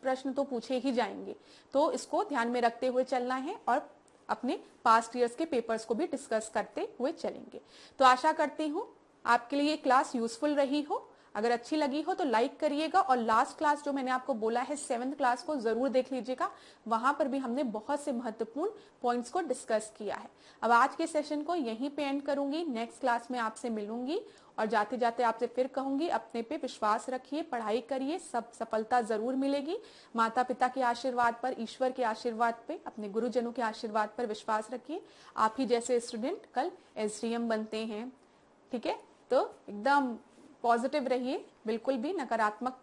Speaker 1: प्रश्न तो पूछे ही जाएंगे, तो इसको ध्यान में रखते हुए चलना है और अपने पास्ट ईयर्स के पेपर्स को भी डिस्कस करते हुए चलेंगे। तो आशा करती हूँ आपके लिए क्लास यूजफुल रही हो। अगर अच्छी लगी हो तो लाइक करिएगा, और लास्ट क्लास जो मैंने आपको बोला है 7th क्लास को जरूर देख लीजिएगा, वहां पर भी हमने बहुत से महत्वपूर्ण पॉइंट्स को डिस्कस किया है। अब आज के सेशन को यहीं पे एंड करूंगी, नेक्स्ट क्लास में आपसे मिलूंगी, और जाते जाते आपसे फिर कहूंगी अपने पे विश्वास रखिए, पढ़ाई करिए, सब सफलता जरूर मिलेगी। माता पिता के आशीर्वाद पर, ईश्वर के आशीर्वाद पे, अपने गुरुजनों के आशीर्वाद पर विश्वास रखिए। आप ही जैसे स्टूडेंट कल SDM बनते हैं, ठीक है। तो एकदम पॉजिटिव रहिए, बिल्कुल भी नकारात्मक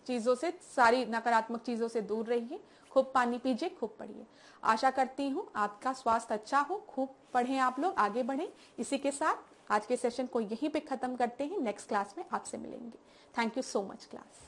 Speaker 1: चीजों से, सारी नकारात्मक चीजों से दूर रहिए, खूब पानी पीजिए, खूब पढ़िए। आशा करती हूँ आपका स्वास्थ्य अच्छा हो, खूब पढ़ें, आप लोग आगे बढ़ें। इसी के साथ आज के सेशन को यहीं पे खत्म करते हैं, नेक्स्ट क्लास में आपसे मिलेंगे। Thank you so much class.